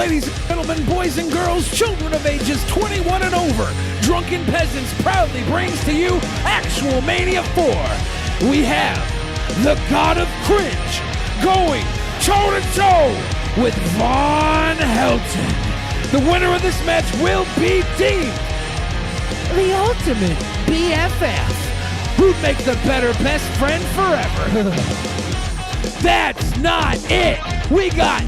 ladies and gentlemen, boys and girls, children of ages 21 and over, Drunken Peasants proudly brings to you Actual Mania 4. We have the God of Cringe going toe-to-toe with Von Helton. The winner of this match will be deemed the ultimate BFF, who'd make the better best friend forever. That's not it. We got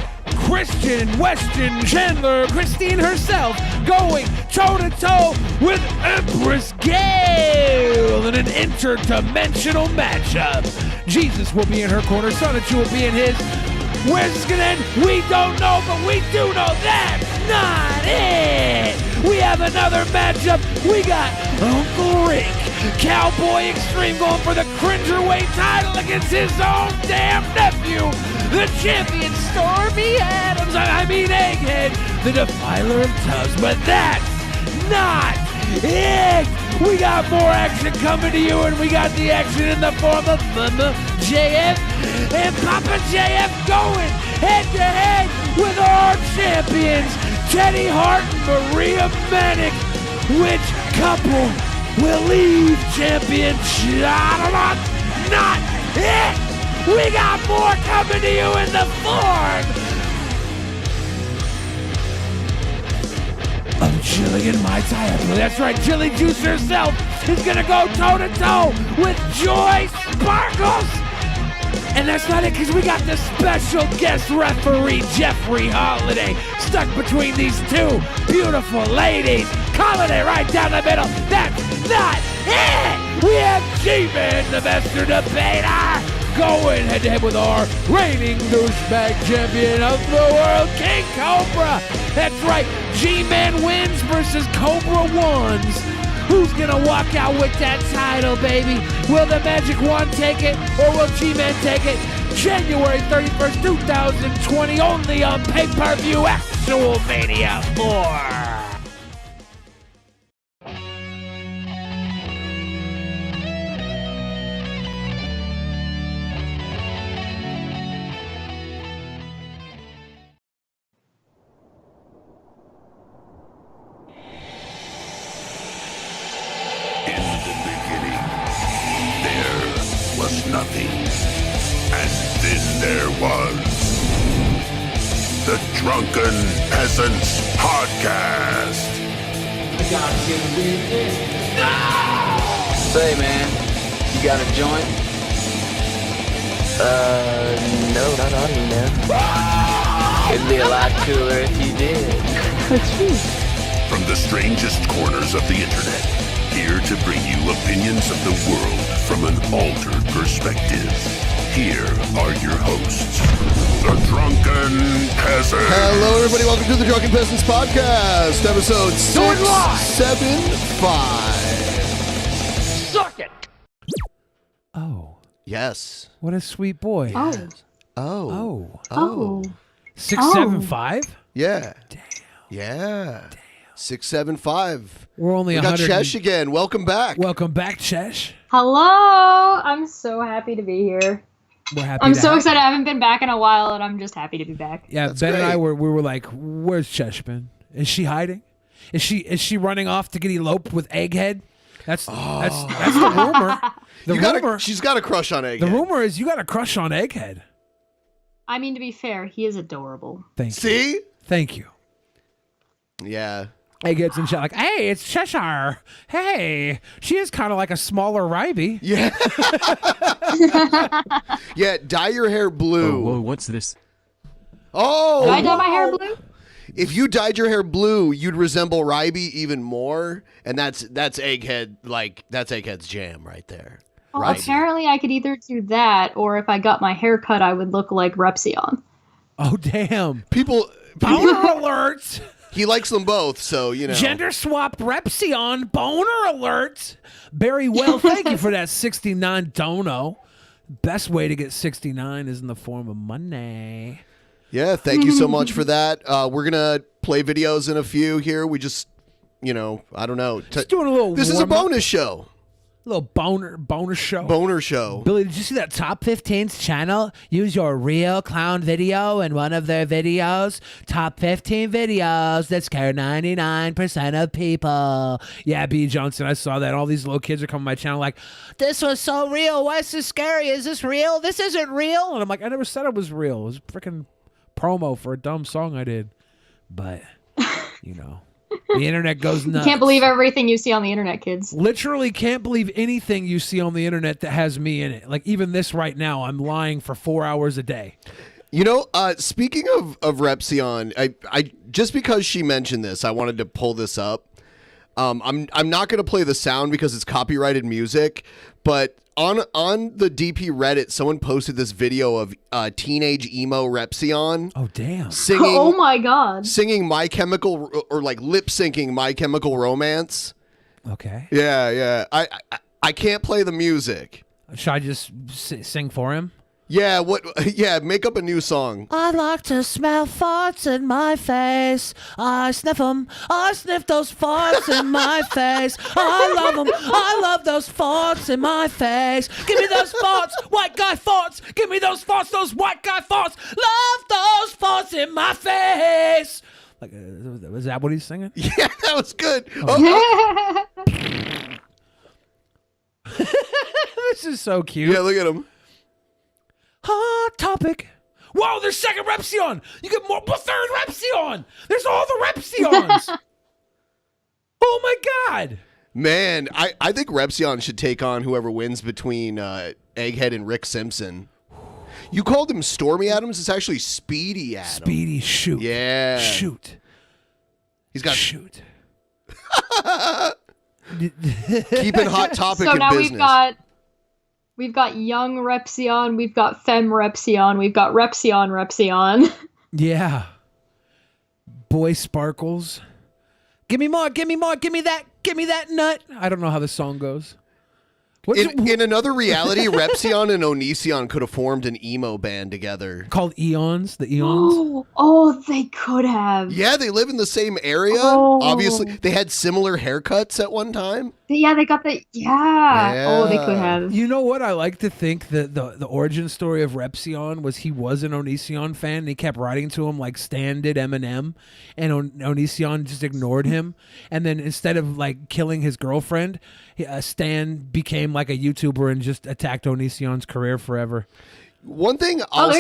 Christian Weston Chandler, Christine herself, going toe-to-toe with Empress Gale in an interdimensional matchup. Jesus will be in her corner, Sonichu will be in his. Where's this gonna end? We don't know, but we do know that's not it. We have another matchup. We got Uncle Rick, Cowboy Extreme, going for the Cringerweight title against his own damn nephew, the champion Stormy Adams. I mean Egghead, the defiler of tubs. But that's not it. We got more action coming to you, and we got the action in the form of Mama JF and Papa JF going head-to-head with our champions, Teddy Hart and Maria Manic. Which couple will leave champion? Not it! We got more coming to you in the form of Jillian Mai Tai. That's right, Jilly Juice herself is gonna go toe-to-toe with Joy Sparkles. And that's not it, because we got the special guest referee, Jeffrey Holiday, stuck between these two beautiful ladies. Calling it right down the middle. That's not it! We have G-Man, the master debater, going head-to-head with our reigning douchebag champion of the world, King Cobra. That's right, G-Man wins versus Cobra wins. Who's gonna walk out with that title, baby? Will the Magic Wand take it, or will G-Man take it? January 31st, 2020, only on pay-per-view Actual Mania 4. Nothing. And then there was the Drunken Peasants Podcast. Say, man, you got a joint? No, not on me, man. It'd be a lot cooler if you did. That's true. From the strangest corners of the internet, here to bring you opinions of the world from an altered perspective. Here are your hosts, the Drunken Peasants. Hello, everybody. Welcome to the Drunken Peasants Podcast, episode 675. Suck it! Oh. Yes. What a sweet boy. Oh. Oh. Oh. 675? Yeah. Damn. Yeah. 675. We're only We got 100. Chesh again. Welcome back. Welcome back, Chesh. Hello. I'm so happy to be here. We're happy. I'm so excited. I haven't been back in a while, and I'm just happy to be back. Yeah, That's Ben and I great. we were like, "Where's Chesh been? Is she hiding? Is she running off to get eloped with Egghead?" That's the rumor. The rumor. She's got a crush on Egghead. The rumor is you got a crush on Egghead. I mean, to be fair, he is adorable. Thank you. See? Thank you. Yeah. Egghead's in chat like, "Hey, it's Cheshire. Hey, she is kind of like a smaller Ryby." Yeah. Yeah, dye your hair blue. Whoa, what's this? Oh. Do I dye my hair blue? If you dyed your hair blue, you'd resemble Ryby even more, and that's Egghead, like, that's Egghead's jam right there. Well, Right. apparently I could either do that, or if I got my hair cut, I would look like Repsion. Oh damn! People Boner alert! he likes them both, so, you know. Gender swapped Repsion. Boner alert! Very well. Thank you for that 69 dono. Best way to get 69 is in the form of money. Yeah, thank you so much for that. We're going to play videos in a few here. We just, I don't know. Just doing a little This is a warm-up. bonus show. Little boner show. Boner show. Billy, did you see that Top 15's channel use your real clown video in one of their videos? Top 15 videos that scare 99% of people. Yeah, B. Johnson, I saw that. All these little kids are coming to my channel like, this was so real. Why is this scary? Is this real? This isn't real. And I'm like, I never said it was real. It was freaking promo for a dumb song I did. But, you know. The internet goes nuts. You can't believe everything you see on the internet, kids. Literally can't believe anything you see on the internet that has me in it. Like even this right now, I'm lying for 4 hours a day. You know, speaking of Repsion, I just because she mentioned this, I wanted to pull this up. I'm not going to play the sound because it's copyrighted music, but on the DP Reddit, someone posted this video of teenage emo Repsion. Oh damn! Singing. Oh my god! Singing My Chemical or like lip syncing My Chemical Romance. Okay. Yeah. I can't play the music. Should I just sing for him? Yeah, what? Yeah, make up a new song. I like to smell farts in my face. I sniff them. I sniff those farts in my face. I love them. I love those farts in my face. Give me those farts, white guy farts. Give me those farts, those white guy farts. Love those farts in my face. Like, was that what he's singing? Yeah, that was good. This is so cute. Yeah, look at him. Hot topic. Whoa, there's second Repsion. You get more, but third Repsion. There's all the Repsions. Oh my god. Man, I think Repsion should take on whoever wins between Egghead and Rick Simpson. You called him Stormy Adams. It's actually Speedy Adams. Speedy shoot. Yeah. Shoot. He's got shoot. keeping Hot Topic So in now business. we've got young Repsion, we've got femme Repsion, we've got Repsion. Yeah. Boy Sparkles. Give me more, give me more, give me that nut. I don't know how the song goes. In another reality, Repsion and Onision could have formed an emo band together. Called Eons, the Eons. Oh, they could have. Yeah, they live in the same area. Oh. Obviously, they had similar haircuts at one time. Yeah, they got the Oh, they could have. You know what? I like to think that the origin story of Repsion was he was an Onision fan and he kept writing to him like Stan did Eminem, and Onision just ignored him. And then instead of like killing his girlfriend, Stan became like a YouTuber and just attacked Onision's career forever. One thing I'll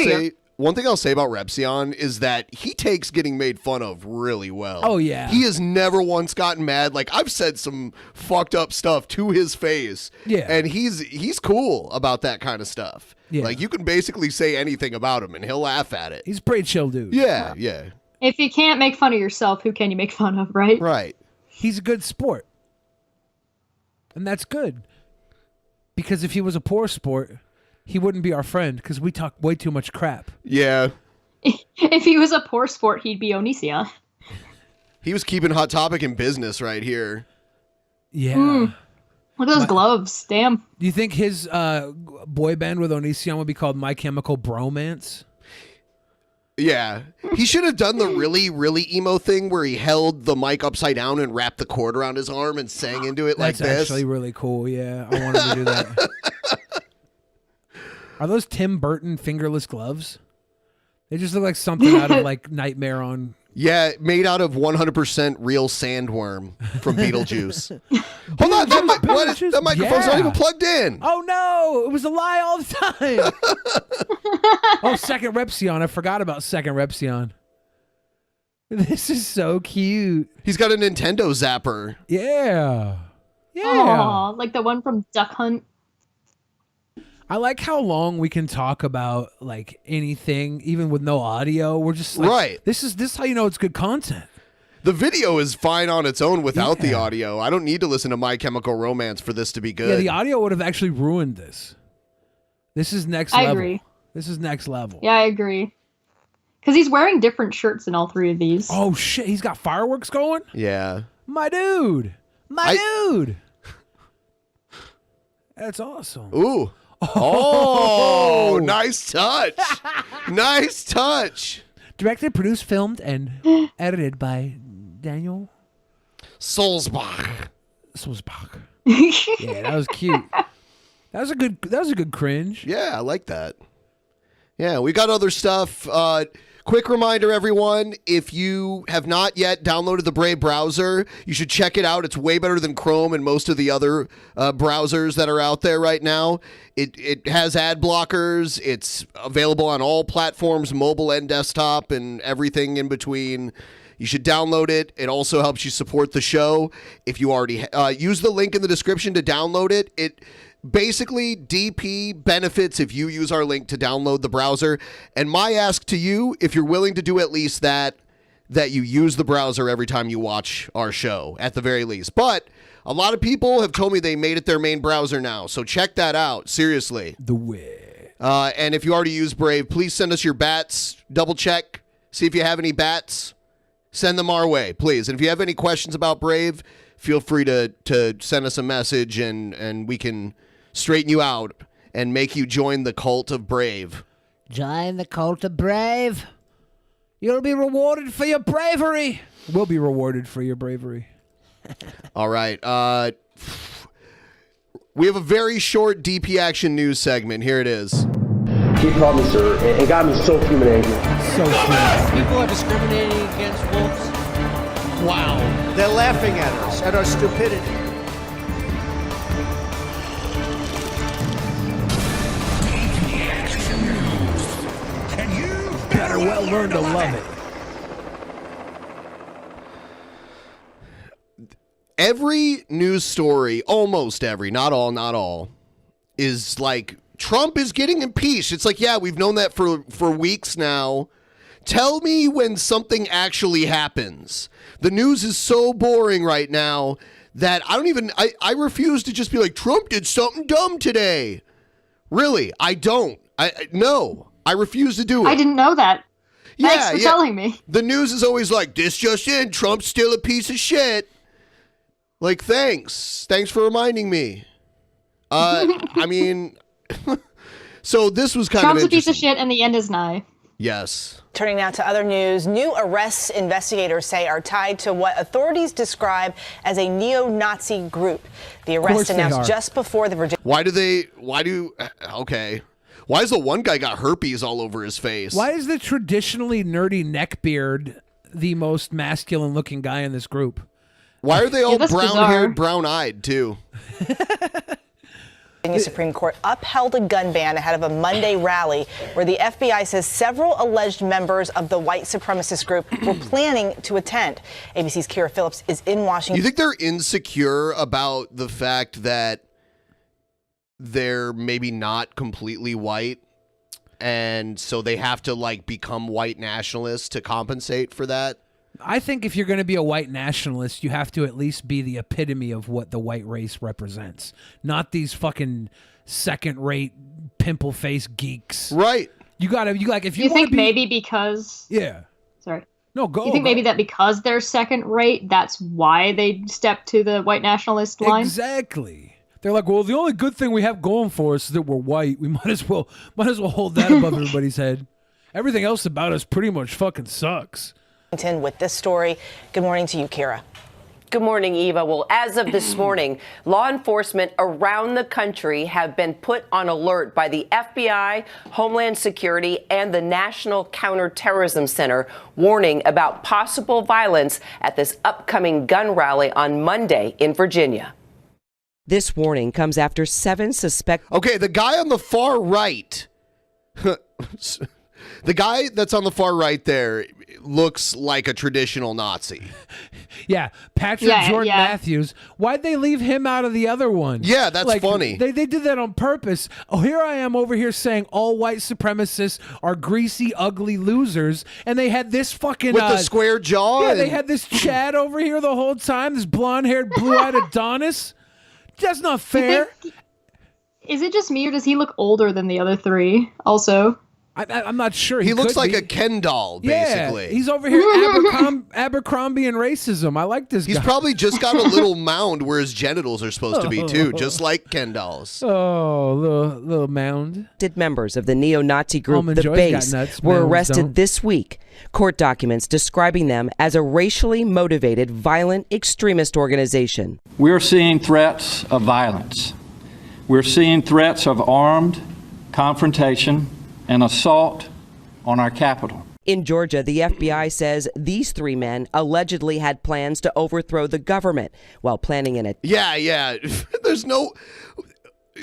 say about Repsion is that he takes getting made fun of really well. Oh, yeah. He has never once gotten mad. Like, I've said some fucked up stuff to his face. Yeah. And he's cool about that kind of stuff. Yeah. Like, you can basically say anything about him and he'll laugh at it. He's a pretty chill dude. Yeah. If you can't make fun of yourself, who can you make fun of, right? Right. He's a good sport. And that's good. Because if he was a poor sport, he wouldn't be our friend because we talk way too much crap. Yeah. If he was a poor sport, he'd be Onision. He was keeping Hot Topic in business right here. Yeah. Look at those gloves. Damn. Do you think his boy band with Onision would be called My Chemical Bromance? Yeah. He should have done the really, really emo thing where he held the mic upside down and wrapped the cord around his arm and sang into it like this. That's actually really cool, yeah. I want him to do that. Are those Tim Burton fingerless gloves? They just look like something out of like Nightmare on... Yeah, made out of 100% real sandworm from Beetlejuice. Hold on, that microphone's not even plugged in. Oh no, it was a lie all the time. Oh, second Repsion. I forgot about second Repsion. This is so cute. He's got a Nintendo zapper. Yeah. Yeah. Aw, like the one from Duck Hunt. I like how long we can talk about like anything, even with no audio. We're just like, right. This is how you know it's good content. The video is fine on its own without the audio. I don't need to listen to My Chemical Romance for this to be good. Yeah, the audio would have actually ruined this. This is next level. I agree. This is next level. Yeah, I agree. Because he's wearing different shirts in all three of these. Oh shit, he's got fireworks going? Yeah. My dude. Dude. That's awesome. Ooh. Oh, nice touch. Nice touch. Directed, produced, filmed, and edited by Daniel Sulzbach. Yeah, that was cute. That was a good cringe. Yeah, I like that. Yeah, we got other stuff. Quick reminder, everyone, if you have not yet downloaded the Brave browser, you should check it out. It's way better than Chrome and most of the other browsers that are out there right now. It has ad blockers. It's available on all platforms, mobile and desktop, and everything in between. You should download it. It also helps you support the show. If you already use the link in the description to download it, basically, DP benefits if you use our link to download the browser. And my ask to you, if you're willing to do at least that you use the browser every time you watch our show, at the very least. But a lot of people have told me they made it their main browser now, so check that out. Seriously. The way. And if you already use Brave, please send us your bats. Double check. See if you have any bats. Send them our way, please. And if you have any questions about Brave, feel free to send us a message and we can straighten you out and make you join the cult of Brave. Join the cult of Brave. You'll be rewarded for your bravery. We'll be rewarded for your bravery. All right. We have a very short DP Action News segment. Here it is. He called me sir and got me so fuming angry. So cool. People are discriminating against wolves. Wow. They're laughing at us, at our stupidity. Better well learn to love it. Every news story, almost every, not all, is like, Trump is getting impeached. It's like, yeah, we've known that for weeks now. Tell me when something actually happens. The news is so boring right now that I refuse to just be like, Trump did something dumb today. Really, I don't. No, I refuse to do it. I didn't know that. Thanks for telling me. The news is always like, this just in, Trump's still a piece of shit. Like, thanks for reminding me. I mean, so this was kind Trump's of a piece interesting. of shit and the end is nigh. Yes. Turning now to other news, new arrests investigators say are tied to what authorities describe as a neo-Nazi group. The arrest announced just before the Virginia. Why has the one guy got herpes all over his face? Why is the traditionally nerdy neckbeard the most masculine looking guy in this group? Why are they all that's brown-haired, brown-eyed, too? The Supreme Court upheld a gun ban ahead of a Monday rally where the FBI says several alleged members of the white supremacist group were planning to attend. ABC's Kira Phillips is in Washington. You think they're insecure about the fact that they're maybe not completely white, and so they have to, like, become white nationalists to compensate for that? I think if you're going to be a white nationalist, you have to at least be the epitome of what the white race represents, not these fucking second-rate pimple-faced geeks. Right. You like if you. You think be, maybe because? Yeah. Sorry. No, go. You think maybe that because they're second rate, that's why they stepped to the white nationalist line? Exactly. They're like, well, the only good thing we have going for us is that we're white. We might as well hold that above everybody's head. Everything else about us pretty much fucking sucks. With this story. Good morning to you, Kira. Good morning, Eva. Well, as of this morning, law enforcement around the country have been put on alert by the FBI, Homeland Security, and the National Counterterrorism Center, warning about possible violence at this upcoming gun rally on Monday in Virginia. This warning comes after 7 suspects. Okay, the guy on the far right, the guy that's on the far right there looks like a traditional Nazi. Yeah, Patrick Jordan Matthews. Why'd they leave him out of the other one? Yeah, that's funny. They did that on purpose. Oh, here I am over here saying all white supremacists are greasy, ugly losers, and they had this fucking with the square jaw. Yeah, they had this Chad over here the whole time. This blonde-haired, blue-eyed Adonis. That's not fair. Is it just me, or does he look older than the other three? Also. I'm not sure. He looks could like be. a Ken doll, basically. Yeah, he's over here Abercrombie and racism. I like this guy. He's probably just got a little mound where his genitals are supposed to be, too, just like Ken dolls. Oh, little mound. Members of the neo-Nazi group Almond The Joy's Base got nuts, were mounds arrested don't. this week. Court documents describing them as a racially motivated, violent extremist organization. We're seeing threats of violence. We're seeing threats of armed confrontation and assault on our capital. In Georgia, the FBI says these 3 men allegedly had plans to overthrow the government while planning an attack. Yeah. There's no...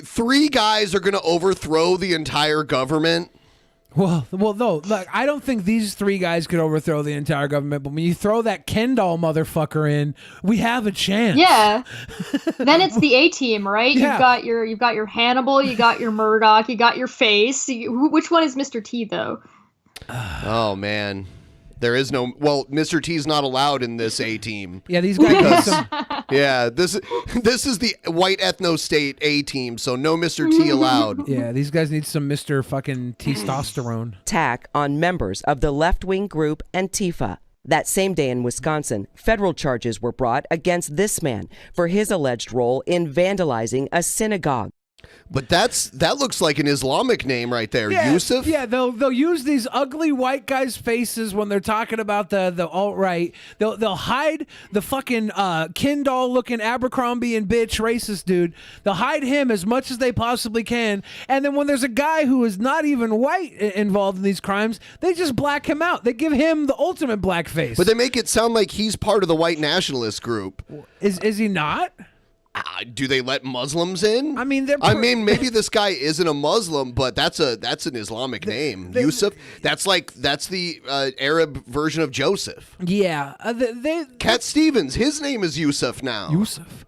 3 guys are going to overthrow the entire government. Well, no, look, I don't think these 3 guys could overthrow the entire government, but when you throw that Ken doll motherfucker in, we have a chance. Yeah. Then it's the A team, right? Yeah. You've got your Hannibal, you got your Murdoch, you got your Face. Which one is Mr. T though? Oh man. There is no... Well, Mr. T's not allowed in this A-team. Yeah, these guys... Yeah, this is the white ethno-state A-team, so no Mr. T allowed. Yeah, these guys need some Mr. fucking testosterone. Attack on members of the left-wing group Antifa. That same day in Wisconsin, federal charges were brought against this man for his alleged role in vandalizing a synagogue. But that looks like an Islamic name right there, Yusuf. Yeah, they'll use these ugly white guys' faces when they're talking about the alt-right. They'll hide the fucking Ken doll looking Abercrombie and bitch racist dude. They'll hide him as much as they possibly can. And then when there's a guy who is not even white involved in these crimes, they just black him out. They give him the ultimate blackface. But they make it sound like he's part of the white nationalist group. Is he not? Do they let Muslims in? I mean, maybe this guy isn't a Muslim, but that's an Islamic name. Yusuf. That's the Arab version of Joseph. Yeah. Cat Stevens. His name is Yusuf now.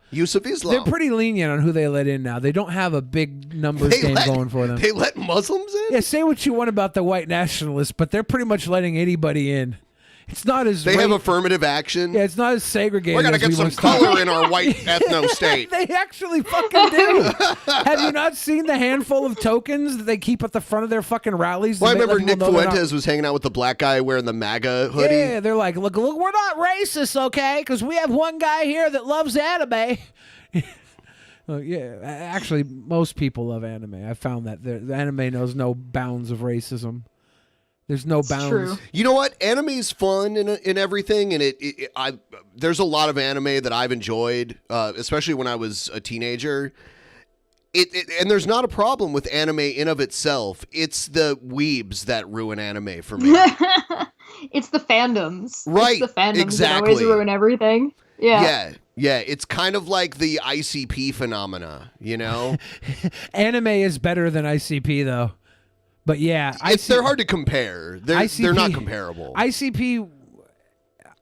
Yusuf Islam. They're pretty lenient on who they let in now. They don't have a big numbers game going for them. They let Muslims in? Yeah, say what you want about the white nationalists, but they're pretty much letting anybody in. It's not as they have affirmative action. Yeah, it's not as segregated. We're gonna as get we some once color thought. in our white ethno state. They actually fucking do. Have you not seen the handful of tokens that they keep at the front of their fucking rallies? Well, I remember let Nick people know they're not- Fuentes was hanging out with the black guy wearing the MAGA hoodie. Yeah, they're like, look, we're not racist, okay? Because we have one guy here that loves anime. Well, yeah, actually, most people love anime. I found that the anime knows no bounds of racism. There's no bounds. True. You know what? Anime's fun in everything, and there's a lot of anime that I've enjoyed, especially when I was a teenager. And there's not a problem with anime in of itself. It's the weebs that ruin anime for me. It's the fandoms. Right, It's the fandoms exactly. that always ruin everything. Yeah. Yeah. It's kind of like the ICP phenomena, you know? Anime is better than ICP, though. But yeah, they're hard to compare. They're not comparable. ICP,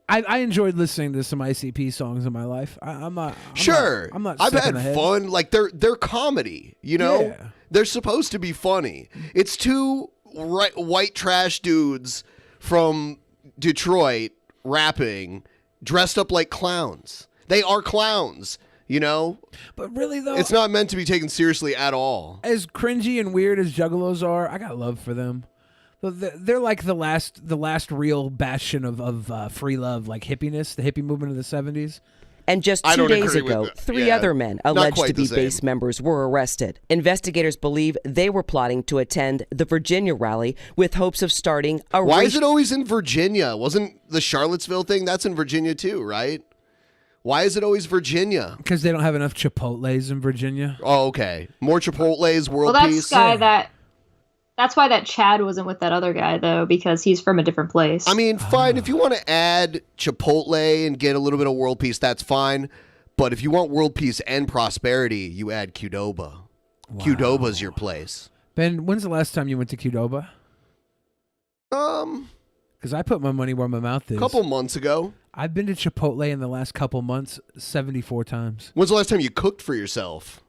I enjoyed listening to some ICP songs in my life. I'm not I've sick in the had head. fun. Like they're comedy, you know? Yeah. They're supposed to be funny. It's two white trash dudes from Detroit rapping, dressed up like clowns. They are clowns. You know? But really, though... It's not meant to be taken seriously at all. As cringy and weird as Juggalos are, I got love for them. They're like the last real bastion of free love, like hippiness, the hippie movement of the 70s. And just 2 days ago, 3 other men alleged to be base members were arrested. Investigators believe they were plotting to attend the Virginia rally with hopes of starting a Why is it always in Virginia? Wasn't the Charlottesville thing? That's in Virginia too, right? Why is it always Virginia? Because they don't have enough Chipotles in Virginia. Oh, okay. More Chipotles, world Well, peace. That's why that Chad wasn't with that other guy, though, because he's from a different place. I mean, fine. If you want to add Chipotle and get a little bit of world peace, that's fine. But if you want world peace and prosperity, you add Qdoba. Wow. Qdoba's your place. Ben, when's the last time you went to Qdoba? Because I put my money where my mouth is. A couple months ago. I've been to Chipotle in the last couple months 74 times. When's the last time you cooked for yourself?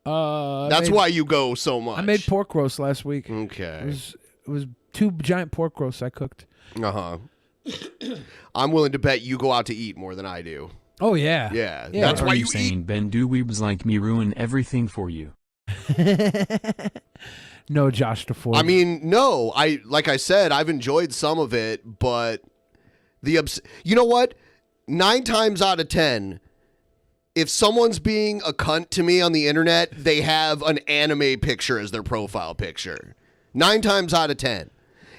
That's why you go so much. I made pork roast last week. Okay. It was 2 giant pork roasts I cooked. Uh-huh. I'm willing to bet you go out to eat more than I do. Oh, yeah. Yeah. That's why you saying, Ben, do weebs like me ruin everything for you? No, Josh DeFord. I mean, no. Like I said, I've enjoyed some of it, but you know what? 9 times out of 10, if someone's being a cunt to me on the internet, they have an anime picture as their profile picture. 9 times out of 10.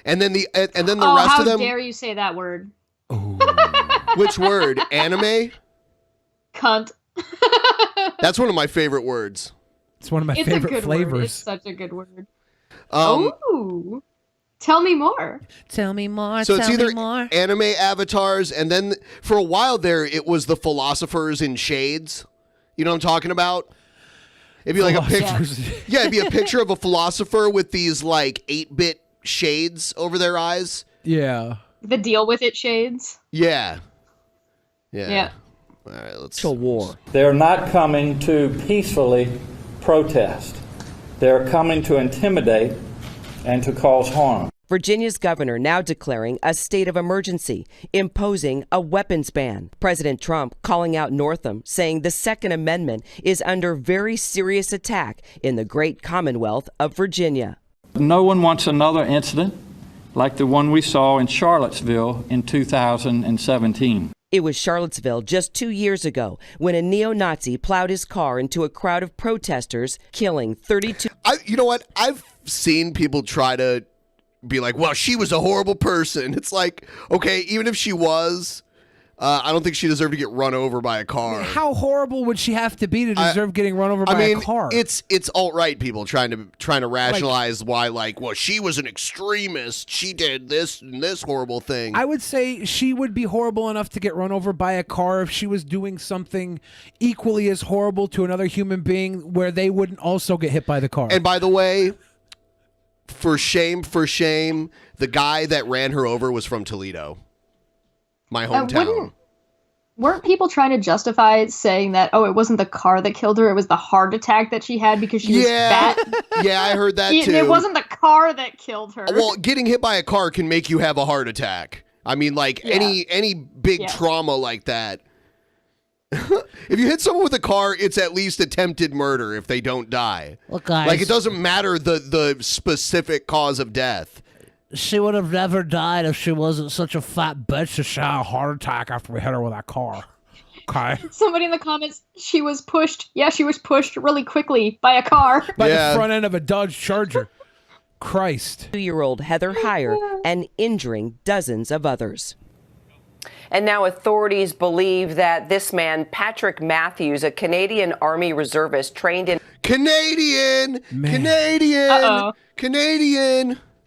And then the rest of them. How dare you say that word? Which word? Anime? Cunt. That's one of my favorite words. It's one of my favorite flavors. Word. It's such a good word. Ooh. Tell me more. Tell me more. So tell it's either me more. anime avatars, and then for a while there, it was the philosophers in shades. You know what I'm talking about? It'd be like a picture. Yeah, it'd be a picture of a philosopher with these like 8-bit shades over their eyes. Yeah. The deal with it shades. Yeah. Yeah. All right, let's. To war. They're not coming to peacefully protest. They're coming to intimidate and to cause harm. Virginia's governor now declaring a state of emergency, imposing a weapons ban. President Trump calling out Northam, saying the Second Amendment is under very serious attack in the great Commonwealth of Virginia. No one wants another incident like the one we saw in Charlottesville in 2017. It was Charlottesville just 2 years ago when a neo-Nazi plowed his car into a crowd of protesters, killing 32. You know what? I've seen people try to be like, well, she was a horrible person. It's like, okay, even if she was, I don't think she deserved to get run over by a car. How horrible would she have to be to deserve getting run over by a car? It's alt-right people trying to rationalize why, like, well, she was an extremist. She did this and this horrible thing. I would say she would be horrible enough to get run over by a car if she was doing something equally as horrible to another human being where they wouldn't also get hit by the car. And by the way, for shame, the guy that ran her over was from Toledo, my hometown. Weren't people trying to justify saying that, it wasn't the car that killed her, it was the heart attack that she had because she was fat? Yeah, I heard that too. It wasn't the car that killed her. Well, getting hit by a car can make you have a heart attack. I mean, like any big trauma like that. If you hit someone with a car, it's at least attempted murder if they don't die. Look, guys. Like, it doesn't matter the specific cause of death. She would have never died if she wasn't such a fat bitch that she had a heart attack after we hit her with that car. Okay. Somebody in the comments, she was pushed. Yeah, she was pushed really quickly by a car. By the front end of a Dodge Charger. Christ. 2-year-old Heather Heyer and injuring dozens of others. And now authorities believe that this man, Patrick Matthews, a Canadian Army reservist trained in... Canadian!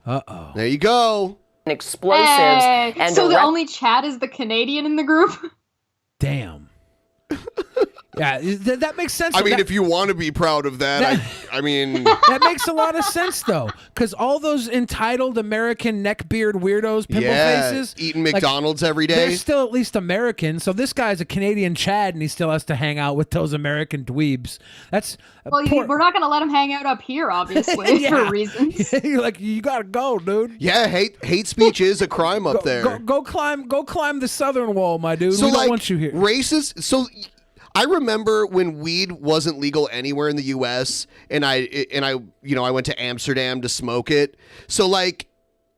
Uh-oh. There you go. Explosives. Hey. And so the only Chad is the Canadian in the group? Damn. Yeah, that makes sense. I mean, if you want to be proud of that, I mean... That makes a lot of sense, though, because all those entitled American neckbeard weirdos, pimple faces... eating McDonald's every day. They're still at least American, so this guy's a Canadian Chad, and he still has to hang out with those American dweebs. That's... Well, we're not going to let him hang out up here, obviously, for reasons. You're like, you got to go, dude. Yeah, hate speech is a crime up there. Go climb the southern wall, my dude. So, we don't want you here. Racist... So... I remember when weed wasn't legal anywhere in the U.S. and I went to Amsterdam to smoke it. So like,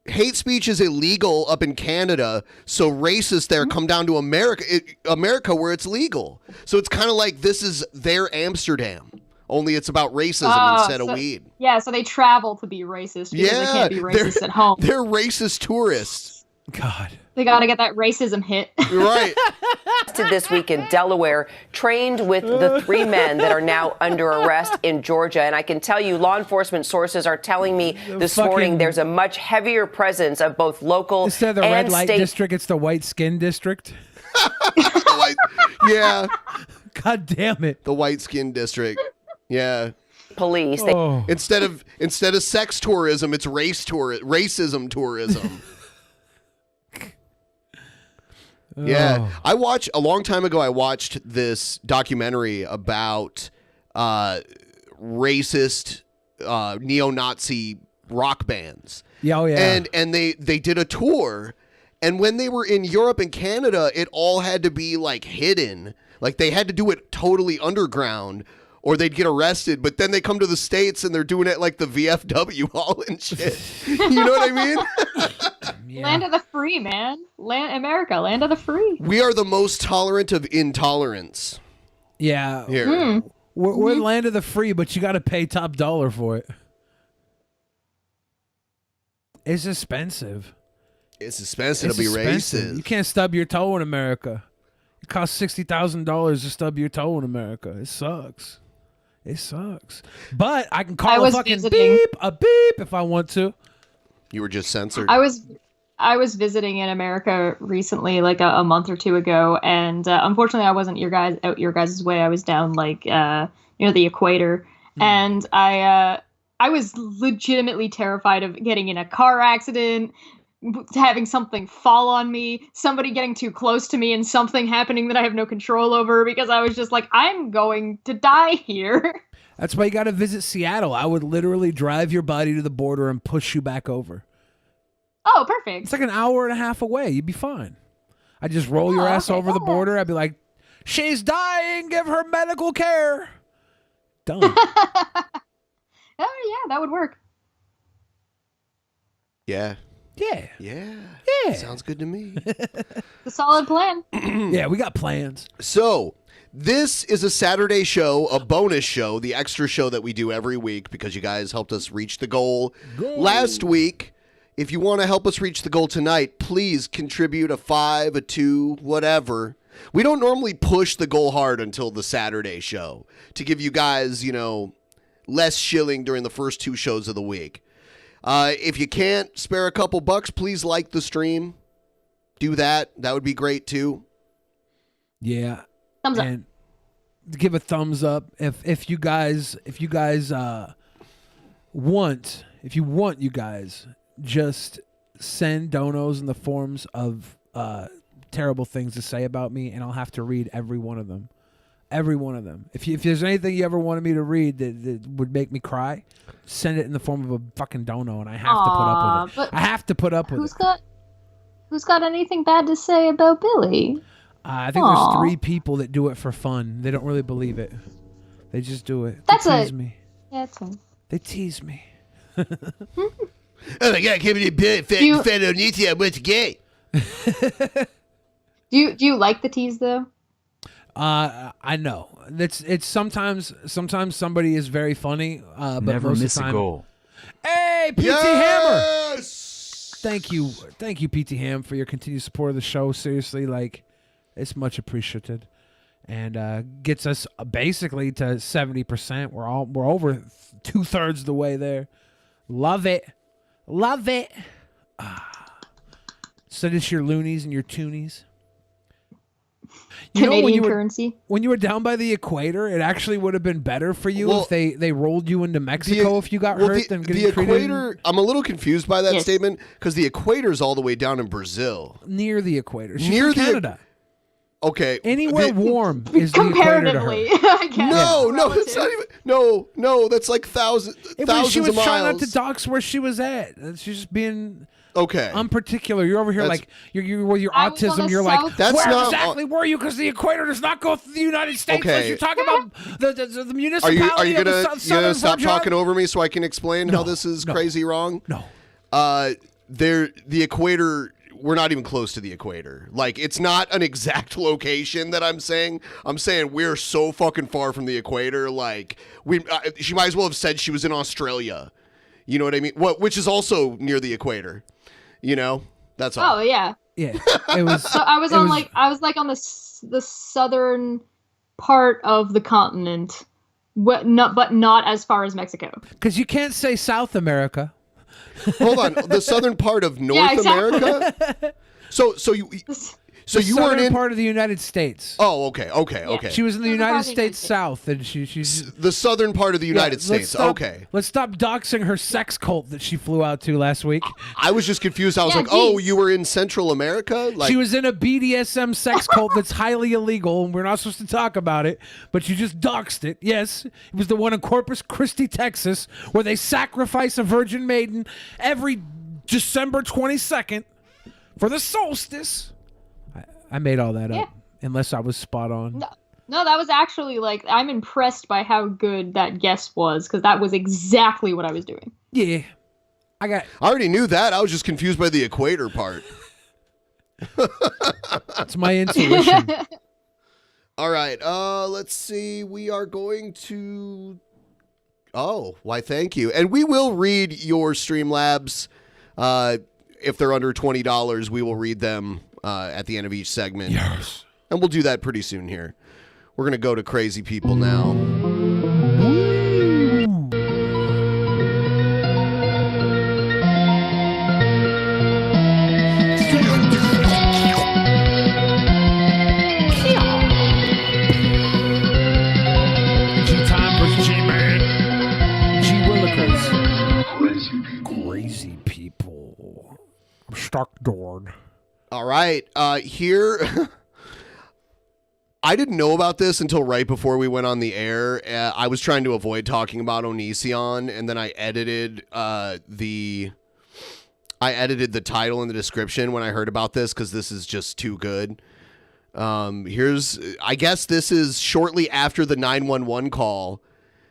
hate speech is illegal up in Canada. So racists there come down to America where it's legal. So it's kind of like this is their Amsterdam. Only it's about racism instead of weed. Yeah, so they travel to be racist because they can't be racist at home. They're racist tourists. God. They got to get that racism hit. Right. This week in Delaware, trained with the 3 men that are now under arrest in Georgia. And I can tell you, law enforcement sources are telling me this morning there's a much heavier presence of both local and state. Instead of the red light district, it's the white skin district. Yeah. God damn it. The white skin district. Yeah. Police. Instead of sex tourism, it's racism tourism. Yeah, a long time ago, I watched this documentary about racist neo-Nazi rock bands. Yeah, And they did a tour, and when they were in Europe and Canada, it all had to be like hidden. Like they had to do it totally underground, or they'd get arrested, but then they come to the States and they're doing it like the VFW hall and shit. You know what I mean? Yeah. Land of the free, man. America, land of the free. We are the most tolerant of intolerance. Yeah. Here. We're the land of the free, but you got to pay top dollar for it. It's expensive. It's expensive to be racist. You can't stub your toe in America. It costs $60,000 to stub your toe in America. It sucks. It sucks. But I can call a fucking beep if I want to. You were just censored. I was visiting in America recently, like a month or two ago, and unfortunately I wasn't out your guys' way. I was down like near the equator, and I was legitimately terrified of getting in a car accident, having something fall on me, somebody getting too close to me, and something happening that I have no control over, because I was just like, I'm going to die here. That's why you got to visit Seattle. I would literally drive your body to the border and push you back over. Oh, perfect. It's like an hour and a half away. You'd be fine. I'd just roll your ass over the border. I'd be like, she's dying. Give her medical care. Done. Oh, yeah, that would work. Yeah. Yeah. Yeah. Yeah. Sounds good to me. It's a solid plan. Yeah, we got plans. So, this is a Saturday show, a bonus show, the extra show that we do every week because you guys helped us reach the goal last week. If you want to help us reach the goal tonight, please contribute a $5, a $2, whatever. We don't normally push the goal hard until the Saturday show to give you guys, less shilling during the first 2 shows of the week. If you can't spare a couple bucks, please like the stream. Do that. That would be great too. Yeah. Thumbs up. And give a thumbs up if you guys want, you guys, just send donos in the forms of terrible things to say about me, and I'll have to read every one of them. Every one of them. If there's anything you ever wanted me to read that would make me cry, send it in the form of a fucking dono, and I have to put up with it. I have to put up with it. Who's got anything bad to say about Billy? I think there's 3 people that do it for fun. They don't really believe it. They just do it. That's they tease me. Yeah, that's fine. They tease me. Oh my God, give me the Fedoniti, I went gay. Do you like the tease though? I know. It's sometimes somebody is very funny, but never most miss of the time, a goal. Hey, PT Hammer! Thank you, PT Ham, for your continued support of the show. Seriously, like, it's much appreciated, and gets us basically to 70%. We're over 2/3 of the way there. Love it. Send us your loonies and your toonies. Canadian currency. When you were down by the equator, it actually would have been better for you if they rolled you into Mexico if you got hurt than getting treated. The equator, I'm a little confused by that statement because the equator is all the way down in Brazil. Near the equator. She's Near from Canada. Okay. Anywhere warm is the equator to her. I guess. No, it's not even. No, that's like thousands She of was miles. trying not to dox where she was at. She's just being unparticular. You're over here like you're with your autism. You're like, where exactly were you? Because the equator does not go through the United States. Okay. Like you're talking about the municipality. Are you gonna stop Virgin? talking over me so I can explain how this is crazy wrong? No. The equator. We're not even close to the equator. Like, it's not an exact location that I'm saying. I'm saying we're so fucking far from the equator. Like, she might as well have said she was in Australia. You know what I mean? Which is also near the equator. That's all. Oh yeah. Yeah. It was. So I was on the southern part of the continent, but not as far as Mexico. Because you can't say South America. Hold on, the southern part of North America. So you weren't in part of the United States. Oh, okay. She was in the United States South, and she's the southern part of the United States. Let's stop doxing her sex cult that she flew out to last week. I was just confused. I was like, oh, you were in Central America? Like, she was in a BDSM sex cult that's highly illegal, and we're not supposed to talk about it, but you just doxed it. Yes, it was the one in Corpus Christi, Texas, where they sacrifice a virgin maiden every December 22nd for the solstice. I made all that up, unless I was spot on. No, that was actually like I'm impressed by how good that guess was because that was exactly what I was doing. Yeah. I already knew that. I was just confused by the equator part. It's my intuition. All right. Let's see. We are going to. Oh, why? Thank you. And we will read your Streamlabs. If they're under $20, we will read them at the end of each segment. Yes. And we'll do that pretty soon here. We're gonna go to crazy people now. Crazy people. I'm stuck door. All right. Here. I didn't know about this until right before we went on the air. I was trying to avoid talking about Onision, and then I edited the title and the description when I heard about this because this is just too good. I guess this is shortly after the 911 call.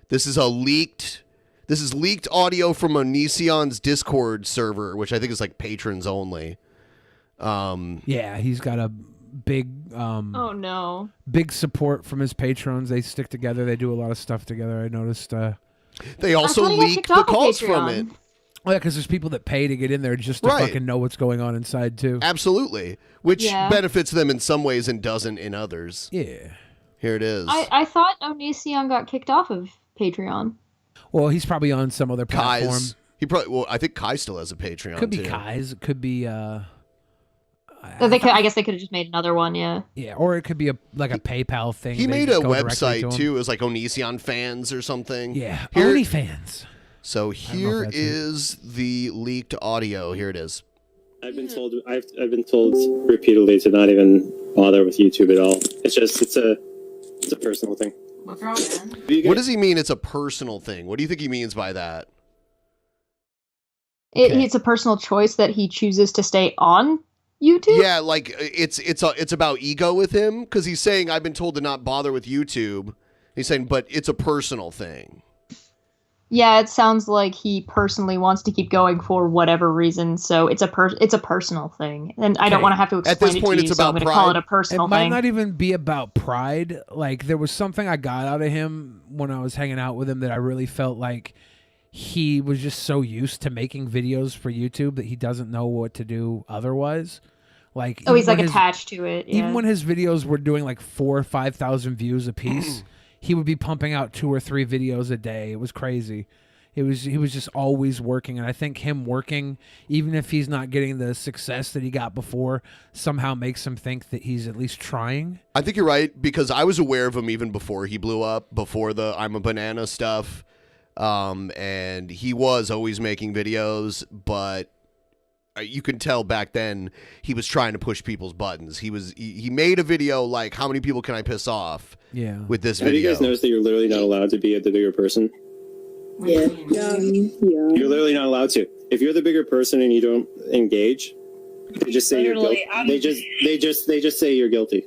This is leaked audio from Onision's Discord server, which I think is like patrons only. Yeah, he's got a big oh no, big support from his patrons. They stick together. They do a lot of stuff together. I noticed. They also leaked the calls from it. Oh yeah, because there's people that pay to get in there just to fucking know what's going on inside too. Absolutely, which benefits them in some ways and doesn't in others. Yeah, here it is. I thought Onision got kicked off of Patreon. Well, he's probably on some other platform. Kai's, I think Kai still has a Patreon. Could be too. Kai's. It could be. I guess they could have just made another one. Yeah. Yeah, or it could be a PayPal thing. He made a website too. It was like Onision fans or something. Yeah, OnlyFans. So here is the leaked audio. Here it is. I've been told repeatedly to not even bother with YouTube at all. It's a personal thing. What's wrong, man? What does he mean? It's a personal thing. What do you think he means by that? It's a personal choice that he chooses to stay on YouTube. Yeah, like it's about ego with him because he's saying I've been told to not bother with YouTube. He's saying, but it's a personal thing. Yeah, it sounds like he personally wants to keep going for whatever reason. So it's a personal thing, and I don't want to have to explain At this it point, to you. it's So I'm about going to call it a pride. personal It thing. might not even be about pride. Like there was something I got out of him when I was hanging out with him that I really felt like he was just so used to making videos for YouTube that he doesn't know what to do otherwise. Like he's like attached to it. Yeah. Even when his videos were doing like 4,000 or 5,000 views a piece, he would be pumping out 2 or 3 videos a day. It was crazy. He was just always working, and I think him working, even if he's not getting the success that he got before, somehow makes him think that he's at least trying. I think you're right because I was aware of him even before he blew up, before the I'm a Banana stuff, and he was always making videos, but you can tell back then he was trying to push people's buttons. He made a video like, how many people can I piss off? Yeah. With this Have video. you guys noticed that you're literally not allowed to be the bigger person? Yeah. You're literally not allowed to. If you're the bigger person and you don't engage, they just say you're guilty. They just say you're guilty.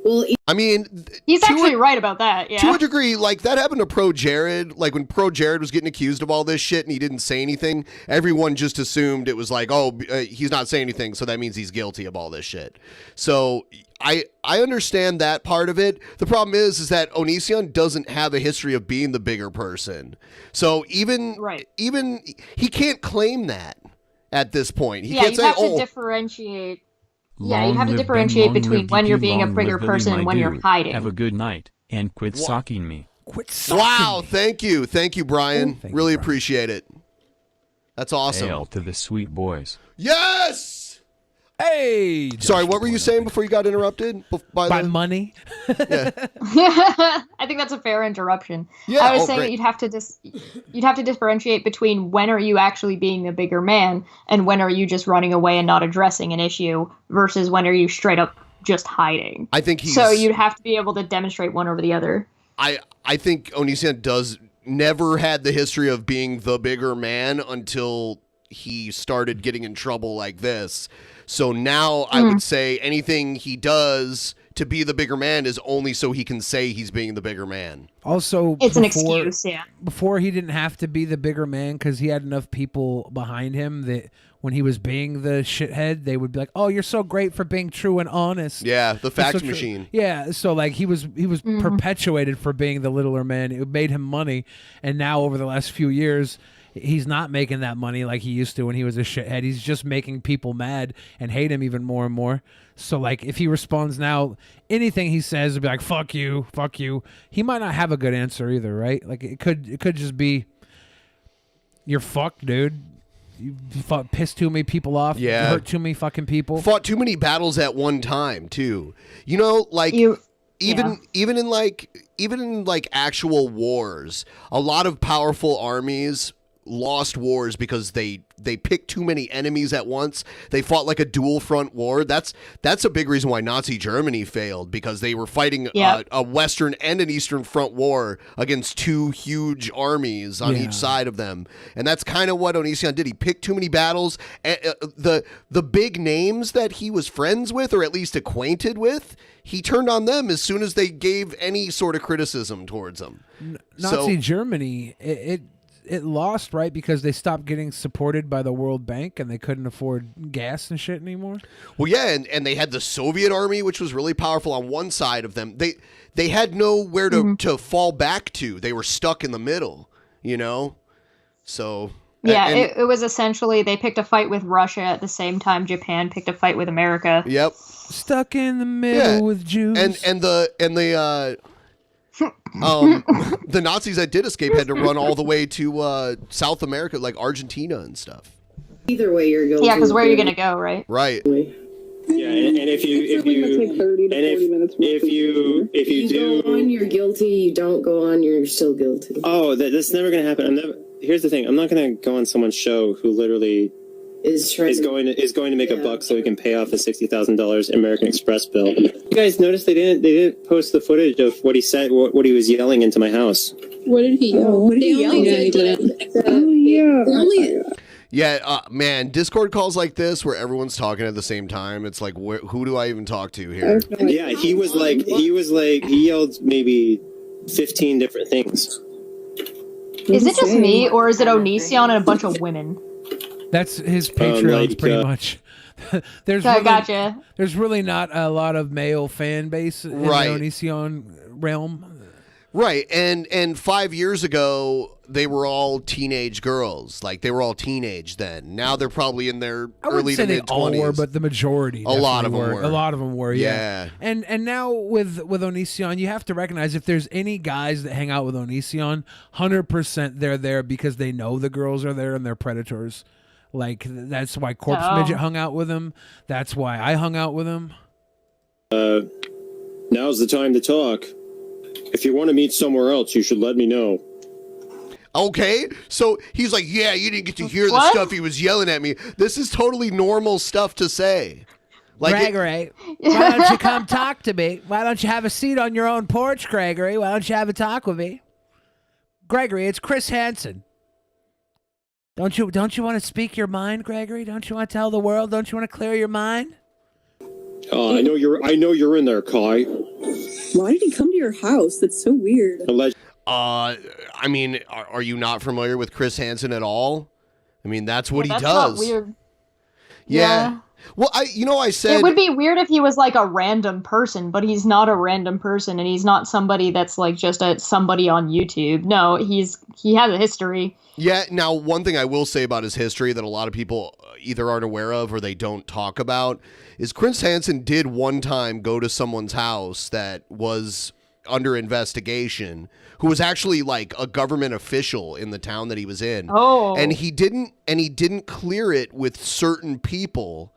Well, I mean, he's actually right about that. Yeah. To a degree, like that happened to Pro Jared. Like when Pro Jared was getting accused of all this shit and he didn't say anything, everyone just assumed it was like, oh, he's not saying anything, so that means he's guilty of all this shit. So I understand that part of it. The problem is that Onision doesn't have a history of being the bigger person. So even he can't claim that at this point. He can't you say, have to differentiate. Yeah, you have to differentiate between when you're being a bigger person and when you're hiding. Have a good night and quit socking me. Wow, thank you, Brian. Really appreciate it. That's awesome. Hail to the sweet boys. Yes. Hey. Sorry, what were you saying before you got interrupted? By money. I think that's a fair interruption. Yeah, I was saying great. that you'd have to differentiate between when are you actually being a bigger man and when are you just running away and not addressing an issue versus when are you straight up just hiding. I think so you'd have to be able to demonstrate one over the other. I think Onision never had the history of being the bigger man until he started getting in trouble like this. So now I would say anything he does to be the bigger man is only so he can say he's being the bigger man. Also, It's an excuse, yeah. Before he didn't have to be the bigger man because he had enough people behind him that when he was being the shithead, they would be like, "Oh, you're so great for being true and honest." Yeah, the You're fax so true." machine. Yeah, so like he was perpetuated for being the littler man. It made him money, and now over the last few years, he's not making that money like he used to when he was a shithead. He's just making people mad and hate him even more and more. So like if he responds now, anything he says would be like, fuck you. He might not have a good answer either, right? Like it could just be, you're fucked, dude. You pissed too many people off. Yeah. You hurt too many fucking people. Fought too many battles at one time too. You know, like even in like actual wars, a lot of powerful armies lost wars because they picked too many enemies at once. They fought like a dual front war. That's a big reason why Nazi Germany failed, because they were fighting a Western and an Eastern front war against two huge armies on each side of them. And that's kind of what Onision did. He picked too many battles. The big names that he was friends with, or at least acquainted with, he turned on them as soon as they gave any sort of criticism towards him. Nazi Germany, it lost, right? Because they stopped getting supported by the World Bank and they couldn't afford gas and shit anymore. Well, yeah, and they had the Soviet army, which was really powerful on one side of them. They had nowhere to fall back to. They were stuck in the middle, you know? So... Yeah, it was essentially they picked a fight with Russia at the same time Japan picked a fight with America. Yep. Stuck in the middle with Jews. And the the Nazis that did escape had to run all the way to South America, like Argentina and stuff. Either way, you're guilty. Yeah, because where are you going to go, right? Right. Yeah, and if you like 30 to 40 minutes. If you do go on, you're guilty. You don't go on, you're still guilty. Oh, that's never going to happen. Here's the thing: I'm not going to go on someone's show who literally is going to make a buck so he can pay off a $60,000 American Express bill. You guys notice they didn't post the footage of what he said, what he was yelling into my house. What did he yell? What did he yell? Yeah, man, Discord calls like this where everyone's talking at the same time. It's like, who do I even talk to here? Yeah, he yelled maybe 15 different things. Is it just me, or is it Onision and a bunch of women? That's his Patreons, pretty much. There's gotcha. There's really not a lot of male fan base in the Onision realm. Right, and 5 years ago, they were all teenage girls. Like, they were all teenage then. Now they're probably in their early to mid-20s. All were, but the majority. A lot of them were. A lot of them were, yeah. And now with Onision, you have to recognize if there's any guys that hang out with Onision, 100% they're there because they know the girls are there and they're predators. Like, that's why Corpse Midget hung out with him. That's why I hung out with him. Now's the time to talk. If you want to meet somewhere else, you should let me know. Okay, so he's like, yeah, you didn't get to hear the stuff he was yelling at me. This is totally normal stuff to say. Like Gregory, why don't you come talk to me? Why don't you have a seat on your own porch, Gregory? Why don't you have a talk with me? Gregory, it's Chris Hansen. Don't you want to speak your mind, Gregory? Don't you want to tell the world? Don't you want to clear your mind? I know you're in there, Kai. Why did he come to your house? That's so weird. I mean, are you not familiar with Chris Hansen at all? I mean, that's what he that's does. Not weird. Yeah. Well, I said it would be weird if he was like a random person, but he's not a random person, and he's not somebody that's like just somebody on YouTube. No, he has a history. Yeah. Now, one thing I will say about his history that a lot of people either aren't aware of or they don't talk about is Chris Hansen did one time go to someone's house that was under investigation, who was actually like a government official in the town that he was in. Oh. And he didn't clear it with certain people.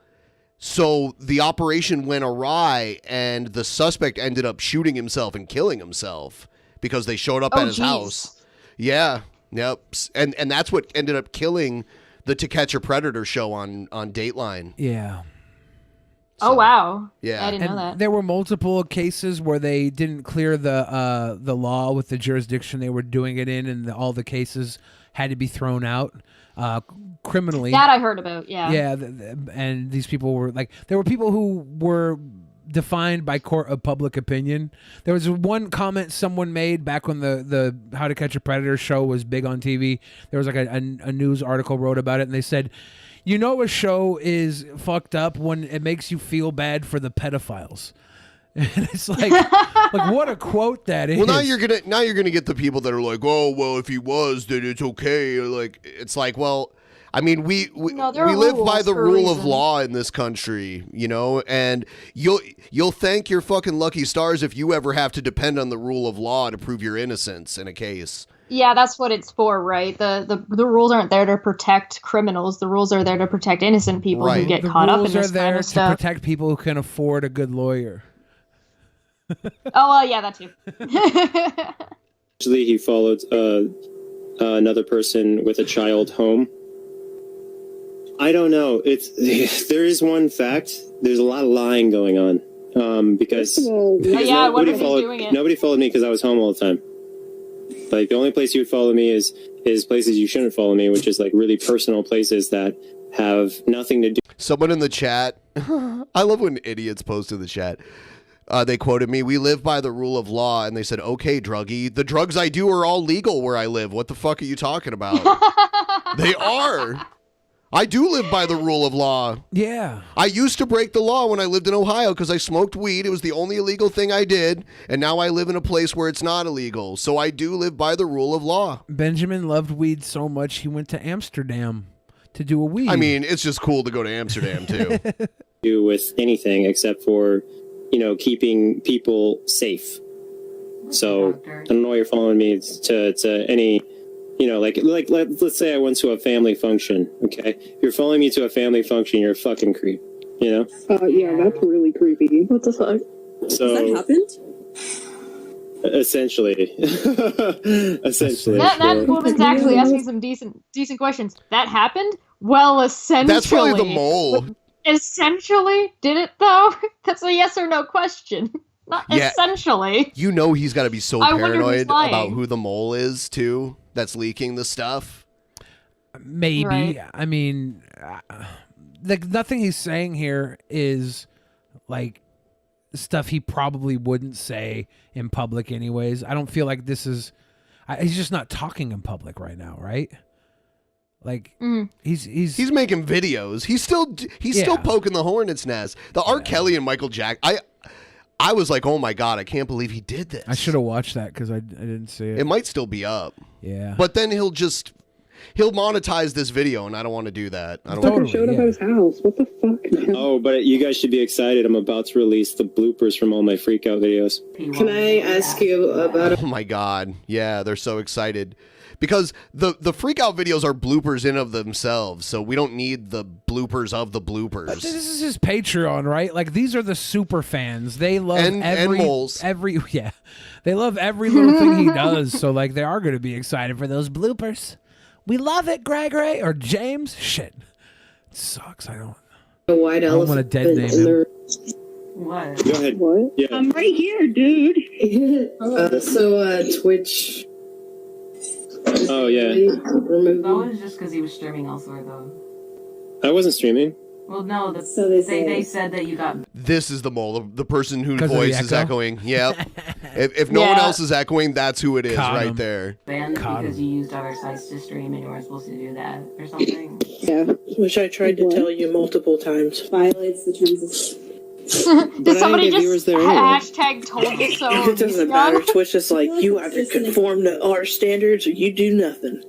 So the operation went awry and the suspect ended up shooting himself and killing himself because they showed up at his house. Yeah. Yep. And that's what ended up killing the To Catch a Predator show on Dateline. Yeah. Oh wow! Yeah, I didn't know that. There were multiple cases where they didn't clear the law with the jurisdiction they were doing it in, and all the cases had to be thrown out criminally. That I heard about. Yeah. Yeah, and these people were like, there were people who were defined by court of public opinion. There was one comment someone made back when the How to Catch a Predator show was big on TV. There was like a news article wrote about it, and they said, you know, a show is fucked up when it makes you feel bad for the pedophiles. And it's like what a quote that is. Well, now you're gonna get the people that are like, oh, well, if he was, then it's okay. Like, it's like, well, I mean, we live by the rule of law in this country, you know, and you'll thank your fucking lucky stars if you ever have to depend on the rule of law to prove your innocence in a case. Yeah, that's what it's for, right? The rules aren't there to protect criminals. The rules are there to protect innocent people who get caught up in this kind of stuff. The rules are there to protect people who can afford a good lawyer. Oh, well, yeah, that too. Actually, he followed another person with a child home. I don't know. There is one fact. There's a lot of lying going on because nobody followed me because I was home all the time. Like, the only place you would follow me is places you shouldn't follow me, which is like really personal places that have nothing to do. Someone in the chat, I love when idiots post in the chat. They quoted me, we live by the rule of law, and they said, okay, druggie, the drugs I do are all legal where I live. What the fuck are you talking about? They are. I do live by the rule of law. Yeah. I used to break the law when I lived in Ohio because I smoked weed. It was the only illegal thing I did. And now I live in a place where it's not illegal. So I do live by the rule of law. Benjamin loved weed so much he went to Amsterdam to do a weed. I mean, it's just cool to go to Amsterdam, too. Do with anything except for, you know, keeping people safe. So I don't know why you're following me to any... You know, like let's say I went to a family function, okay? If you're following me to a family function, you're a fucking creep, you know? Yeah, that's really creepy. What the fuck? So, Has that happened? Essentially. That woman's actually asking some decent questions. That happened? Well, essentially. That's probably the mole. Essentially? Did it, though? That's a yes or no question. Not essentially. You know he's got to be so paranoid about who the mole is, too, that's leaking the stuff. Maybe. Right. I mean, nothing he's saying here is, like, stuff he probably wouldn't say in public anyways. I don't feel like this is... he's just not talking in public right now, right? Like, he's making videos. He's still poking the hornet's nest. The R. Kelly and Michael Jackson... I was like, oh my God, I can't believe he did this. I should have watched that because I didn't see it. It might still be up. Yeah. But then he'll monetize this video, and I don't want to do that. I don't want to showed up at his house. What the fuck? Oh, but you guys should be excited. I'm about to release the bloopers from all my freak out videos. Can I ask you about... Oh my God. Yeah, they're so excited. Because the freak out videos are bloopers in of themselves, so we don't need the bloopers of the bloopers. But this is his Patreon, right? Like, these are the super fans. They love they love every little thing he does. So like, they are going to be excited for those bloopers. We love it, Gregory or James. Shit, it sucks. I don't want to dead name him. What? Go ahead. What? Yeah. I'm right here, dude. Twitch. Oh, yeah. That was just because he was streaming elsewhere, though. I wasn't streaming. Well, no, they said that you got... This is the mole, the person whose voice is echoing. Yep. if no one else is echoing, that's who it is right there. Banned because you used other sites to stream and you weren't supposed to do that or something. Yeah, which I tried to tell you multiple times. Violates the terms of... Did somebody just hashtag told you so? It doesn't matter. Twitch is like, you either conform to our standards or you do nothing.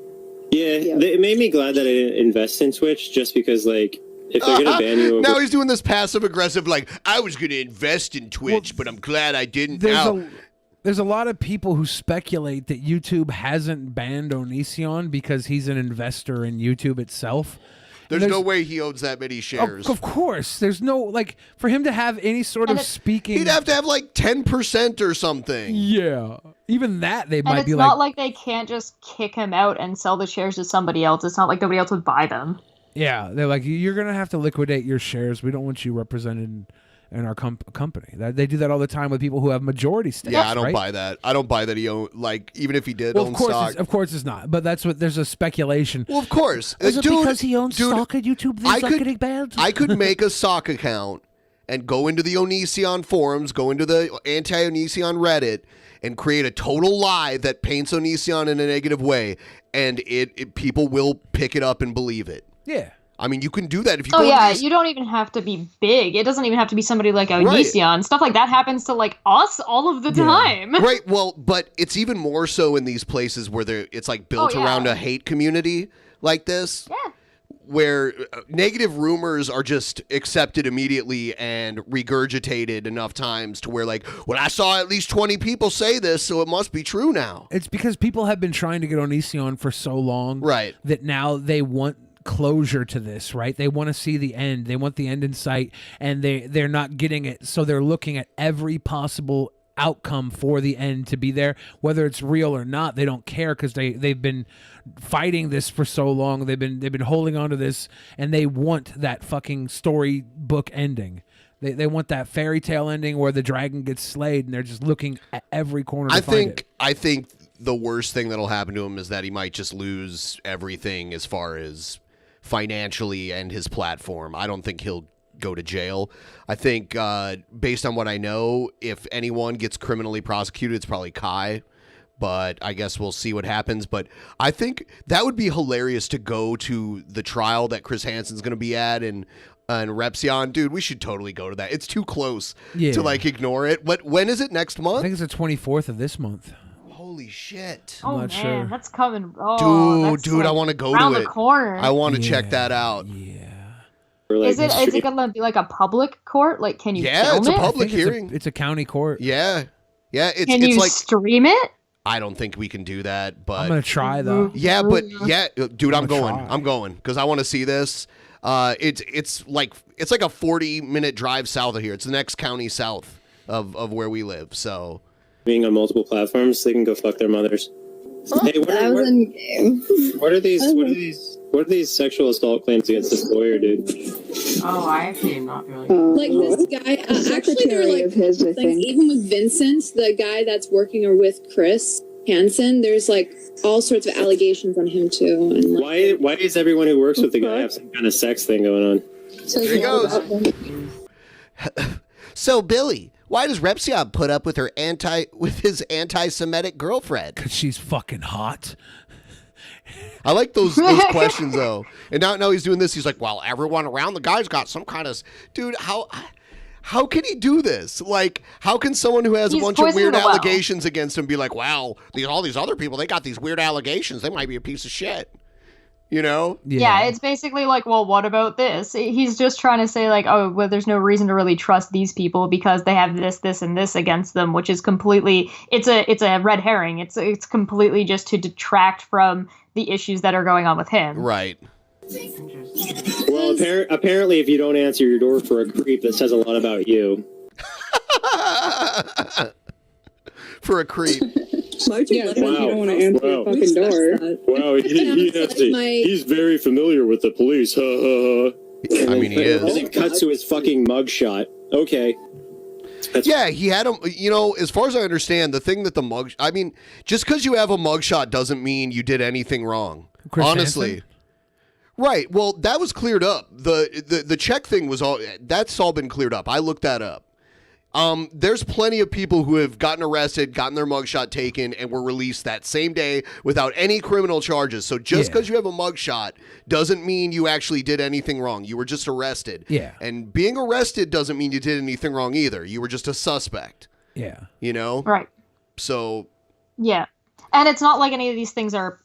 Yeah, it made me glad that I didn't invest in Twitch just because, like, if they're going to ban you... Now he's doing this passive-aggressive, like, I was going to invest in Twitch, but I'm glad I didn't. There's a lot of people who speculate that YouTube hasn't banned Onision because he's an investor in YouTube itself. There's no way he owns that many shares. Of course. There's no, like, for him to have any sort of speaking... He'd have to have, like, 10% or something. Yeah. Even that, they might be like... it's not like they can't just kick him out and sell the shares to somebody else. It's not like nobody else would buy them. Yeah. They're like, you're going to have to liquidate your shares. We don't want you represented in our company. They do that all the time with people who have majority stakes. Yeah, I don't buy that. I don't buy that he own, like, even if he did own stock. Of course it's not. But that's what, there's a speculation. Well, of course. Is it because he owns stock at YouTube? I could make a sock account and go into the Onision forums, go into the anti-Onision Reddit, and create a total lie that paints Onision in a negative way, and people will pick it up and believe it. Yeah. I mean, you can do that if you Oh go to yeah, these- you don't even have to be big. It doesn't even have to be somebody like Onision. Stuff like that happens to like us all of the time. Right, well, but it's even more so in these places where it's like built around a hate community like this. Yeah. Where negative rumors are just accepted immediately and regurgitated enough times to where, like, well, I saw at least 20 people say this, so it must be true now. It's because people have been trying to get Onision for so long, right? That now they want closure to this, right? They want to see the end. They want the end in sight, and they're not getting it, so they're looking at every possible outcome for the end to be there, whether it's real or not. They don't care because they've been fighting this for so long. They've been holding on to this, and they want that fucking storybook ending. They want that fairy tale ending where the dragon gets slayed, and they're just looking at every corner to find it. I think the worst thing that'll happen to him is that he might just lose everything as far as financially and his platform. I don't think he'll go to jail. I think based on what I know, if anyone gets criminally prosecuted, it's probably Kai, but I guess we'll see what happens. But I think that would be hilarious to go to the trial that Chris Hansen's going to be at and Repsion. Dude, we should totally go to that. It's too close to like ignore it. But when is it? Next month? I think it's the 24th of this month. Holy shit. I'm Oh not man, sure. that's coming. Oh, Dude, I want to go around to the it. corner. I want to check that out. Is it gonna be like a public court? Like, can you Yeah, film it's a it? public hearing. It's a county court. Yeah. It's Can you like stream it? I don't think we can do that, but I'm gonna try though. Yeah, but dude, I'm gonna going. try. I'm going because I want to see this. It's like a 40-minute drive south of here. It's the next county south of where we live. So Being on multiple platforms, they can go fuck their mothers. Hey, what are these sexual assault claims against this lawyer, dude? Oh, I actually am not really. Like this guy, actually, they're like, of his, I like think. even with Vincent, the guy that's working or with Chris Hansen, there's like all sorts of allegations on him too. And like, Why does everyone who works with the guy have some kind of sex thing going on? There he goes. So Billy, why does Repsion put up with his anti-Semitic girlfriend? Because she's fucking hot. I like those questions though. And now he's doing this. He's like, well, everyone around the guy's got some kind of dude. How can he do this? Like, how can someone who has He's a bunch of poisoning weird the well. allegations against him be like, wow, all these other people, they got these weird allegations. They might be a piece of shit. You know? Yeah, it's basically like, well, what about this? He's just trying to say like, oh, well, there's no reason to really trust these people because they have this, and this against them, which is completely, it's a red herring. It's completely just to detract from the issues that are going on with him. Right. Well, apparently, if you don't answer your door for a creep, that says a lot about you. For a creep. Why'd you let him if you don't want to answer the fucking door? Wow, he's very familiar with the police. I mean, he is. And it cuts to his fucking mugshot. Okay. Yeah, he had him. You know, as far as I understand, the thing that I mean, just because you have a mugshot doesn't mean you did anything wrong. Chris honestly. Hansen? Right. Well, that was cleared up. The check thing was that's all been cleared up. I looked that up. There's plenty of people who have gotten arrested, gotten their mugshot taken, and were released that same day without any criminal charges. So just because you have a mugshot doesn't mean you actually did anything wrong. You were just arrested. Yeah. And being arrested doesn't mean you did anything wrong either. You were just a suspect. Yeah. You know? Right. So. Yeah. And it's not like any of these things are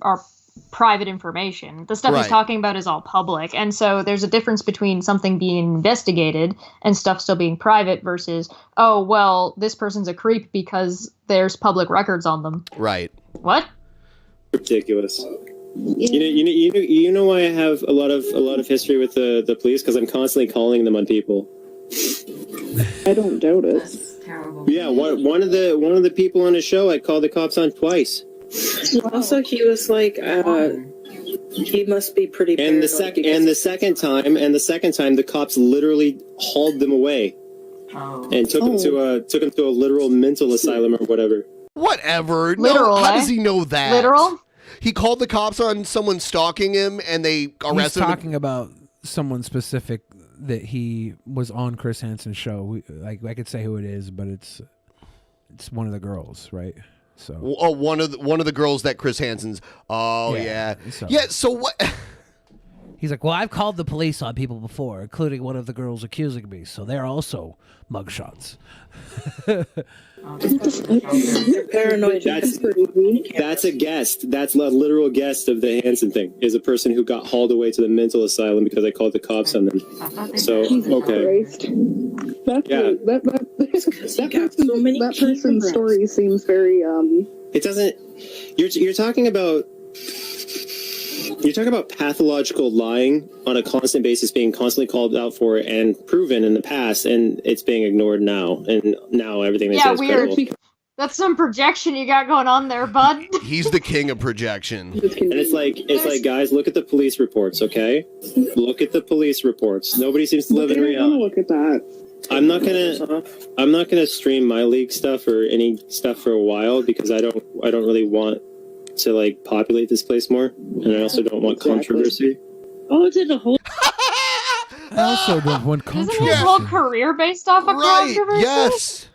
private information. The stuff he's Right. talking about is all public. And so there's a difference between something being investigated and stuff still being private versus, oh, well, this person's a creep because there's public records on them. Right. What? Ridiculous. You know why I have a lot of history with the police? Because I'm constantly calling them on people. I don't doubt it. Terrible. Yeah, one of the people on his show, I called the cops on twice. Also, he was like, he must be pretty. And the second time, the cops literally hauled them away and took him to a literal mental asylum or whatever. Whatever. Literal, no, how eh? does he know that? Literal? He called the cops on someone stalking him, and they He's arrested him. talking about someone specific that he was on Chris Hansen's show. I could say who it is, but it's one of the girls, right? So one of the girls that Chris Hansen's. Oh yeah. So what? He's like, well, I've called the police on people before, including one of the girls accusing me, so they're also mugshots. Paranoid. That's a guest. That's a literal guest of the Hansen thing. Is a person who got hauled away to the mental asylum because I called the cops on them. So okay. That person's story seems very It doesn't. You're talking about. You're talking about pathological lying on a constant basis, being constantly called out for and proven in the past, and it's being ignored now. And now everything they say is weird. credible. That's some projection you got going on there, bud. He's the king of projection. And it's like, guys, look at the police reports, okay? Look at the police reports. Nobody seems to live in reality. Look at that. I'm not gonna stream my league stuff or any stuff for a while because I don't really want to like populate this place more, and I also don't want controversy. Oh, it's in the whole. I also don't want controversy. Isn't his whole career based off of controversy? Yes.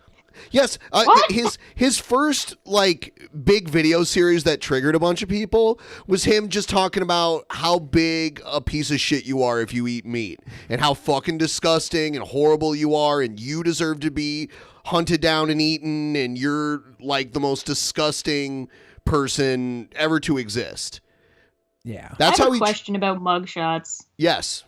His first like big video series that triggered a bunch of people was him just talking about how big a piece of shit you are if you eat meat, and how fucking disgusting and horrible you are, and you deserve to be hunted down and eaten, and you're like the most disgusting person ever to exist. Yeah. That's I have how a question about mugshots. Yes.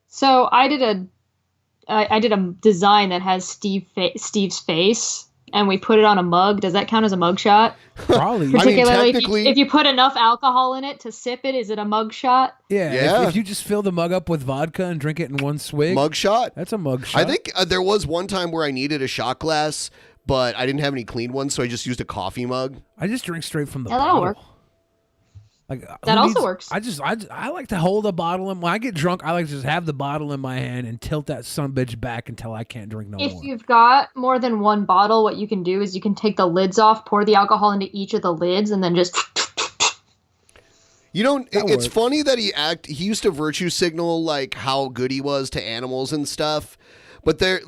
So I did a design that has Steve's face, and we put it on a mug. Does that count as a mugshot? Probably. Particularly if you put enough alcohol in it to sip it, is it a mugshot? Yeah. If you just fill the mug up with vodka and drink it in one swig. Mugshot? That's a mugshot. I think there was one time where I needed a shot glass, but I didn't have any clean ones, so I just used a coffee mug. I just drink straight from the that'll bottle. work. Like that also works. I like to hold a bottle when I get drunk. I like to just have the bottle in my hand and tilt that sumbitch back until I can't drink no more. If you've got more than one bottle, what you can do is you can take the lids off, pour the alcohol into each of the lids, and then just. You know, it's funny that he used to virtue signal like how good he was to animals and stuff. But there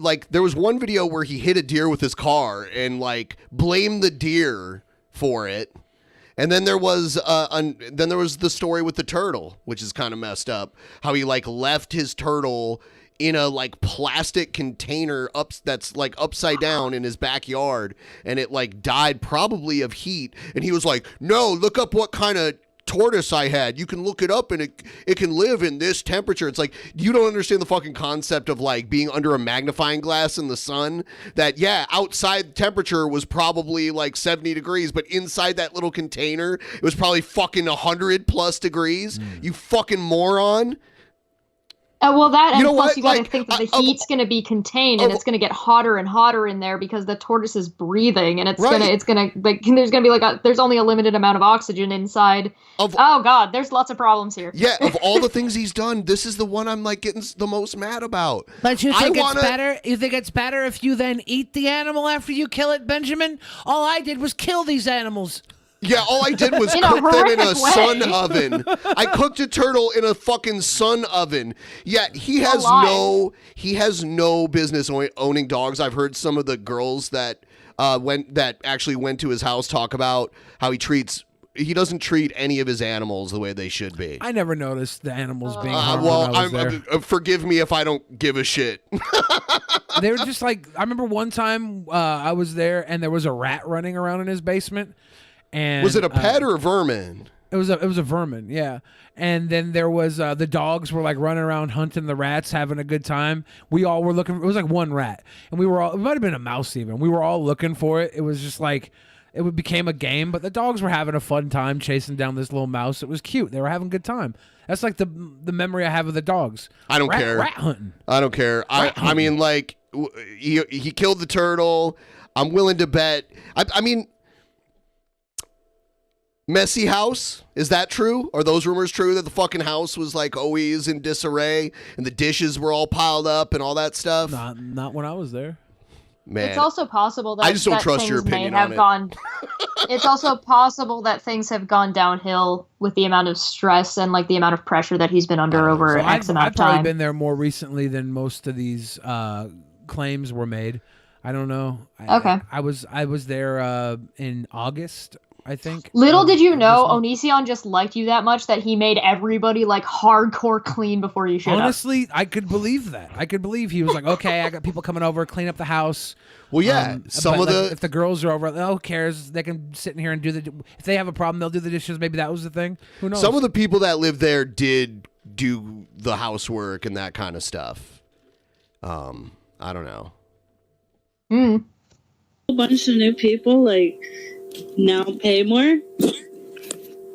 was one video where he hit a deer with his car and like blamed the deer for it. And then there was the story with the turtle, which is kind of messed up. How he like left his turtle in a like plastic container that's like upside down in his backyard, and it like died probably of heat. And he was like, "No, look up what kind of tortoise I had. You can look it up, and it can live in this temperature." It's like, you don't understand the fucking concept of like being under a magnifying glass in the sun. That outside temperature was probably like 70 degrees, but inside that little container it was probably fucking 100+ degrees. You fucking moron. Well, that, and You know plus what? you got to Like, think that the heat's going to be contained, and it's going to get hotter and hotter in there because the tortoise is breathing, and there's going to be there's only a limited amount of oxygen inside. Oh God, there's lots of problems here. Yeah, of all the things he's done, this is the one I'm like getting the most mad about. But you think it's better? You think it's better if you then eat the animal after you kill it, Benjamin? All I did was kill these animals. Yeah, all I did was In a cook them in a horrific sun way. oven. I cooked a turtle in a fucking sun oven. Yeah, he has no business owning dogs. I've heard some of the girls that actually went to his house talk about how he doesn't treat any of his animals the way they should be. I never noticed the animals being harmed when I was there. Forgive me if I don't give a shit. They were just like, I remember one time I was there and there was a rat running around in his basement. And was it a pet or a vermin? It was a vermin, yeah. And then there was the dogs were like running around hunting the rats, having a good time. We all were looking. It was like one rat, and it might have been a mouse even. We were all looking for it. It was just like it became a game. But the dogs were having a fun time chasing down this little mouse. It was cute. They were having a good time. That's like the memory I have of the dogs. I don't care. Rat hunting. I don't care. I mean, like he killed the turtle. I'm willing to bet. I mean. Messy house? Is that true? Are those rumors true that the fucking house was like always in disarray and the dishes were all piled up and all that stuff? Not when I was there. Man, it's also possible that I just don't that trust things your opinion may have on it. gone. It's also possible that things have gone downhill with the amount of stress and like the amount of pressure that he's been under over So X amount I've of probably time. been there more recently than most of these claims were made. I don't know. Okay. I was there in August, I think. Little did you know, Onision just liked you that much that he made everybody like hardcore clean before you showed up. Honestly, I could believe that. I could believe he was like, okay, I got people coming over, clean up the house. Well, yeah, some but, of like, the- if the girls are over, who cares? They can sit in here and do the. If they have a problem, they'll do the dishes. Maybe that was the thing. Who knows? Some of the people that lived there did do the housework and that kind of stuff. I don't know. A whole bunch of new people like now pay more.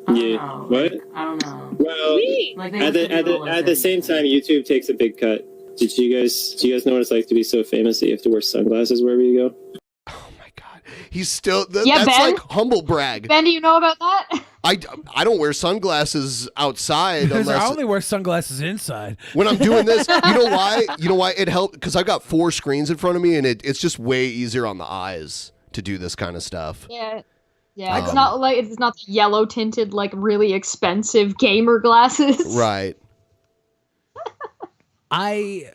Yeah. What? I don't know. Well, Like, they at used to do the same time, YouTube takes a big cut. Do you guys know what it's like to be so famous that you have to wear sunglasses wherever you go? He's still Yeah, that's Ben? like humble brag. Ben, do you know about that? I don't wear sunglasses outside Because unless I only wear sunglasses inside. when I'm doing this. You know why? You know why it helped? Because I've got 4 screens in front of me, and it's just way easier on the eyes to do this kind of stuff. Yeah. Yeah, it's not like it's not yellow tinted like really expensive gamer glasses. Right. I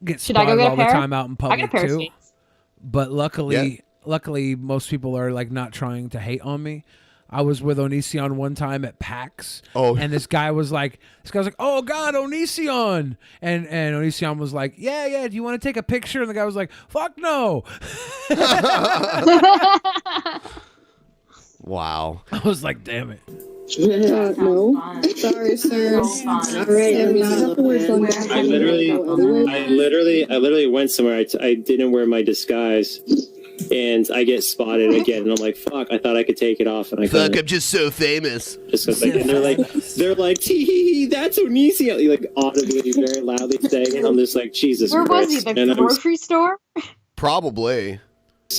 get Should I go spotted get a all the pair? time out in I public got a pair of too. skates. But luckily, most people are like not trying to hate on me. I was with Onision one time at PAX, and this guy was like, "Oh God, Onision!" And Onision was like, "Yeah, do you want to take a picture?" And the guy was like, "Fuck no!" Wow. I was like, "Damn it." No. Sorry, sir. All right, I literally went somewhere. I didn't wear my disguise, and I get spotted again. And I'm like, fuck! I thought I could take it off, and I Fuck! couldn't. I'm just so famous. Just like, and they're like, tee hee hee, that's Onision, like audibly, very loudly saying, and I'm just like, Jesus Where Christ. was he? The And grocery store? Probably.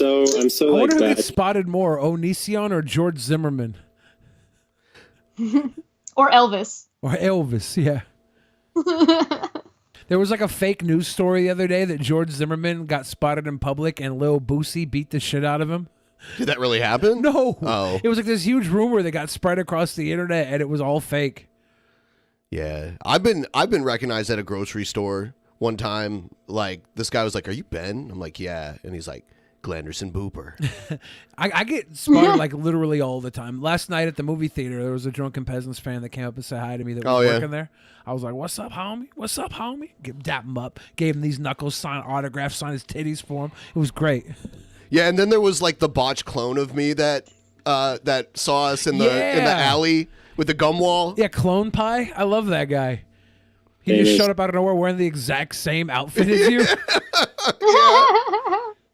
I'm so I wonder who bad. gets spotted more, Onision or George Zimmerman Or Elvis. or Elvis? Yeah. There was like a fake news story the other day that George Zimmerman got spotted in public and Lil Boosie beat the shit out of him. Did that really happen? No. Oh. It was like this huge rumor that got spread across the internet and it was all fake. Yeah, I've been recognized at a grocery store one time. Like this guy was like, "Are you Ben?" I'm like, "Yeah," and he's like, "Glanderson Booper." I get spotted like literally all the time. Last night at the movie theater, there was a Drunken Peasants fan that came up and said hi to me that was working there. I was like, "What's up, homie? What's up, homie?" Dap him up, gave him these knuckles, signed autographs, signed his titties for him. It was great. Yeah, and then there was like the botched clone of me that saw us in the alley with the gum wall. Yeah, Clone Pie. I love that guy. He Famous. just showed up out of nowhere wearing the exact same outfit as you.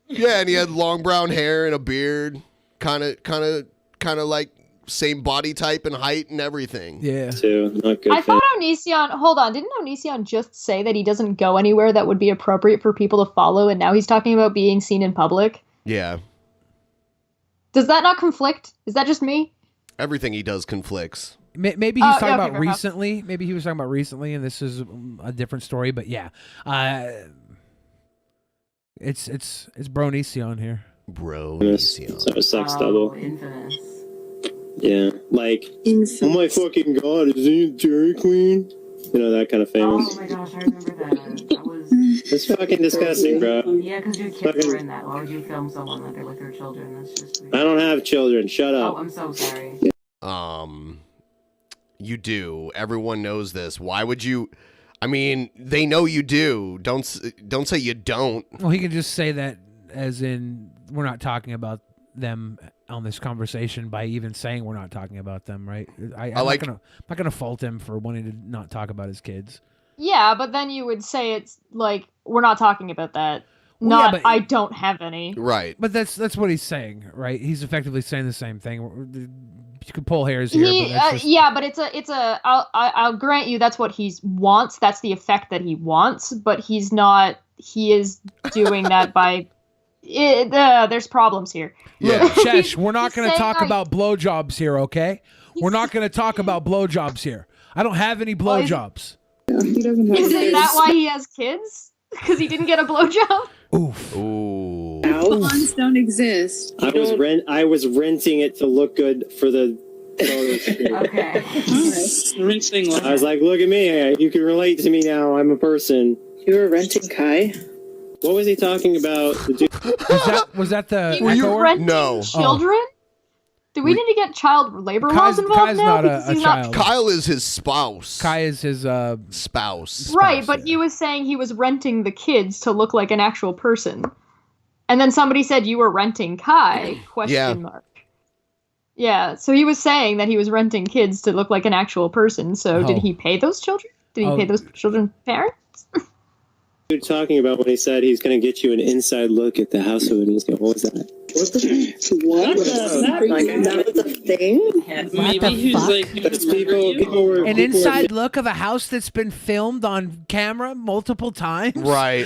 Yeah, and he had long brown hair and a beard, kind of like same body type and height and everything. Yeah. Too not good. I thought Onision. Hold on, didn't Onision just say that he doesn't go anywhere that would be appropriate for people to follow, and now he's talking about being seen in public? Yeah. Does that not conflict? Is that just me? Everything he does conflicts. Maybe he's talking okay, about fair enough. recently. Maybe he was talking about recently, and this is a different story. But yeah, it's Bronision here. Bronision. Sex double. Infamous. Yeah, like, oh my fucking god, is he a Dairy Queen? You know, that kind of famous. Oh my gosh, I remember that. That was... It's fucking disgusting, bro. Yeah, because your kids were in that. Why would you film someone that they're with their children? That's just weird. I don't have children. Shut up. Oh, I'm so sorry. You do. Everyone knows this. Why would you? I mean, they know you do. Don't say you don't. Well, he can just say that as in we're not talking about them on this conversation by even saying we're not talking about them, right? I'm not gonna fault him for wanting to not talk about his kids. Yeah, but then you would say it's like we're not talking about that. Well, Not yeah, but- I don't have any. Right. But that's what he's saying, right? He's effectively saying the same thing. You could pull hairs here, but that's just... Yeah, but I'll grant you that's what he wants. That's the effect that he wants, but he's not. He is doing that by. There's problems here. Yeah, Chesh, we're not going to saying talk about blowjobs here, okay? We're not going to talk about blowjobs here. I don't have any blowjobs. He doesn't have Isn't kids. that why he has kids? Because he didn't get a blowjob? Oof. Ooh. bonds don't exist. I was renting it to look good for the photo shoot. Okay. Rinsing. I was like, look at me. You can relate to me now. I'm a person. You were renting Kai? What was he talking about? Was that the He was echoer? renting No. children? Do we need to get child labor Kai's- laws involved Kai's now? not a- Because a he's child. Kyle is his spouse. Kai is his spouse. Right, but he was saying he was renting the kids to look like an actual person. And then somebody said you were renting Kai? Question mark. Yeah, so he was saying that he was renting kids to look like an actual person. So did he pay those children? Did he pay those children's parents? You're talking about when he said he's going to get you an inside look at the household. He's going, what was that? What that was a thing? Maybe he's like people were an inside look of a house that's been filmed on camera multiple times. Right.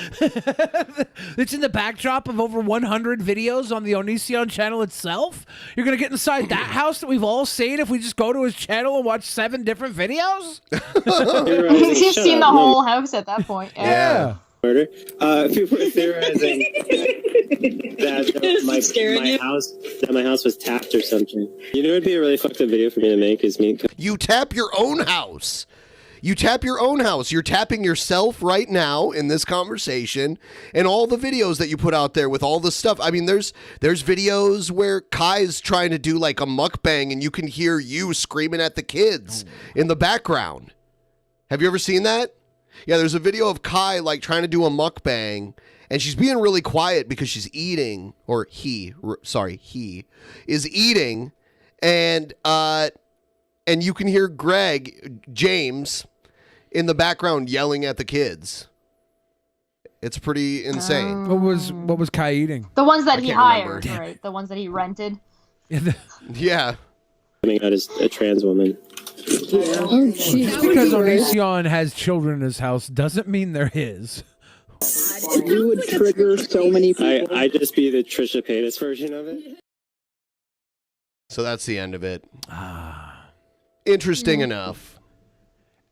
It's in the backdrop of over 100 videos on the Onision channel itself. You're gonna get inside that house that we've all seen if we just go to his channel and watch 7 different videos. He's seen the whole house at that point. Yeah. Murder. People were theorizing that my house was tapped or something. You know, it'd be a really fucked up video for me to make is me. You tap your own house. You tap your own house. You're tapping yourself right now in this conversation, and all the videos that you put out there with all the stuff. I mean, there's videos where Kai's trying to do like a mukbang, and you can hear you screaming at the kids in the background. Have you ever seen that? Yeah, there's a video of Kai like trying to do a mukbang, and she's being really quiet because she's eating, or he is eating, and you can hear James in the background yelling at the kids. It's pretty insane. What was Kai eating? The ones that he can't hired, remember. right? The ones that he rented. Yeah. Coming out as a trans woman. Just because Onision has children in his house doesn't mean they're his. You would trigger so many people. I'd just be the Trisha Paytas version of it. So that's the end of it. Interesting enough.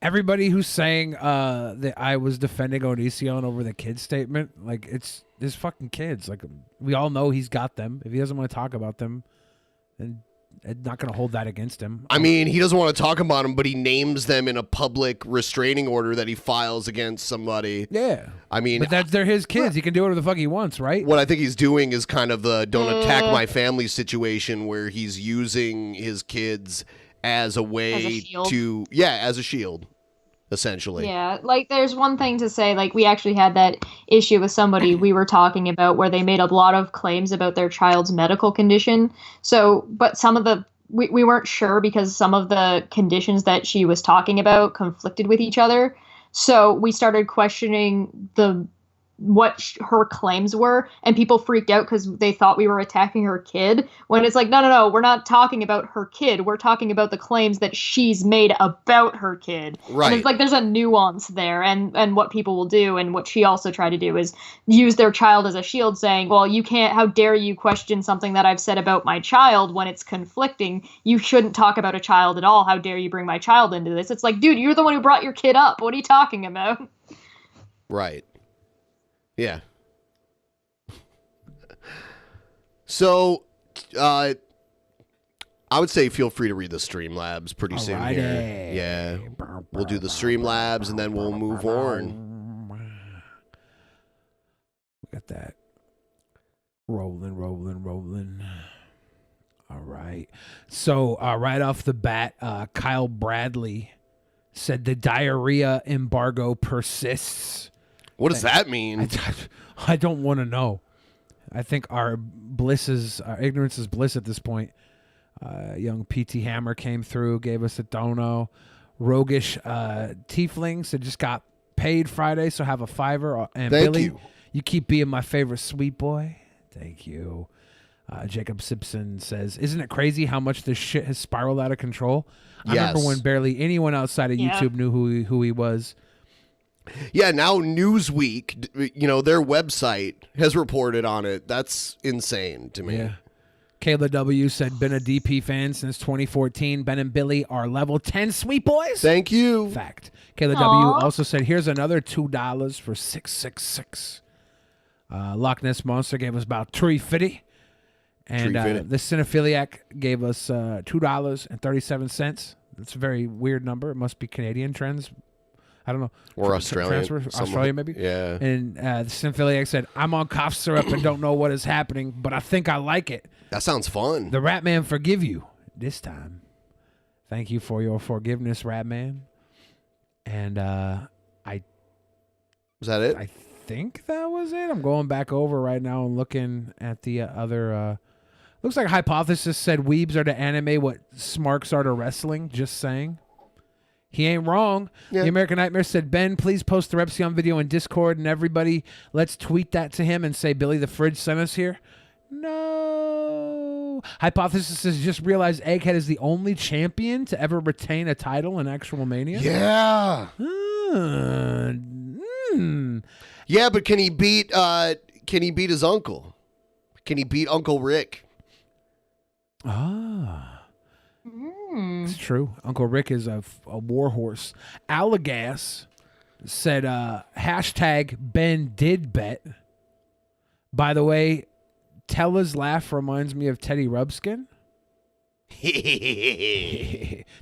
Everybody who's saying that I was defending Onision over the kid statement, like it's his fucking kids. Like we all know he's got them. If he doesn't want to talk about them, then I'm not going to hold that against him. I mean, he doesn't want to talk about them, but he names them in a public restraining order that he files against somebody. Yeah. I mean, but they're his kids. He can do whatever the fuck he wants, right? What I think he's doing is kind of the don't attack my family situation where he's using his kids as a way to, as a shield, essentially. Yeah, like there's one thing to say, like we actually had that issue with somebody we were talking about where they made a lot of claims about their child's medical condition. So, but some of the, we weren't sure because some of the conditions that she was talking about conflicted with each other. So we started questioning what her claims were, and people freaked out because they thought we were attacking her kid, when it's like, no, we're not talking about her kid. We're talking about the claims that she's made about her kid. Right. And it's like there's a nuance there, and what people will do, and what she also tried to do is use their child as a shield, saying, well, you can't, how dare you question something that I've said about my child when it's conflicting? You shouldn't talk about a child at all. How dare you bring my child into this? It's like, dude, you're the one who brought your kid up. What are you talking about? Right. Yeah. So, I would say feel free to read the Streamlabs pretty soon here. Yeah. We'll do the Streamlabs and then we'll move on. We got that. Rolling. All right. So, right off the bat, Kyle Bradley said the diarrhea embargo persists. What does that mean? I don't want to know. I think our ignorance is bliss at this point. Young PT Hammer came through, gave us a dono. Roguish Tiefling said just got paid Friday, so have a $5. And Thank Billy, you. You keep being my favorite sweet boy. Thank you. Jacob Simpson says, isn't it crazy how much this shit has spiraled out of control? I remember when barely anyone outside of YouTube knew who he was. Yeah, now Newsweek, their website has reported on it. That's insane to me. Yeah. Kayla W. said, been a DP fan since 2014. Ben and Billy are level 10 sweet boys. Thank you. Fact. Kayla W. also said, here's another $2 for 666. Loch Ness Monster gave us about $3.50. And the Cinephiliac gave us $2.37. That's a very weird number. It must be Canadian trends. I don't know. Or Australian. Australia, maybe? Yeah. And the Cinephiliac said, I'm on cough syrup and don't know what is happening, but I think I like it. That sounds fun. The Rat Man forgive you this time. Thank you for your forgiveness, Rat Man. And was that it? I think that was it. I'm going back over right now and looking at the other. Looks like Hypothesis said weebs are to anime what smarks are to wrestling. Just saying. He ain't wrong. Yeah. The American Nightmare said, Ben, please post the Repsion video in Discord, and everybody, let's tweet that to him and say Billy the Fridge sent us here. No. Hypothesis says, just realized Egghead is the only champion to ever retain a title in Actual Mania. Yeah. Yeah, but can he beat his uncle? Can he beat Uncle Rick? It's true. Uncle Rick is a warhorse. Allagas said, hashtag Ben did bet. By the way, Tila's laugh reminds me of Teddy Rubskin.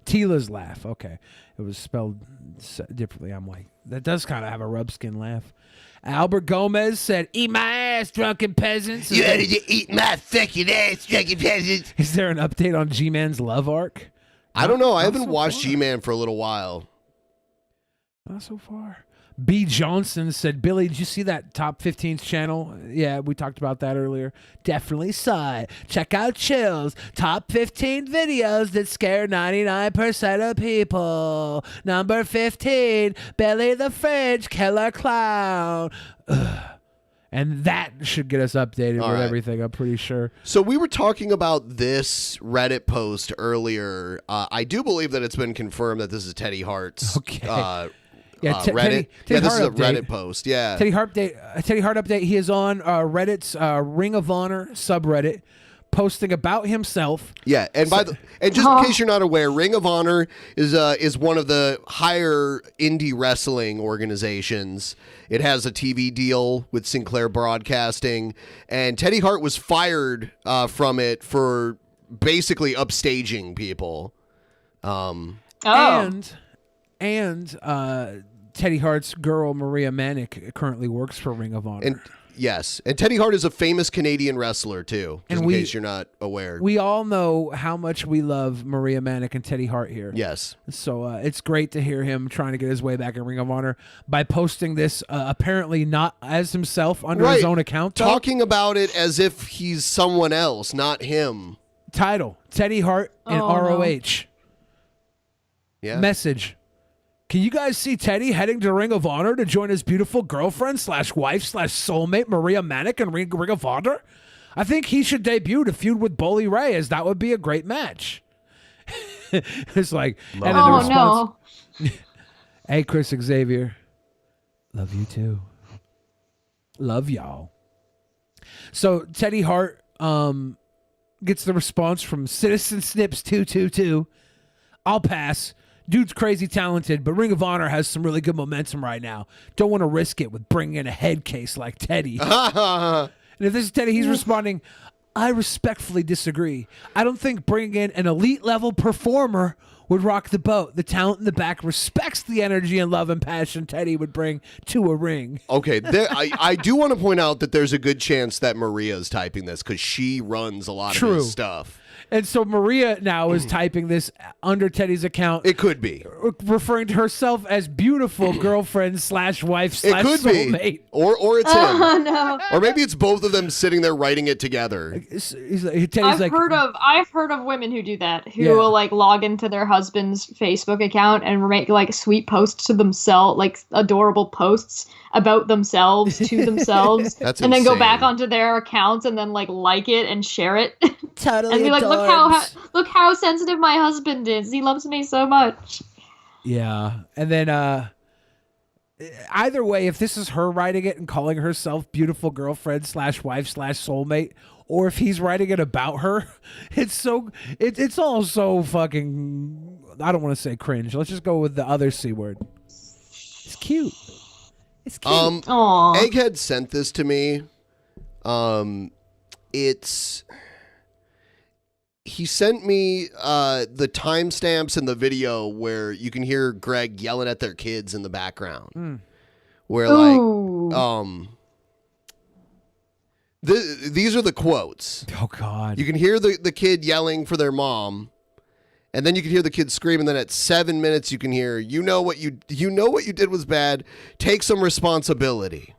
Tila's laugh. Okay. It was spelled differently. I'm like, that does kind of have a Rubskin laugh. Albert Gomez said, eat my ass, drunken peasants. You ready to eat my fucking ass, drunken peasants? Is there an update on G-Man's love arc? I don't know. I haven't watched G-Man for a little while. Not so far. B. Johnson said, Billy, did you see that Top 15's channel? Yeah, we talked about that earlier. Definitely saw it. Check out Chill's Top 15 videos that scare 99% of people. Number 15, Billy the Fridge Killer Clown. Ugh. And that should get us updated with everything, I'm pretty sure. So we were talking about this Reddit post earlier. I do believe that it's been confirmed that this is Teddy Hart's Reddit. Teddy this Hart is a update. Reddit post. Yeah. Teddy Hart update. He is on Reddit's Ring of Honor subreddit, posting about himself. Yeah, and in case you're not aware, Ring of Honor is one of the higher indie wrestling organizations. It has a TV deal with Sinclair Broadcasting, and Teddy Hart was fired from it for basically upstaging people. And Teddy Hart's girl Maria Manic currently works for Ring of Honor. And yes, and Teddy Hart is a famous Canadian wrestler too, in case you're not aware. We all know how much we love Maria Manic and Teddy Hart here. Yes. So it's great to hear him trying to get his way back in Ring of Honor by posting this apparently not as himself under his own account. Talking about it as if he's someone else, not him. Title, Teddy Hart and ROH. Yeah. Message. Can you guys see Teddy heading to Ring of Honor to join his beautiful girlfriend / wife / soulmate Maria Manic in Ring of Honor? I think he should debut to feud with Bully Ray, as that would be a great match. It's like, and then the response, no. Hey, Chris Xavier. Love you too. Love y'all. So Teddy Hart gets the response from Citizen Snips 222. I'll pass. Dude's crazy talented, but Ring of Honor has some really good momentum right now. Don't want to risk it with bringing in a head case like Teddy. And if this is Teddy, he's responding, I respectfully disagree. I don't think bringing in an elite-level performer would rock the boat. The talent in the back respects the energy and love and passion Teddy would bring to a ring. Okay, I do want to point out that there's a good chance that Maria's typing this because she runs a lot of his stuff. And so Maria now is typing this under Teddy's account. It could be. Referring to herself as beautiful girlfriend / wife / It could soulmate. be. Or it's him. Oh, no. Or maybe it's both of them sitting there writing it together. I've heard of women who do that, who will like log into their husband's Facebook account and make like sweet posts to themselves, like adorable posts about themselves to themselves. That's and then go insane. back onto their accounts and then like it and share it. Totally and be like, look how sensitive my husband is. He loves me so much. Yeah. And then either way, if this is her writing it and calling herself beautiful girlfriend / wife / soulmate, or if he's writing it about her, it's all so fucking, I don't want to say cringe. Let's just go with the other C word. It's cute. It's cute. Egghead sent this to me He sent me the timestamps in the video where you can hear Greg yelling at their kids in the background. Where these are the quotes. Oh God! You can hear the kid yelling for their mom, and then you can hear the kid scream, and then at 7 minutes you can hear, you know what you did was bad. Take some responsibility.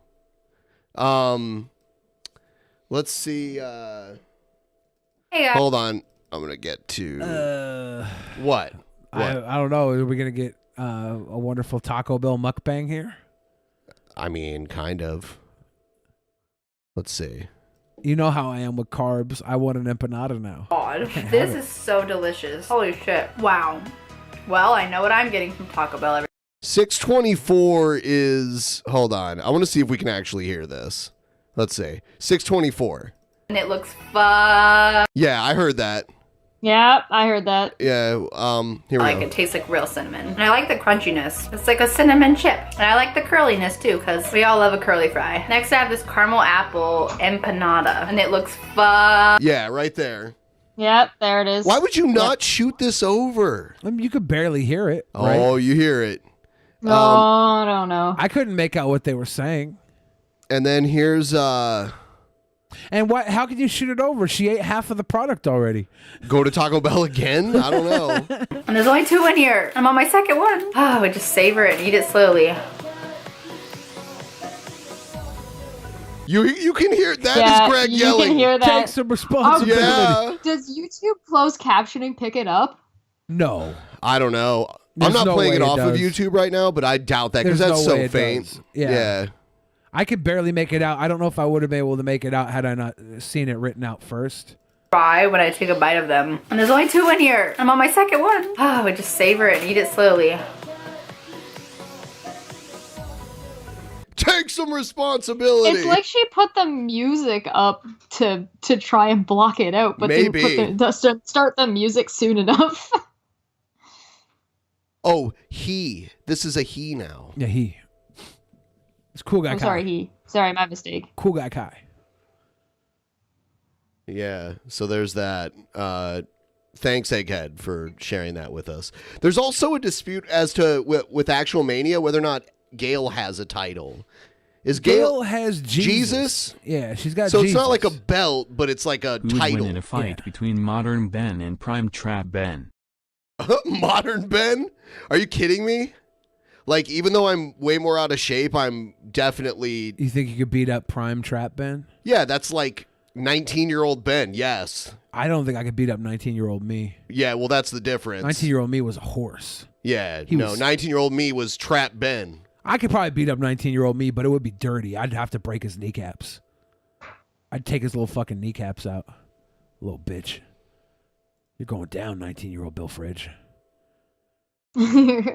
Let's see. Hey guys. Hold on. I'm gonna get to what? I don't know. Are we gonna get a wonderful Taco Bell mukbang here? I mean, kind of. Let's see. You know how I am with carbs. I want an empanada now. God, this is so delicious. Holy shit. Wow. Well, I know what I'm getting from Taco Bell every 624 is. Hold on. I want to see if we can actually hear this. Let's see. 624. and it looks fun. Yeah, I heard that. Yeah, I heard that. Yeah, here we Like go. it tastes like real cinnamon. And I like the crunchiness. It's like a cinnamon chip. And I like the curliness too, because we all love a curly fry. Next I have this caramel apple empanada, and it looks fun. Yeah, right there. Yep, there it is. Why would you not shoot this over? I mean, you could barely hear it. Oh, you hear it. No, I don't know. I couldn't make out what they were saying. And then here's And what? How could you shoot it over? She ate half of the product already. Go to Taco Bell again? I don't know. And there's only 2 in here. I'm on my second one. Oh, I would just savor it and eat it slowly. You can hear that is Greg yelling. You can hear that. Take some responsibility. Yeah. Does YouTube closed captioning pick it up? No. I don't know. There's I'm not no playing way it it off of does. YouTube right now, but I doubt that because There's that's no way so it faint. does. Yeah. I could barely make it out. I don't know if I would have been able to make it out had I not seen it written out first. Fry when I take a bite of them. And there's only 2 in here. I'm on my second one. Oh, I would just savor it and eat it slowly. Take some responsibility. It's like she put the music up to try and block it out, but Maybe. didn't start the music soon enough. Oh, he. This is a he now. Yeah, he. It's cool guy I'm Kai. sorry, he. Sorry, my mistake. Cool guy Kai. Yeah, so there's that. Thanks, Egghead, for sharing that with us. There's also a dispute as to, with Actual Mania, whether or not Gail has a title. Is Gail has Jesus. Yeah, she's got so Jesus. it's not like a belt, but it's like a Who would title. win in a fight between Modern Ben and Prime Trap Ben? Modern Ben? Are you kidding me? Like, even though I'm way more out of shape, I'm definitely... You think you could beat up Prime Trap Ben? Yeah, that's like 19-year-old Ben, yes. I don't think I could beat up 19-year-old me. Yeah, well, that's the difference. 19-year-old me was a horse. Yeah, He no, was- 19-year-old me was Trap Ben. I could probably beat up 19-year-old me, but it would be dirty. I'd have to break his kneecaps. I'd take his little fucking kneecaps out. Little bitch. You're going down, 19-year-old Bill Fridge. Pen's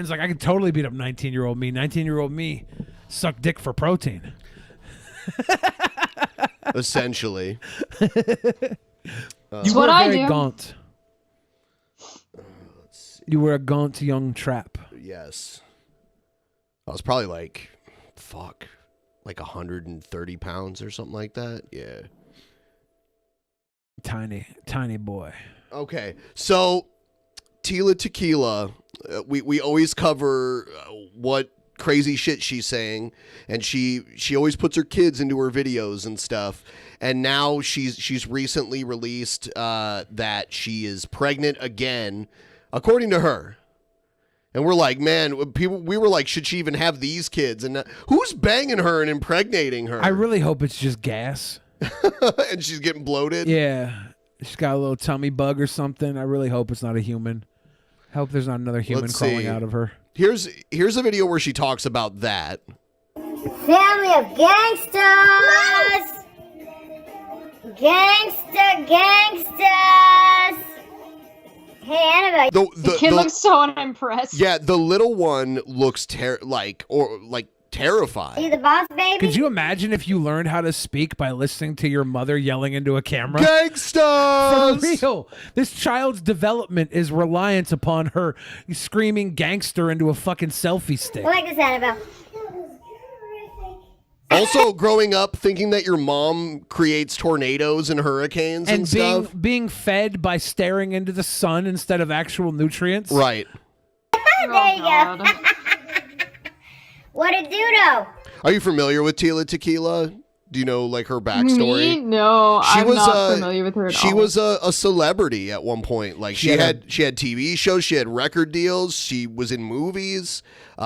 like, I could totally beat up 19-year-old me. 19-year-old me suck dick for protein. Essentially. You what were I very do. gaunt. You were a gaunt young trap. Yes. I was probably like, like 130 pounds or something like that. Yeah. Tiny boy. Okay, so Tila Tequila, we always cover what crazy shit she's saying, and she always puts her kids into her videos and stuff. And now she's recently released that she is pregnant again, according to her. And we're like, man, we were like, should she even have these kids? And who's banging her and impregnating her? I really hope it's just gas. And she's getting bloated. Yeah. She's got a little tummy bug or something. I really hope it's not a human. I hope there's not another human Let's crawling see. out of her. Here's a video where she talks about that. Family of gangsters! Gangsters! Hey, Annabelle. The kid looks so unimpressed. Yeah, the little one looks terrified. You the boss, baby? Could you imagine if you learned how to speak by listening to your mother yelling into a camera? Gangsters! For real. This child's development is reliant upon her screaming gangster into a fucking selfie stick. I like this, Annabelle. Also, growing up thinking that your mom creates tornadoes and hurricanes and stuff. Being fed by staring into the sun instead of actual nutrients. Right. There you go. What a doodle. Are you familiar with Tila Tequila? Do you know like her backstory? Me? No, I'm not familiar with her at all. She was a celebrity at one point. Like she had TV shows, she had record deals, she was in movies,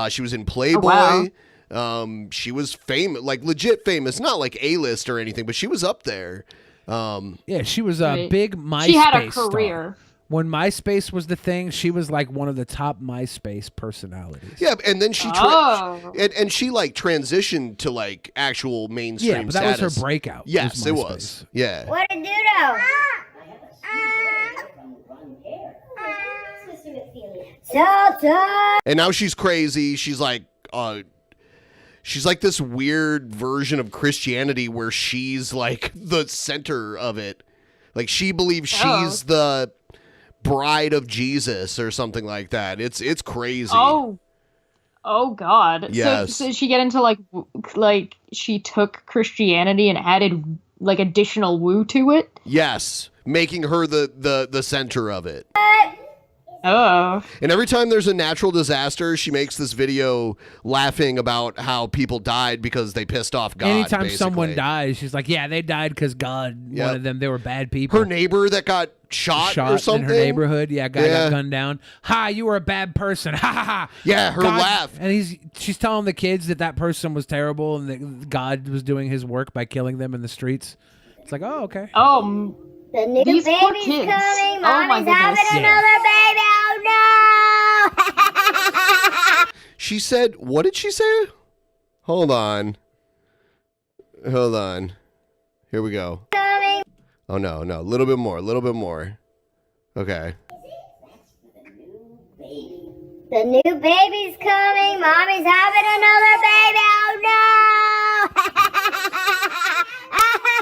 she was in Playboy. Oh, wow. She was famous, like legit famous, not like A-list or anything, but she was up there. Yeah, she was a big MySpace She had a star. career. When MySpace was the thing, she was like one of the top MySpace personalities. Yeah, and then she and she like transitioned to like actual mainstream Yeah, but that status. was her breakout. Yes, it MySpace. was. Yeah. What a doodle. And now she's crazy. She's like this weird version of Christianity where she's like the center of it. Like she believes she's the bride of Jesus or something like that. It's crazy. Oh God. Yes. So she get into like she took Christianity and added like additional woo to it. Yes, making her the center of it. Oh. And every time there's a natural disaster, she makes this video laughing about how people died because they pissed off God. Anytime basically. someone dies, she's like, yeah, they died because God wanted them. They were bad people. Her neighbor that got shot or something. in her neighborhood. Yeah, guy got gunned down. Ha, you were a bad person. Ha ha ha. Yeah, her laugh. And she's telling the kids that person was terrible and that God was doing his work by killing them in the streets. It's like, oh, okay. The new These poor baby's kids. coming. Oh, my Mommy's having goodness. another baby. Oh no! She said, what did she say? Hold on. Here we go. Coming. Oh, no. A little bit more. Okay. The new baby's coming. Mommy's having another baby. Oh no!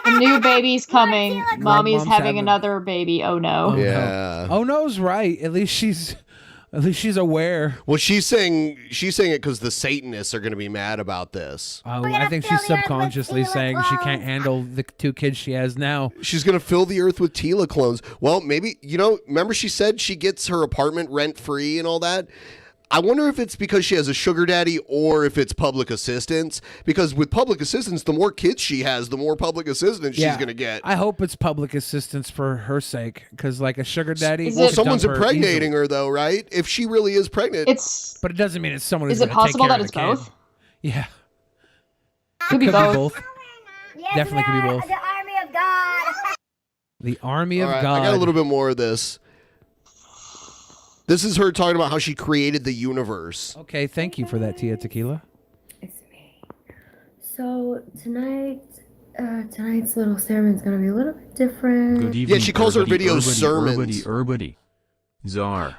The new baby's coming. Mommy's having another baby. Oh no. Yeah. Oh no's right. At least she's aware. Well, she's saying it because the Satanists are going to be mad about this. Oh, I think she's subconsciously saying she can't handle the 2 kids she has now. She's going to fill the earth with Tila clones. Well, maybe, remember she said she gets her apartment rent free and all that? I wonder if it's because she has a sugar daddy or if it's public assistance. Because with public assistance, the more kids she has, the more public assistance she's going to get. I hope it's public assistance for her sake. Because like a sugar daddy. Well, someone's impregnating her though, right? If she really is pregnant. But it doesn't mean it's someone who's Is it gonna take possible care that of it's the kid. both? Yeah. Could be both. Definitely could be both. The army of God. The army of All right, God. I got a little bit more of this. This is her talking about how she created the universe. Okay, thank you for that, Tia Tequila. So tonight's little sermon's gonna be a little bit different. Good evening. Yeah, she calls her videos sermons. Erbity. Czar.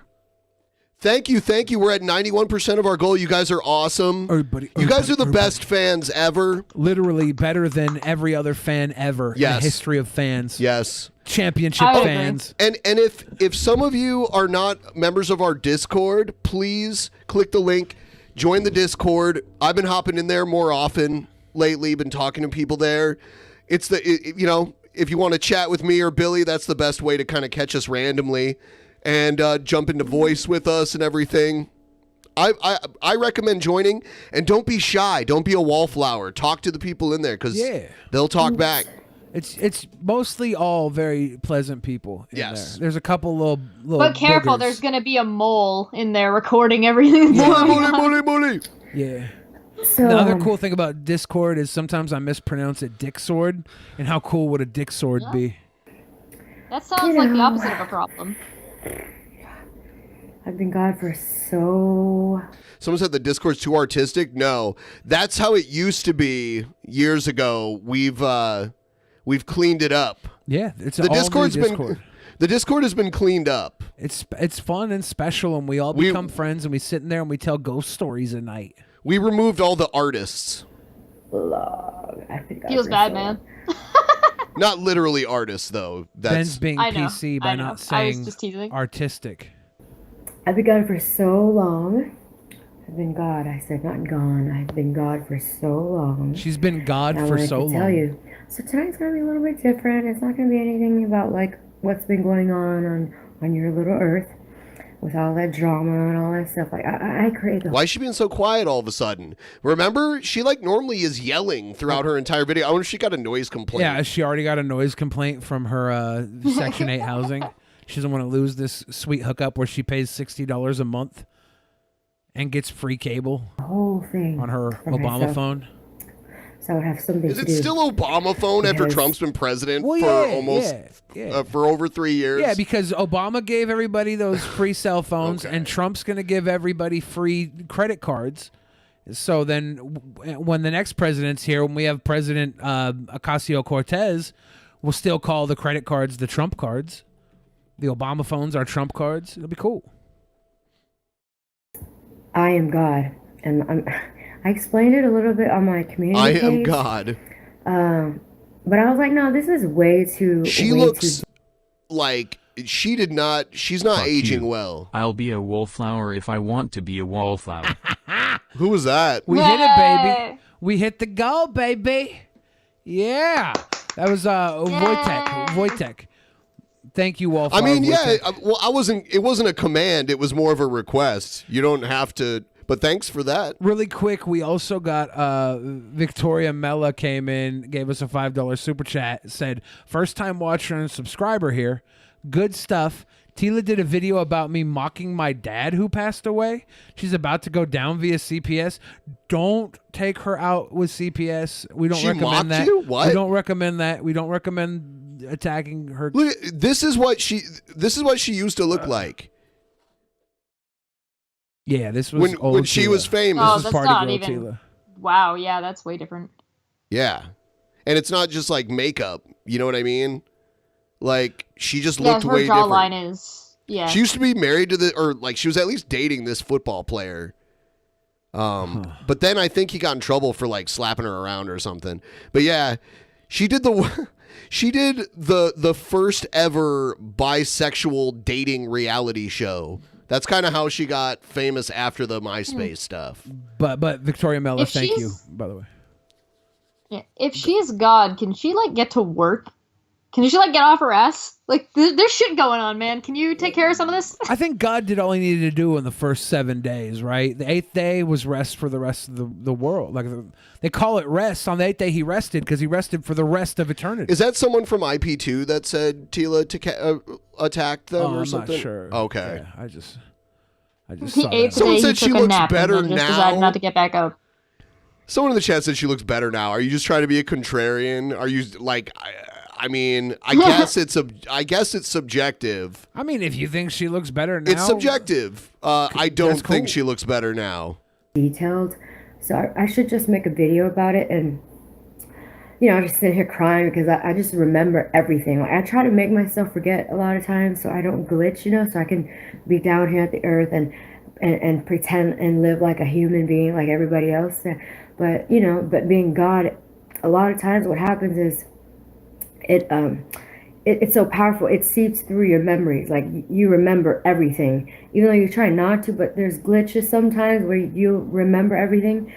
Thank you. We're at 91% of our goal. You guys are awesome. You guys are the best fans ever. Literally better than every other fan ever in the history of fans. Yes. Championship fans. And if some of you are not members of our Discord, please click the link, join the Discord. I've been hopping in there more often lately, been talking to people there. It's if you want to chat with me or Billy, that's the best way to kind of catch us randomly and jump into voice with us and everything. I recommend joining, and don't be shy. Don't be a wallflower. Talk to the people in there because they'll talk back. It's mostly all very pleasant people in there. There's a couple little But careful, boogers. there's gonna be a mole in there recording everything. Bully. Yeah. So, the other cool thing about Discord is sometimes I mispronounce it Dick Sword, and how cool would a Dick Sword be? That sounds like the opposite of a problem. I've been God for so. Someone said the Discord's too artistic. No, that's how it used to be years ago. We've cleaned it up. Yeah, it's the all Discord's new Discord. been the Discord has been cleaned up. It's fun and special, and we all become friends, and we sit in there and we tell ghost stories at night. We removed all the artists. Feels bad, man. Not literally artists, though. Ben's being PC by not saying just teasing. artistic. I've been God for so long. I've been God. I said, not gone. I've been God for so long. She's been God And I for wanted so to long. tell you. So tonight's gonna be a little bit different. It's not gonna be anything about like what's been going on your little earth with all that drama and all that stuff. Like I create the. Why is she being so quiet all of a sudden? Remember, she like normally is yelling throughout her entire video. I wonder if she got a noise complaint. Yeah, she already got a noise complaint from her Section 8 housing. She doesn't want to lose this sweet hookup where she pays $60 a month and gets free cable whole thing on her for Obama myself. phone. So I would have something Is to it do. still Obama phone after Because- Trump's been president Well, for yeah, almost yeah. for over 3 years? Yeah, because Obama gave everybody those free cell phones, and Trump's going to give everybody free credit cards. So then, when the next president's here, when we have President Ocasio-Cortez, we'll still call the credit cards the Trump cards. The Obama phones are Trump cards. It'll be cool. I am God, and I explained it a little bit on my community I page. am God. But I was like, no, this is way too. She way looks too like she's not Fuck aging you. well. I'll be a wallflower if I want to be a wallflower. Who was that? We hit it, baby. We hit the goal, baby. Yeah. That was Wojtek. Thank you, Wallflower. I mean, yeah. Wojtek. Well, it wasn't a command. It was more of a request. You don't have to. But thanks for that. Really quick, we also got Victoria Mella came in, gave us a $5 super chat, said, first time watcher and subscriber here. Good stuff. Tila did a video about me mocking my dad who passed away. She's about to go down via CPS. Don't take her out with CPS. We don't She recommend mocked that. you? What? We don't recommend that. We don't recommend attacking her. Look, this is what she used to look like. Yeah, this was when she Tila. was famous. Oh, This is that's party not girl even. Tila. Wow, yeah, that's way different. Yeah. And it's not just like makeup. You know what I mean? Like, she just Yeah, looked her way different. jawline is. Yeah. She used to be married to she was at least dating this football player. But then I think he got in trouble for like slapping her around or something. But yeah, she did the first ever bisexual dating reality show. That's kind of how she got famous after the MySpace stuff. But Victoria Mella, If thank you, she's- by the way. Yeah. If she is God, can she like get to work? Can she like get off her ass? Like there's shit going on, man. Can you take care of some of this? I think God did all he needed to do in the first 7 days, right? The 8th day was rest for the rest of the world. Like they call it rest. On the 8th day, he rested because he rested for the rest of eternity. Is that someone from IP2 that said Tila attacked them or I'm something? not sure. Okay. Yeah, I just He saw ate that. the Someone day said he she took a looks nap better and then just now. decided not to get back up. Someone in the chat said she looks better now. Are you just trying to be a contrarian? Are you like? I mean, I guess it's subjective. I mean, if you think she looks better now, It's subjective. I don't That's think cool. she looks better now. detailed. So I should just make a video about it, and I just sit here crying because I just remember everything. Like I try to make myself forget a lot of times so I don't glitch, so I can be down here at the earth and pretend and live like a human being like everybody else. But but being God, a lot of times what happens is it's so powerful. It seeps through your memories. Like you remember everything, even though you try not to. But there's glitches sometimes where you remember everything,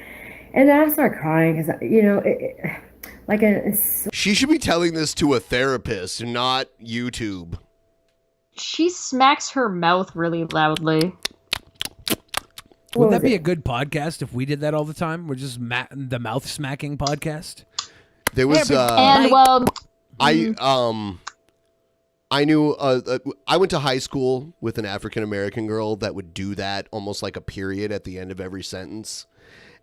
and then I start crying because She should be telling this to a therapist, not YouTube. She smacks her mouth really loudly. Wouldn't that be a good podcast if we did that all the time? We're just the mouth smacking podcast. There was And well, I knew I went to high school with an African American girl that would do that almost like a period at the end of every sentence.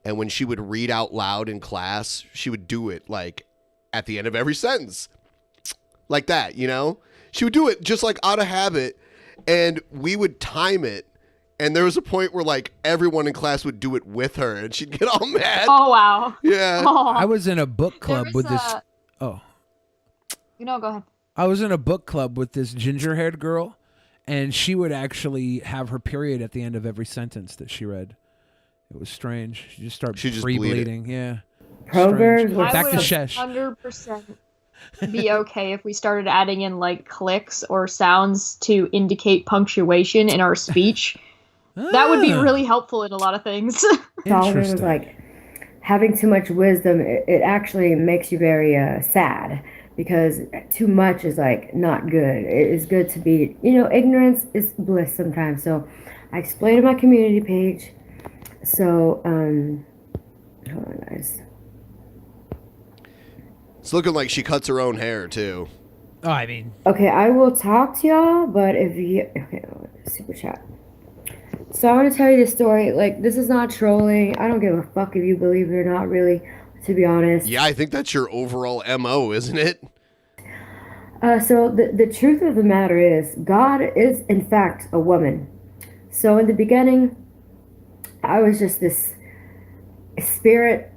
And when she would read out loud in class, she would do it like at the end of every sentence. Like that, She would do it just like out of habit, and we would time it. And there was a point where like everyone in class would do it with her, and she'd get all mad. Oh wow. Yeah. Oh. I was in a book club with this. Go ahead. I was in a book club with this ginger-haired girl, and she would actually have her period at the end of every sentence that she read. It was strange. She just started free bleeding. Yeah. Proverbs. Strange. Back to I would Shesh. 100% be okay if we started adding in like clicks or sounds to indicate punctuation in our speech. That would be really helpful in a lot of things. Solomon was like, having too much wisdom, it actually makes you very sad, because too much is like not good. It is good to be, ignorance is bliss sometimes. So I explained on my community page. So, hold on, guys. It's looking like she cuts her own hair too. Oh, I mean. Okay, I will talk to y'all, but if you, okay, super chat. So I want to tell you this story. Like, this is not trolling. I don't give a fuck if you believe it or not, really, to be honest. Yeah, I think that's your overall MO, isn't it? So the truth of the matter is, God is in fact a woman. So in the beginning, I was just this spirit,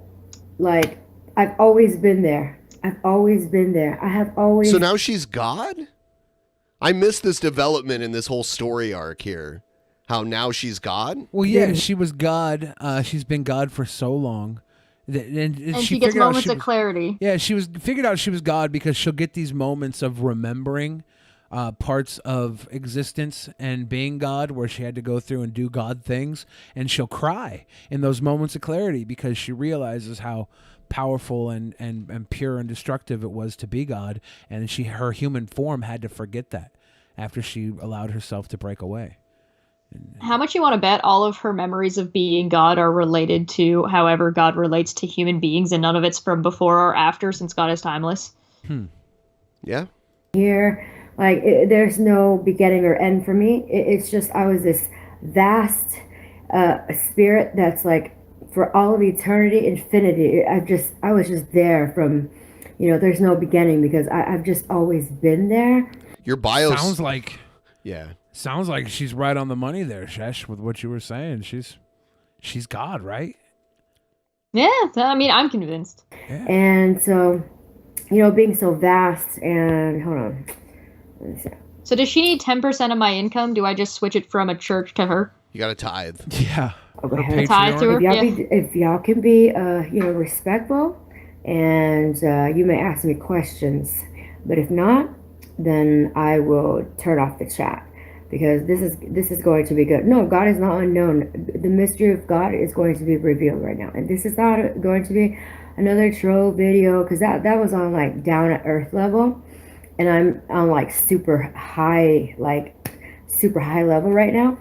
like, I've always been there. I've always been there. I have always... So now she's God? I missed this development in this whole story arc here. How now she's God? Well, yeah, she was God. She's been God for so long. And she gets moments of clarity. Yeah, figured out she was God because she'll get these moments of remembering parts of existence and being God, where she had to go through and do God things, and she'll cry in those moments of clarity because she realizes how powerful and pure and destructive it was to be God, and her human form had to forget that after she allowed herself to break away. How much you want to bet all of her memories of being God are related to however God relates to human beings, and none of it's from before or after, since God is timeless? Yeah. Here, like, there's no beginning or end for me. It's just, I was this vast spirit that's like, for all of eternity, infinity. I was just there from, there's no beginning, because I've just always been there. Your bio sounds like... Yeah. Sounds like she's right on the money there, Shesh, with what you were saying. She's God, right? Yeah, I mean, I'm convinced. Yeah. And so, being so vast, and hold on. Let me see. So does she need 10% of my income? Do I just switch it from a church to her? You got to tithe. Yeah. Okay. Tithe to her? If y'all can be, respectful, and you may ask me questions, but if not, then I will turn off the chat. Because this is going to be good. No, God is not unknown. The mystery of God is going to be revealed right now. And this is not going to be another troll video, because that was on like down at earth level. And I'm on like super high level right now.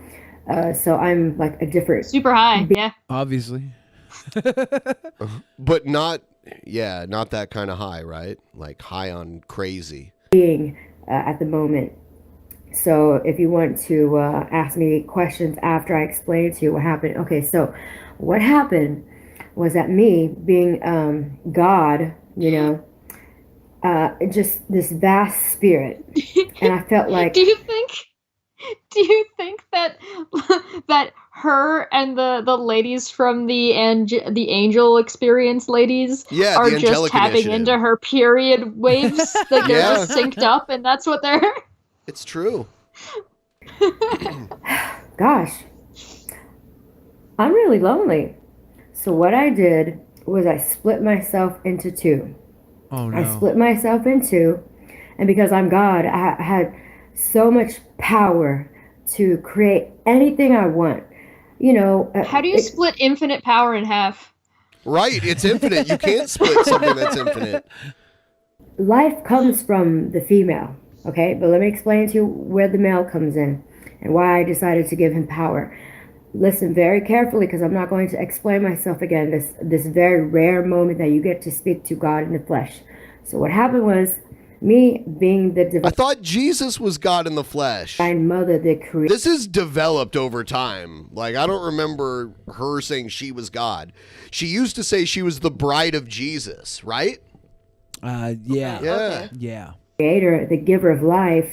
So I'm like a different... Super high, yeah. Obviously. But not that kind of high, right? Like high on crazy. Being at the moment. So if you want to ask me questions after I explain to you what happened. Okay, so what happened was that me being God, just this vast spirit. And I felt like... Do you think that her and the ladies from the angel experience ladies are just tapping into her period waves? Like they're just synced up, and that's what they're... It's true. Gosh, I'm really lonely. So what I did was I split myself into two. Oh no. I split myself in two, and because I'm God, I had so much power to create anything I want. How do you split infinite power in half? Right, it's infinite. You can't split something that's infinite. Life comes from the female. Okay, but let me explain to you where the male comes in and why I decided to give him power. Listen very carefully, because I'm not going to explain myself again. This very rare moment that you get to speak to God in the flesh. So what happened was, me being the divine... I thought Jesus was God in the flesh. Divine mother, the creator. This is developed over time. Like, I don't remember her saying she was God. She used to say she was the bride of Jesus, right? Yeah. Yeah. Yeah. Creator, the giver of life,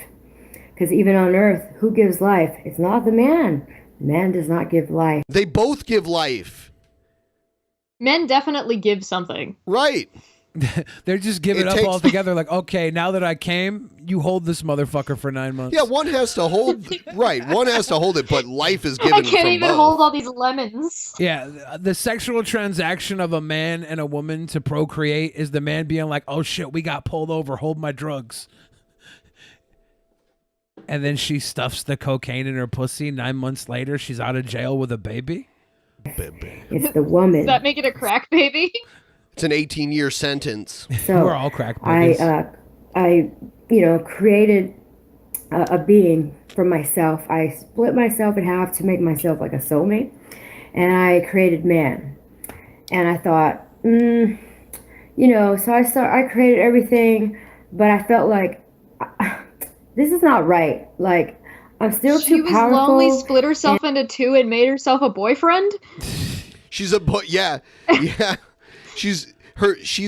because even on earth, who gives life? It's not the man. Man does not give life. They both give life. Men definitely give something. Right. They're just giving up altogether. Like, okay, now that I came, you hold this motherfucker for 9 months. Yeah, one has to hold. Right, one has to hold it, but life is given. I can't even hold all these lemons. Yeah, the sexual transaction of a man and a woman to procreate is the man being like, "Oh shit, we got pulled over. Hold my drugs." and then she stuffs the cocaine in her pussy. 9 months later, she's out of jail with a baby. It's the woman. Does that make it a crack baby? It's an 18-year sentence. So we're all crack babies. I created a being for myself. I split myself in half to make myself like a soulmate, and I created man. And I thought, so I created everything, but I felt like this is not right. Like I'm still She too was powerful. lonely, split herself into two, and made herself a boyfriend. She's a yeah. She's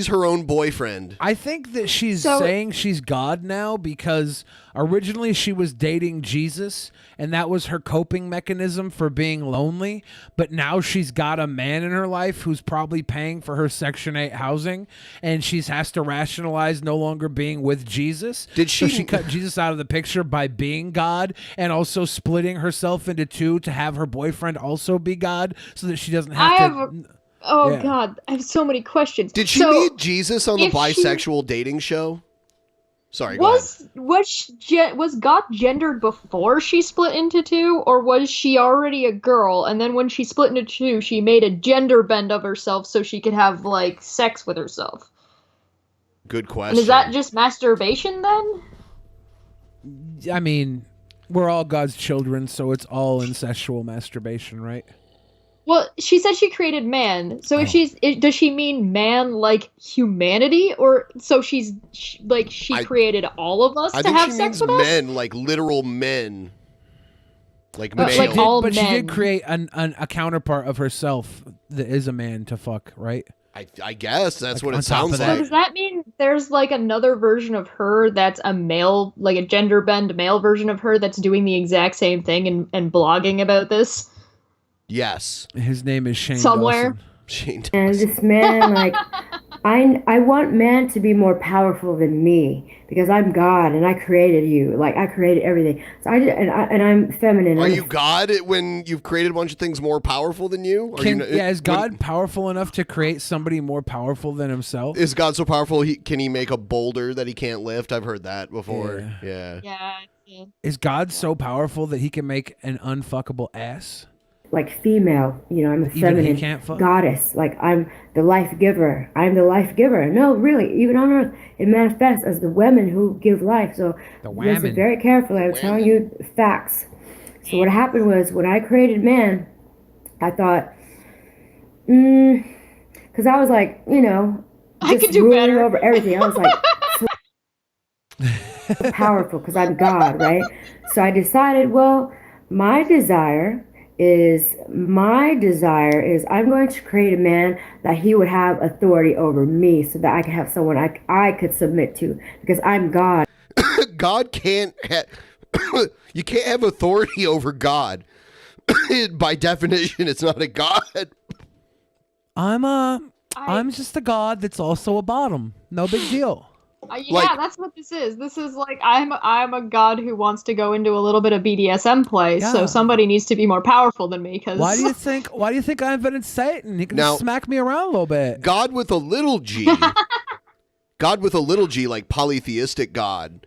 her own boyfriend. I think that she's saying she's God now because originally she was dating Jesus and that was her coping mechanism for being lonely. But now she's got a man in her life who's probably paying for her Section 8 housing and she has to rationalize no longer being with Jesus. So she cut Jesus out of the picture by being God and also splitting herself into two to have her boyfriend also be God so that she doesn't have to... Yeah. God, I have so many questions. Did she meet Jesus on the bisexual dating show? Sorry, was God gendered before she split into two, or was she already a girl and then when she split into two, she made a gender bend of herself so she could have like sex with herself? Good question. And is that just masturbation then? I mean, we're all God's children, so it's all incestual masturbation, right? Well, she said she created man. So if does she mean man like humanity, or so she created all of us to have sex with us? Men, like literal men, like but male. She did create a counterpart of herself that is a man to fuck, right? I guess that's what it on top sounds of like. that. So does that mean there's like another version of her that's a male, like a gender bend male version of her that's doing the exact same thing and blogging about this? Yes. His name is Shane Somewhere. Dawson. Shane Dawson. And this man, like, I want man to be more powerful than me because I'm God and I created you. Like I created everything. So I'm feminine. Are you God when you've created a bunch of things more powerful than you? Is God powerful enough to create somebody more powerful than himself? Is God so powerful? Can he make a boulder that he can't lift? I've heard that before. Yeah. Is God so powerful that he can make an unfuckable ass? Like female, I'm a Even he feminine can't fuck? goddess. Like I'm the life giver. I'm the life giver. No, really, even on earth, it manifests as the women who give life. So listen women. very carefully. I'm telling you facts. So what happened was when I created man, I thought, because I was like, I just could do ruling better. over everything. I was like, so powerful because I'm God, right? So I decided, well, my desire is I'm going to create a man that he would have authority over me so that I could have someone I could submit to because I'm God. God can't you can't have authority over God. By definition, it's not a God. I'm just a god that's also a bottom. No big deal. That's what this is. This is like I'm a god who wants to go into a little bit of BDSM play. Yeah. So somebody needs to be more powerful than me. Because Why do you think I invented Satan? He can just smack me around a little bit. God with a little g. God with a little g, like polytheistic God.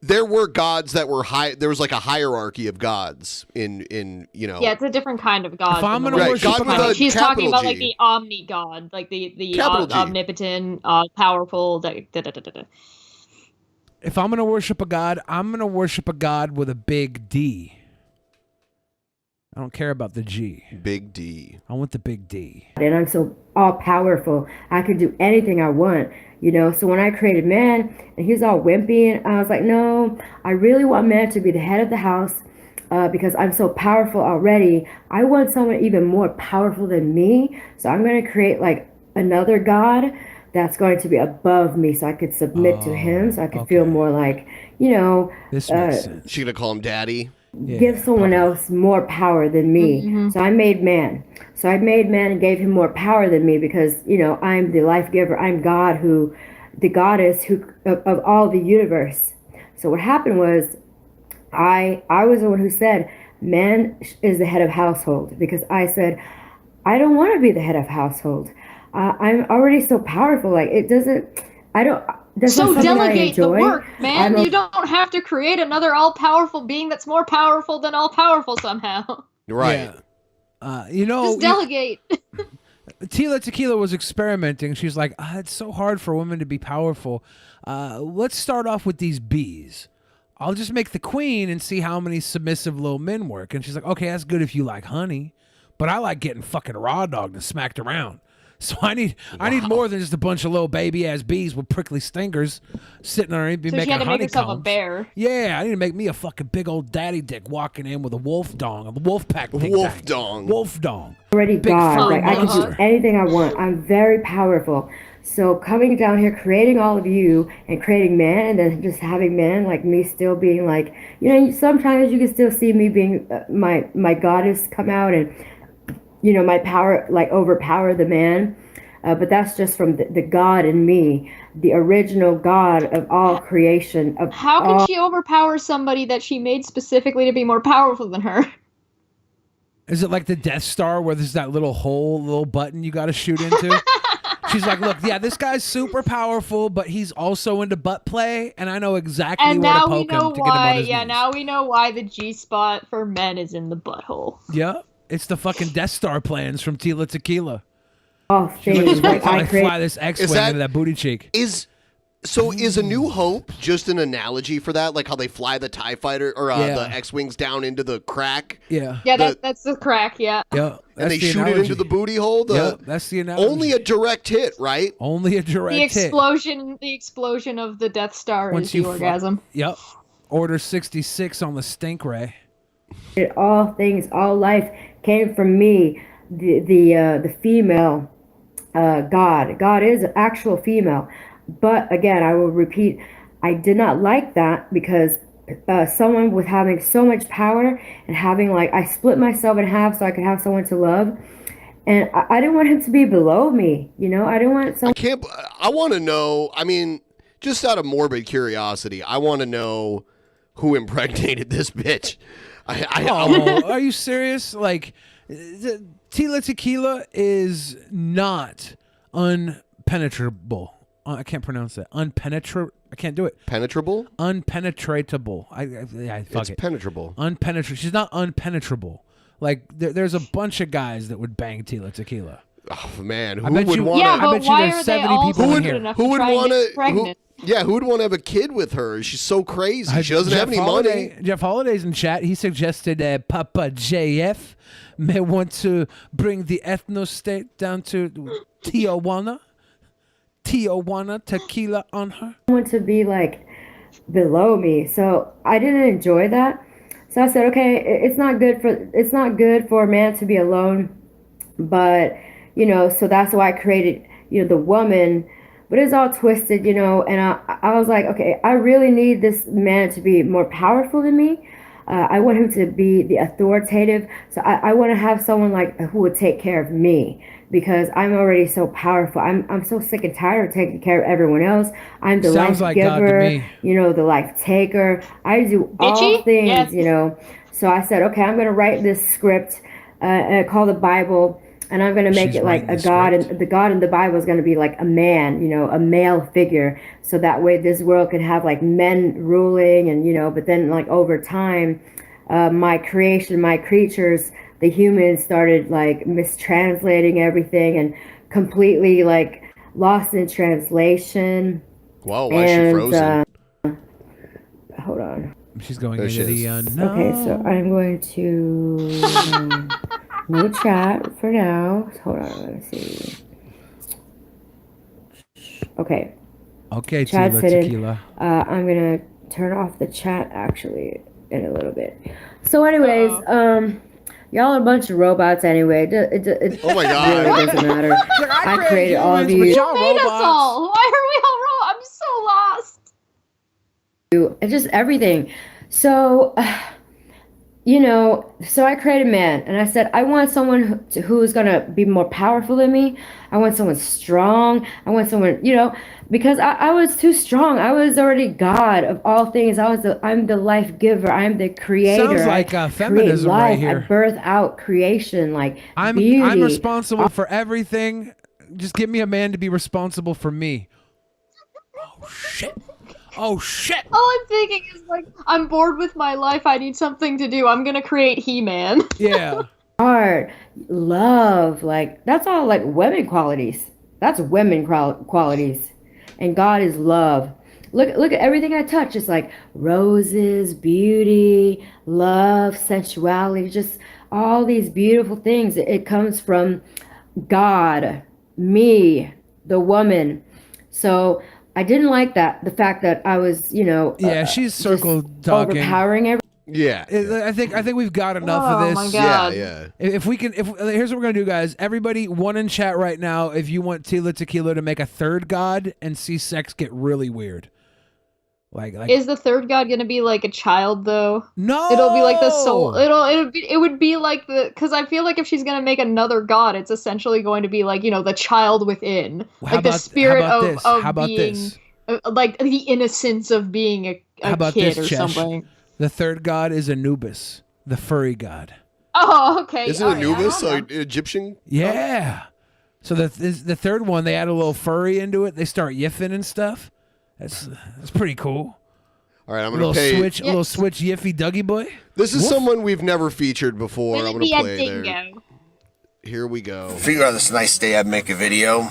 There were gods that were high. There was like a hierarchy of gods in. Yeah, it's a different kind of god. If I'm gonna worship God with a she's talking capital about like G. the omni god, like the Capital G. omnipotent, powerful. If I'm gonna worship a god, I'm gonna worship a god with a big D. I don't care about the G. Big D. I want the big D. And I'm so all powerful. I can do anything I want, So when I created man and he's all wimpy, and I was like, no, I really want man to be the head of the house because I'm so powerful already. I want someone even more powerful than me. So I'm going to create like another God that's going to be above me so I could submit to him. So I could feel more like, This makes sense. She gonna call him daddy? Give someone else more power than me. So I made man. So I made man and gave him more power than me because, I'm the life giver. I'm God the goddess of all the universe. So what happened was I was the one who said man is the head of household because I said, I don't want to be the head of household. I'm already so powerful. Like That's not So something I delegate the enjoy. work, man. I'm You don't have to create another all-powerful being that's more powerful than all-powerful somehow. Right. You know, Just delegate. Tila Tequila was experimenting. She's like, it's so hard for women to be powerful. Let's start off with these bees. I'll just make the queen and see how many submissive little men work. And she's like, okay, that's good if you like honey, but I like getting fucking raw dogged and smacked around. So I need more than just a bunch of little baby ass bees with prickly stingers sitting underneath me So making she had to make herself a honeycombs. bear. Yeah, I need to make me a fucking big old daddy dick walking in with a wolf dong, a wolf pack. Wolf dong. Wolf dong. already Big God. fun Like I can do monster. anything I want. I'm very powerful. So coming down here, creating all of you and creating man, and then just having man like me still being like, you know, sometimes you can still see me being my goddess come out and, you know, my power like overpower the man. But that's just from the God in me, the original God of all creation. Of How can all she overpower somebody that she made specifically to be more powerful than her? Is it like the Death Star where there's that little button you got to shoot into? She's like, look, yeah, this guy's super powerful, but he's also into butt play, and I know exactly And where to now we poke him know to get him on why. his Yeah, knees. now we know why the G spot for men is in the butthole. Yeah, it's the fucking Death Star plans from Tila Tequila. all She's like, things. "Let's Like, I fly this X-wing into that booty cheek. Is A New Hope just an analogy for that? Like how they fly the TIE fighter or Yeah. the X-Wings down into the crack? Yeah. Yeah, that's the crack, yeah. Yeah, And they that's the shoot it analogy. into the booty hole? Yeah, that's the analogy. Only a direct hit, right? Only a direct The hit. explosion of the Death Star Once is the you orgasm. Yep. Order 66 on the stink ray. all things, all life came from me. The female God. God is an actual female. But again, I will repeat, I did not like that because someone with having so much power and having like, I split myself in half so I could have someone to love. And I didn't want him to be below me, you know? I didn't want someone. I want to know, I mean, just out of morbid curiosity, I want to know who impregnated this bitch. Are you serious? Like, Tila Tequila is not unpenetrable. I can't pronounce that. I can't do it. Penetrable? Unpenetratable. Fuck It's it. penetrable. Unpenetrable. She's not unpenetrable. Like, there's a bunch of guys that would bang Tila Tequila. Oh, man. Who I bet would you, want Yeah, I but bet you why there's are they 70 all people in stupid here. enough Who to would try and want get to? pregnant? Who would want to have a kid with her? She's so crazy. She doesn't have any money. Jeff Holiday's in chat. He suggested Papa JF may want to bring the ethno state down to Tijuana. Tijuana tequila on her. Want to be like below me, so I didn't enjoy that. So I said, okay, it's not good for a man to be alone, but you know, so that's why I created, you know, the woman. But it's all twisted, you know, and I was like, okay, I really need this man to be more powerful than me. I want him to be the authoritative. So I want to have someone like who would take care of me because I'm already so powerful. I'm so sick and tired of taking care of everyone else. I'm the Sounds life like God to giver, me. you know, the life taker. I do all Bitchy? things, Yes. you know. So I said, okay, I'm going to write this script called the Bible. And I'm going to make She's it like writing a the God, script. and the God in the Bible is going to be like a man, you know, a male figure. So that way this world could have like men ruling and, you know, but then like over time, my creation, my creatures, the humans started like mistranslating everything and completely like lost in translation. Whoa, why is she frozen? Hold on. She's going There she into the is. unknown. Okay, so I'm going to no chat for now. Hold on, let me see. Okay. Okay, Chat's Tila hidden. Tequila. I'm gonna turn off the chat actually in a little bit. So, anyways, y'all are a bunch of robots anyway. It Oh my God. really doesn't matter. I created all of humans, you. but y'all Made us robots. all. Why are we all I'm so lost. And just everything. So, you know, so I created man, and I said, I want someone who's gonna be more powerful than me. I want someone strong. I want someone, you know, because I was too strong. I was already God of all things. I'm the life giver. I'm the creator. Sounds like I feminism create life. right here. I birth out creation, like I'm beauty. responsible for everything. Just give me a man to be responsible for me. shit. Oh shit. All I'm thinking is like, I'm bored with my life. I need something to do. I'm gonna create He-Man. Yeah. Art, love, like that's all like women qualities. That's women qualities. And God is love. Look at everything I touch. It's like roses, beauty, love, sensuality, just all these beautiful things. It comes from God, me, the woman. So I didn't like that. The fact that I was, Yeah, she's circle talking. overpowering everything. Yeah. I think we've got enough of Oh this. my God. Yeah. If here's what we're gonna do, guys. Everybody, one in chat right now. If you want Tila Tequila to make a third god and see sex get really weird, like Is the third god gonna be like a child though? No. It'll be like the soul. It would be like because I feel like if she's gonna make another god, it's essentially going to be like the child within, How like the about- spirit how about of this? How about being, this? Like the innocence of being a How about kid this, or Chesh? something. The third god is Anubis, the furry god. Oh, okay. Isn't All right, Anubis I don't know. Egyptian? Yeah. So the third one, they add a little furry into it. They start yiffing and stuff. That's pretty cool. All right, I'm A gonna little pay. switch, a little switch yiffy Dougie boy. This is Woof. someone we've never featured before. Will I'm it gonna be a play there. dingo? Here we go. Figure out this nice day I'd make a video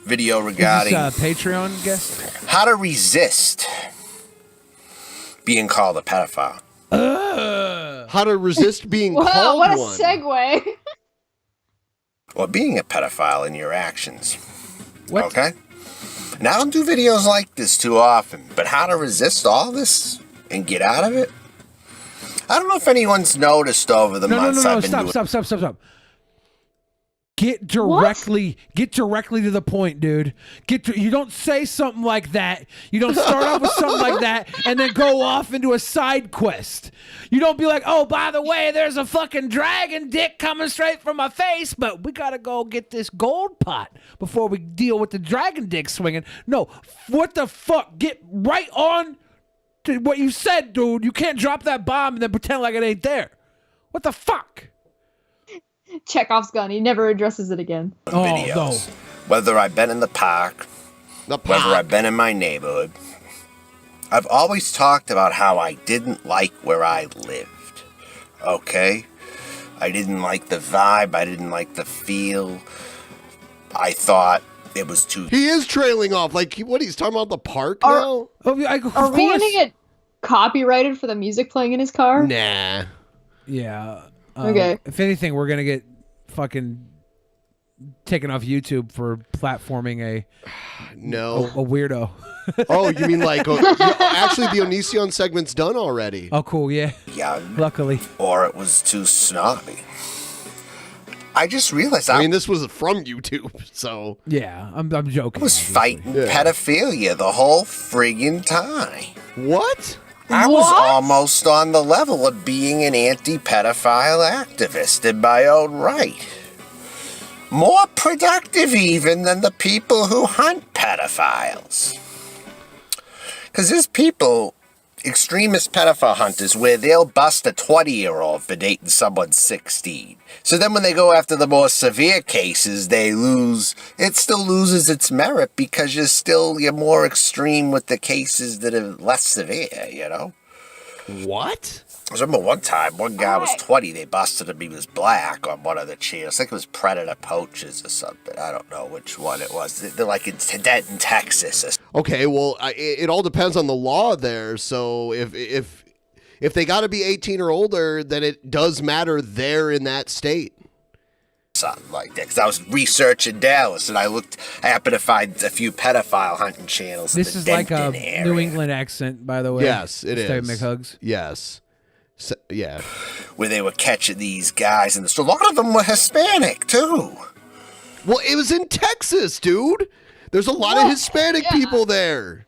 regarding Is this Patreon guest? how to resist being called a pedophile. How to resist being Wow, called what a one. segue. Or being a pedophile in your actions. What? Okay? Now, I don't do videos like this too often, but how to resist all this and get out of it? I don't know if anyone's noticed over the months I've been doing. Stop. Get directly to the point, dude. You don't say something like that. You don't start off with something like that and then go off into a side quest. You don't be like, oh, by the way, there's a fucking dragon dick coming straight from my face, but we gotta go get this gold pot before we deal with the dragon dick swinging. No, what the fuck? Get right on to what you said, dude. You can't drop that bomb and then pretend like it ain't there. What the fuck? Chekhov's gun. He never addresses it again. Videos. Whether I've been in the park, whether I've been in my neighborhood, I've always talked about how I didn't like where I lived. Okay? I didn't like the vibe. I didn't like the feel. I thought it was too... He is trailing off. Like, what, he's talking about the park now? Are we gonna get copyrighted for the music playing in his car? Nah. Yeah. Okay. If anything, we're gonna get fucking taken off YouTube for platforming a weirdo. Oh, you mean like actually the Onision segment's done already? Oh, cool. Yeah. Young. Luckily. Or it was too snobby. I just realized I mean, this was from YouTube, so yeah, I'm joking. I was fighting pedophilia the whole friggin' time. What? I was almost on the level of being an anti-pedophile activist in my own right. More productive even than the people who hunt pedophiles. Because there's people, extremist pedophile hunters, where they'll bust a 20-year-old for dating someone 16. So then when they go after the more severe cases, it still loses its merit because you're more extreme with the cases that are less severe, you know? What? I remember one time, one guy was 20, they busted him, he was black on one of the channels. I think it was Predator Poachers or something. I don't know which one it was. They're like in Texas. Okay, well, it all depends on the law there. So if they got to be 18 or older, then it does matter there in that state. Something like that. Because I was researching Dallas, and I happened to find a few pedophile hunting channels. This in is the like a Denton area. New England accent, by the way. Yes, it is. Steven McHugs. Yes. So, yeah. Where they were catching these guys in the store. A lot of them were Hispanic, too. Well, it was in Texas, dude. There's a lot of Hispanic people there.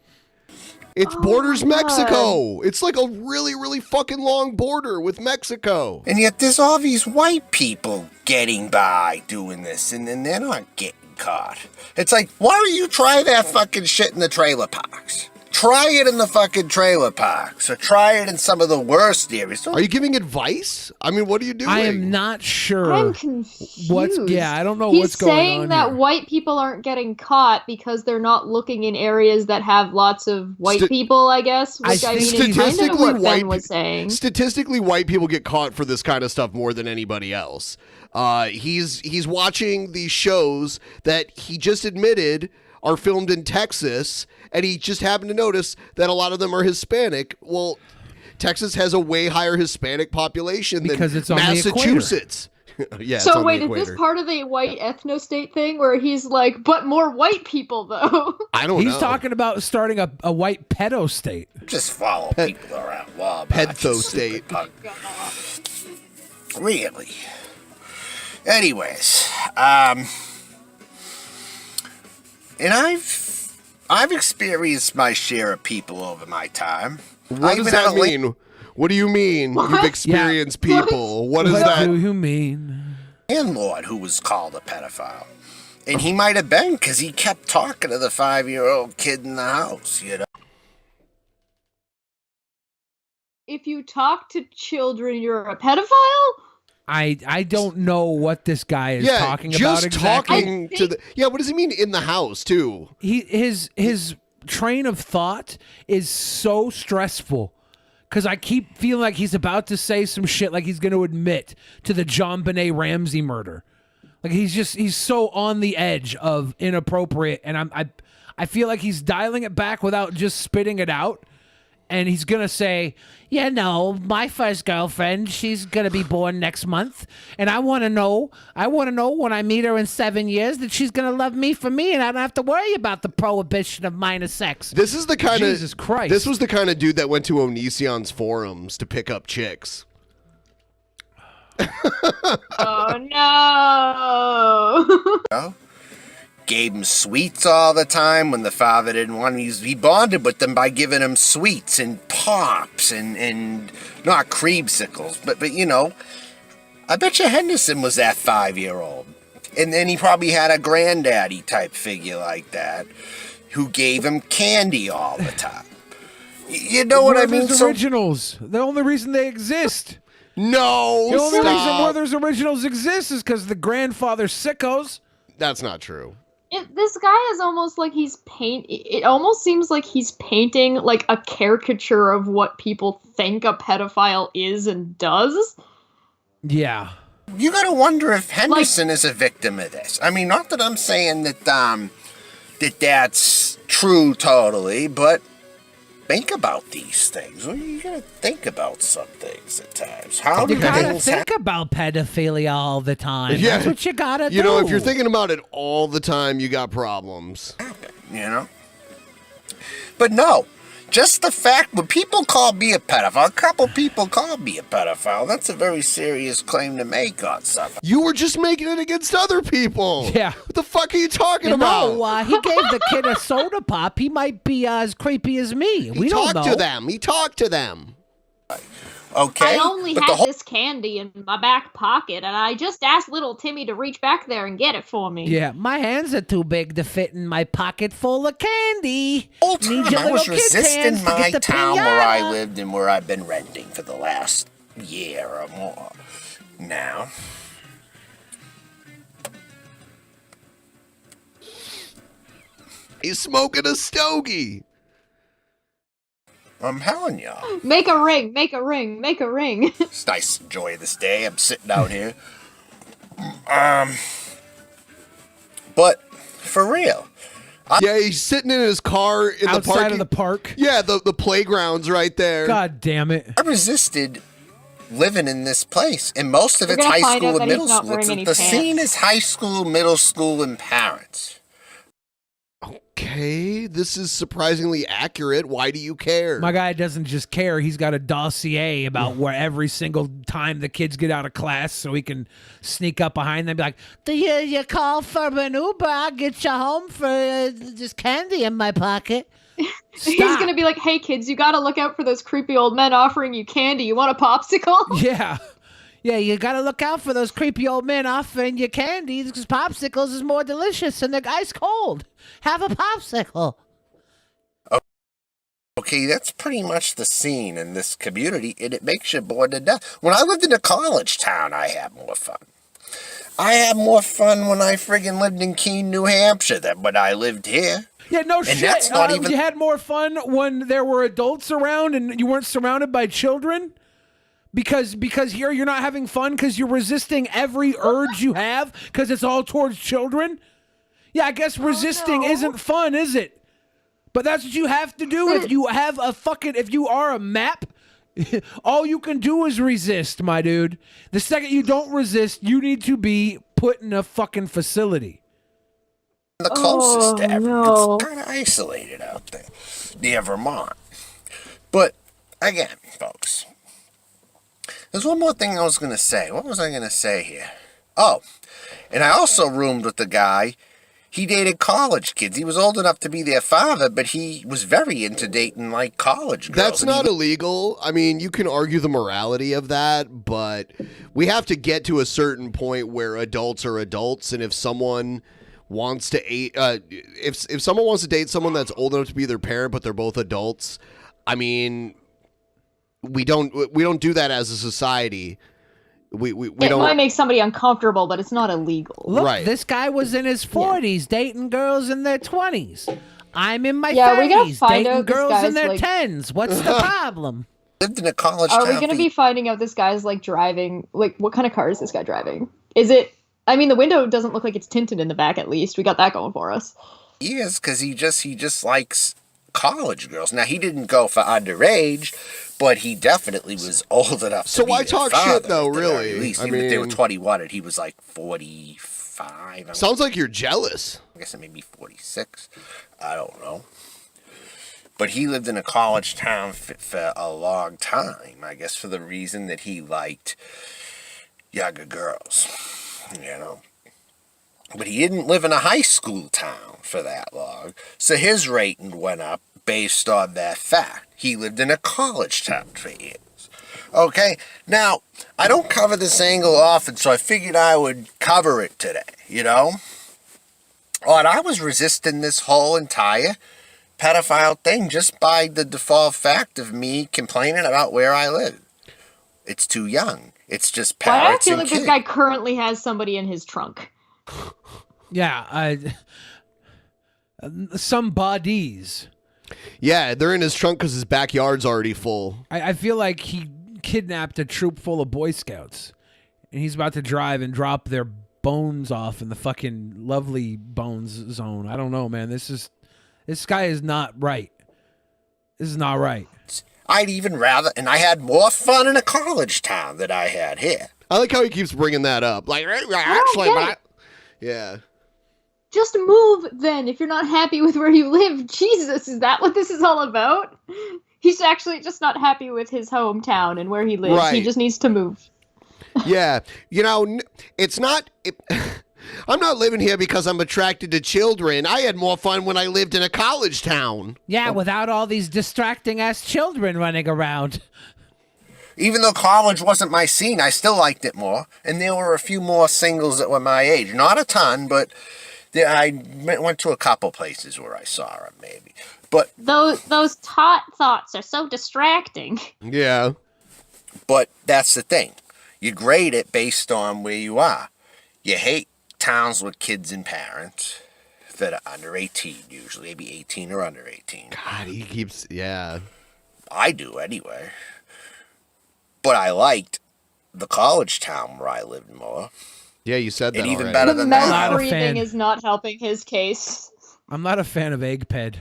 It borders Mexico. It's like a really, really fucking long border with Mexico. And yet there's all these white people getting by doing this, and then they're not getting caught. It's like, why don't you try that fucking shit in the trailer parks? Try it in the fucking trailer parks, or try it in some of the worst areas. Are you giving advice? I mean, what are you doing? I am not sure. I'm confused. I don't know He's what's going on. He's saying that white people aren't getting caught because they're not looking in areas that have lots of white people, I guess. Which I mean, is kind of what Ben was saying. Statistically, white people get caught for this kind of stuff more than anybody else. He's watching these shows that he just admitted are filmed in Texas, and he just happened to notice that a lot of them are Hispanic. Well, Texas has a way higher Hispanic population because than it's on Massachusetts. Yeah. So wait, is this part of the white ethno-state thing where he's like, but more white people though? I don't know. He's talking about starting a white pedo state. Just follow people around. Pedtho state. Really? Anyways, and I've experienced my share of people over my time. What does that mean? What do you mean you've experienced people? What does that? What do you mean? Landlord who was called a pedophile. And he might have been because he kept talking to the 5-year-old kid in the house, you know? If you talk to children, you're a pedophile? I don't know what this guy is talking about exactly. Talking to the what does he mean in the house too? His train of thought is so stressful because I keep feeling like he's about to say some shit, like he's going to admit to the John Benet Ramsey murder. Like he's so on the edge of inappropriate, and I feel like he's dialing it back without just spitting it out. And he's going to say, yeah, no, my first girlfriend, she's going to be born next month. And I want to know when I meet her in 7 years that she's going to love me for me and I don't have to worry about the prohibition of minor sex. This is the kind of Jesus Christ. This was the kind of dude that went to Onision's forums to pick up chicks. Oh, no. Gave him sweets all the time when the father didn't want him. He bonded with them by giving him sweets and pops and not creamsicles, but you know, I bet you Henderson was that 5-year-old. And then he probably had a granddaddy type figure like that who gave him candy all the time. You know what I mean? Originals. The only reason they exist. No, the only reason Werther's originals exist is because the grandfather's sickos. That's not true. This guy is almost like it almost seems like he's painting like a caricature of what people think a pedophile is and does. Yeah. You gotta wonder if Henderson is a victim of this. I mean, not that I'm saying that that's true totally, but think about these things. Well, you gotta think about some things at times. How do you gotta things think about pedophilia all the time? Yeah. That's what you gotta do. You know, if you're thinking about it all the time, you got problems. You know? But no, just the fact when people call me a pedophile, a couple people call me a pedophile, that's a very serious claim to make on something. You were just making it against other people. Yeah. What the fuck are you talking about? No, he gave the kid a soda pop. He might be as creepy as me. We don't know. He talked to them. Okay. I only had this candy in my back pocket, and I just asked little Timmy to reach back there and get it for me. Yeah, my hands are too big to fit in my pocket full of candy. Whole time I was resisting my town where I pinata. lived and where I've been renting for the last year or more. Now, he's smoking a stogie. I'm telling y'all. Make a ring, make a ring, make a ring. It's nice to enjoy this day. I'm sitting out here. But for real. Yeah, he's sitting in his car in Outside the parking of the park. Yeah, the playground's right there. God damn it. I resisted living in this place. And most of We're it's gonna high find school out and that he's middle not school. wearing any The scene pants. is high school, middle school, and parents. Okay, this is surprisingly accurate. Why do you care? My guy doesn't just care. He's got a dossier about where every single time the kids get out of class so he can sneak up behind them and be like, do you call for an Uber? I'll get you home for just candy in my pocket. He's gonna be like, hey kids, you gotta look out for those creepy old men offering you candy. You want a popsicle? Yeah. Yeah, you gotta look out for those creepy old men offering you candy because popsicles is more delicious and they're ice cold. Have a popsicle. Okay, that's pretty much the scene in this community, and it makes you bored to death. When I lived in a college town, I had more fun. I had more fun when I friggin' lived in Keene, New Hampshire than when I lived here. Yeah, no And shit. that's not even... You had more fun when there were adults around and you weren't surrounded by children? Because here you're not having fun because you're resisting every urge you have because it's all towards children? Yeah, I guess resisting isn't fun, is it? But that's what you have to do if you have if you are a map. All you can do is resist, my dude. The second you don't resist, you need to be put in a fucking facility. The closest to ever. It's kind of isolated out there near Vermont. But, again, folks, there's one more thing I was going to say. What was I going to say here? Oh, and I also roomed with the guy. He dated college kids. He was old enough to be their father, but he was very into dating, like, college girls. That's not illegal. I mean, you can argue the morality of that, but we have to get to a certain point where adults are adults, and if someone wants to if someone wants to date someone that's old enough to be their parent, but they're both adults, I mean, we don't do that as a society. We it don't. might make somebody uncomfortable, but it's not illegal. Look, this guy was in his 40s dating girls in their 20s. I'm in my we gotta 30s find dating out this girls in guy's, their like- 10s. What's the problem? Lived in a college Are town. we going to be finding out this guy's like driving? Like, what kind of car is this guy driving? Is it? I mean, the window doesn't look like it's tinted in the back. At least we got that going for us. He is, because he just likes college girls. Now, he didn't go for underage, but he definitely was old enough to So be why their talk father shit, though, at the very really? least. I Even if they were mean- 21 and he was like 45. Sounds like you're jealous. I guess it may be 46. I don't know. But he lived in a college town for a long time, I guess for the reason that he liked younger girls, you know. But he didn't live in a high school town for that long, so his rating went up based on that fact. He lived in a college town for years. Okay, now, I don't cover this angle often, so I figured I would cover it today, you know? And I was resisting this whole entire pedophile thing just by the default fact of me complaining about where I live. It's too young. It's just Why do I parrots feel and like kids. this guy currently has somebody in his trunk? Yeah, some bodies. Yeah, they're in his trunk because his backyard's already full. I feel like he kidnapped a troop full of Boy Scouts, and he's about to drive and drop their bones off in the fucking lovely bones zone. I don't know, man. This guy is not right. This is not right. I'd even rather, and I had more fun in a college town than I had here. I like how he keeps bringing that up. Like, actually, but yeah. Just move then if you're not happy with where you live. Jesus, is that what this is all about? He's actually just not happy with his hometown and where he lives. He Right. just needs to move. Yeah, you know, it's not. I'm not living here because I'm attracted to children. I had more fun when I lived in a college town. Yeah, without all these distracting ass children running around. Even though college wasn't my scene, I still liked it more. And there were a few more singles that were my age. Not a ton, but I went to a couple places where I saw them, maybe. But Those tot thoughts are so distracting. Yeah. But that's the thing. You grade it based on where you are. You hate towns with kids and parents that are under 18, usually. Maybe 18 or under 18. God, he keeps, yeah. I do, anyway. But I liked the college town where I lived more. Yeah, you said that And even already. better The than mouth that. breathing is not helping his case. I'm not a fan of Eggped.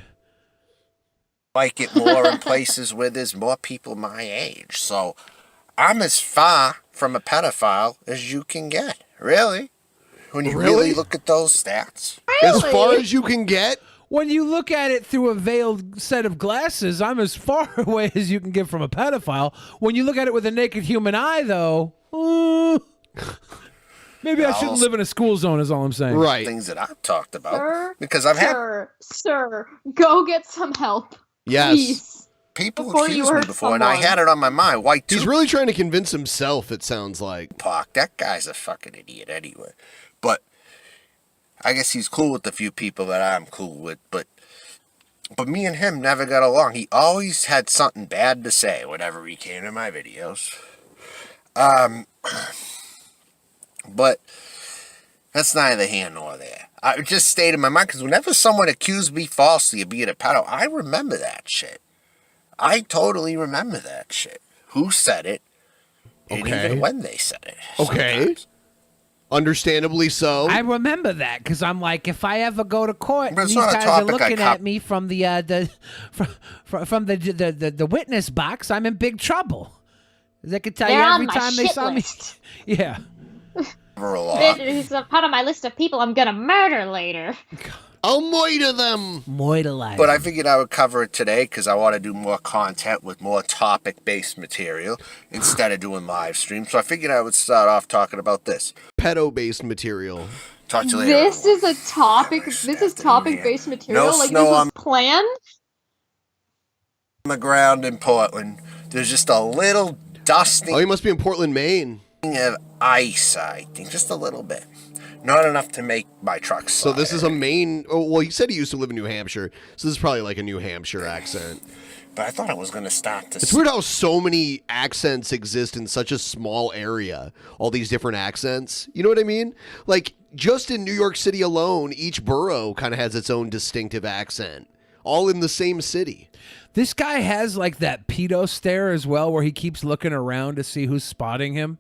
Like it more in places where there's more people my age. So I'm as far from a pedophile as you can get. Really? When you really look at those stats. As far as you can get? When you look at it through a veiled set of glasses, I'm as far away as you can get from a pedophile. When you look at it with a naked human eye, though, maybe I shouldn't live in a school zone is all I'm saying. Things that I've talked about. Sir, Because I've had Sir, go get some help. Yes. Please. people Before accused you me hurt before, and I someone. had it on my mind. Why He's really trying to convince himself, it sounds like. Park, that guy's a fucking idiot anyway. But I guess he's cool with the few people that I'm cool with. But But me and him never got along. He always had something bad to say whenever he came to my videos. But that's neither here nor there. I just stayed in my mind because whenever someone accused me falsely of being a pedo, I remember that shit. I totally remember that shit. Who said it, and even when they said it. Okay. Sometimes. Understandably so. I remember that because I'm like, if I ever go to court, and But it's these not a guys are topic I looking cop- at me from the the witness box, I'm in big trouble. They could tell They're you on every my time they shit saw list. me. Yeah. It's a part of my list of people I'm gonna murder later. I'll moiter them. Moitalize. But I figured I would cover it today because I want to do more content with more topic-based material instead of doing live streams. So I figured I would start off talking about this. Pedo-based material. Talk to you later. This is a topic. This is topic-based material. No Like snow this was on- planned. On the ground in Portland, there's just a little dusting. Oh, you must be in Portland, Maine. Of ice, I think, just a little bit. Not enough to make my truck slide. So this is a Maine. Oh, well, he said he used to live in New Hampshire, so this is probably like a New Hampshire accent. But I thought it was going to start to. It's weird how so many accents exist in such a small area. All these different accents. You know what I mean? Like just in New York City alone, each borough kind of has its own distinctive accent. All in the same city. This guy has like that pedo stare as well, where he keeps looking around to see who's spotting him.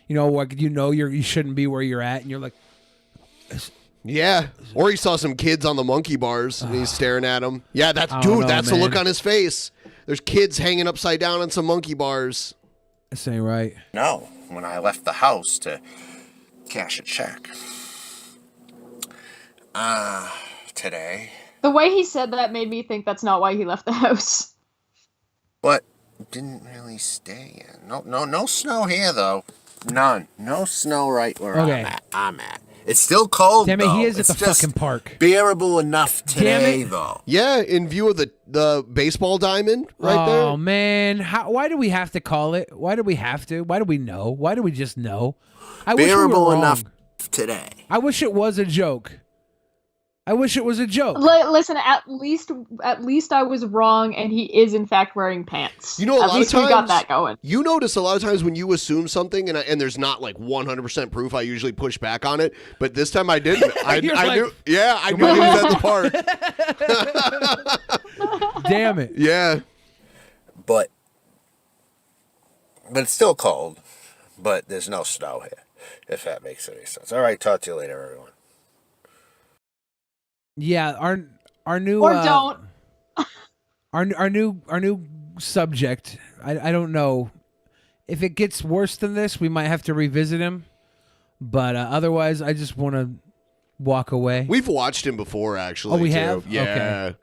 You know, like you shouldn't be where you're at, and you're like, yeah. Or he saw some kids on the monkey bars, and he's staring at them. Yeah, that's the look on his face. There's kids hanging upside down on some monkey bars. This ain't right. No, when I left the house to cash a check. Today. The way he said that made me think that's not why he left the house. But didn't really stay in. No snow here though. None. No snow right where I'm at. It's still cold. Damn it, though. he is It's at the just fucking park. Bearable enough today though. Yeah, in view of the baseball diamond right there. Oh man, why do we have to call it? Why do we have to? Why do we know? Why do we just know? I wish we were Bearable wrong. enough today. I wish it was a joke. I wish it was a joke. Listen, at least I was wrong, and he is in fact wearing pants. You know, a at lot least of times we got that going. You notice a lot of times when you assume something and there's not like 100% proof, I usually push back on it. But this time I didn't. I knew. Yeah, I knew he was at the park. Damn it. Yeah. But it's still cold. But there's no snow here, if that makes any sense. All right, talk to you later, everyone. Yeah, our new Or don't. our new subject. I don't know if it gets worse than this. We might have to revisit him, but otherwise, I just want to walk away. We've watched him before, actually. Oh, we too. have? Yeah. Okay.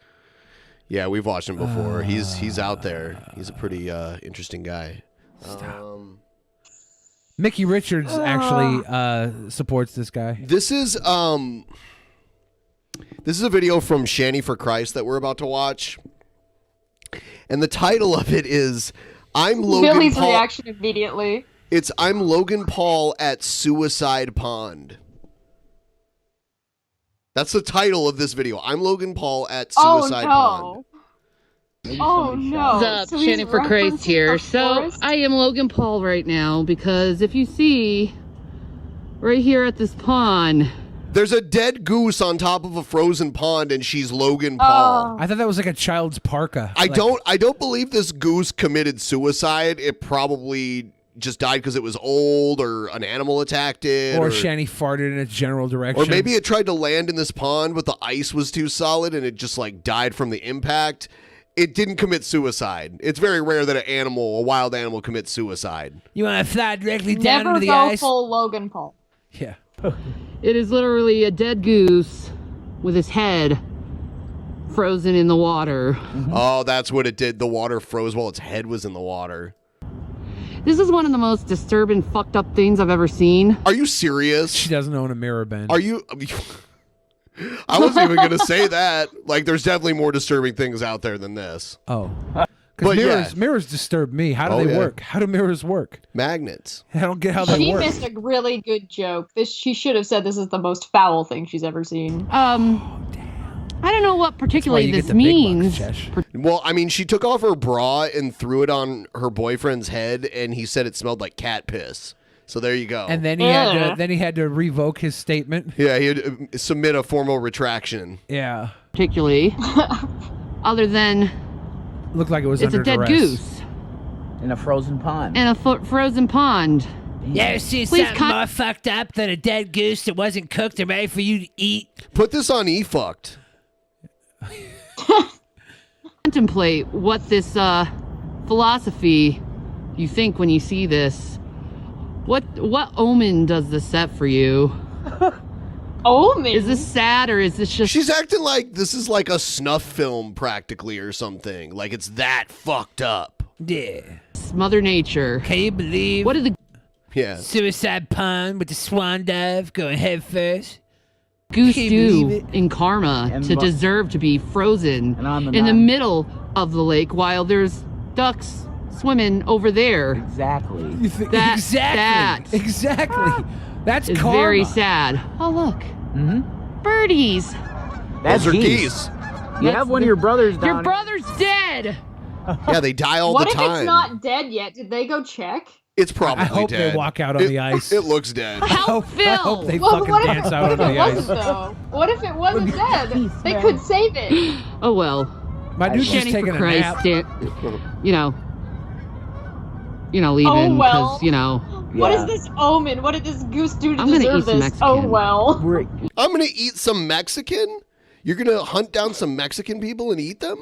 Yeah, we've watched him before. He's out there. He's a pretty interesting guy. Mickey Richards actually supports this guy. This is a video from Shanny for Christ that we're about to watch. And the title of it is I'm Logan Billy's Paul. reaction immediately. It's I'm Logan Paul at Suicide Pond. That's the title of this video. I'm Logan Paul at Suicide Pond. Oh no. What's up? So he's Shannon for Christ referencing here. the So forest? I am Logan Paul right now because if you see right here at this pond, There's a dead goose on top of a frozen pond, and she's Logan Paul. I thought that was like a child's parka. I don't believe this goose committed suicide. It probably just died because it was old, or an animal attacked it, Or Shanny farted in its general direction. or maybe it tried to land in this pond, but the ice was too solid, and it just like died from the impact. It didn't commit suicide. It's very rare that a wild animal commits suicide. You want to fly directly down Never into the go ice? full Logan Paul. Yeah. it is literally a dead goose with his head frozen in the water. Oh, that's what it did. The water froze while its head was in the water. This is one of the most disturbing, fucked up things I've ever seen. Are you serious? She doesn't own a mirror, Ben. Are you? I wasn't even going to say that. Like, there's definitely more disturbing things out there than this. Oh. But Because mirrors disturb me. How do they work? How do mirrors work? Magnets. I don't get how they She work. missed a really good joke. She should have said this is the most foul thing she's ever seen. I don't know what particularly you get this the big means. bucks, Chesh. Well, I mean, she took off her bra and threw it on her boyfriend's head, and he said it smelled like cat piss. So there you go. And then he had to revoke his statement. Yeah, he had to submit a formal retraction. Yeah. Particularly, other than Looked like it was it's under a dead duress. goose In a frozen pond. in a frozen pond. Yeah, see Please something more fucked up than a dead goose that wasn't cooked or ready for you to eat. Put this on E-Fucked. Contemplate what this philosophy you think when you see this. What omen does this set for you? Omen? Is this sad or is this just... She's acting like this is like a snuff film practically or something. Like it's that fucked up. Yeah. Mother Nature. Can you believe? What did the Yeah. Suicide pond with the swan dive going head first? goose Can you do believe it? in karma And to bu- deserve to be frozen And on the in the nine. middle of the lake while there's ducks swimming over there? Exactly. You think, That- exactly. That's It's karma. very sad. Oh, look. Mm-hmm. Birdies. That's Those are geese. geese. You have one of your brothers down Your here. brother's dead. Yeah, they die all What the if time. it's not dead yet? Did they go check? It's probably I hope dead. they walk out on the ice. It looks dead. Help I Phil. hope they Well, fucking what if, dance out what on if the it ice. wasn't though? What if it wasn't dead? They could save it. Oh, well. My dude's just Jenny, taking for a Christ, nap. leaving well. because, What is this omen? What did this goose do to I'm gonna deserve eat some this? Mexican. Oh well. I'm gonna eat some Mexican. You're gonna hunt down some Mexican people and eat them?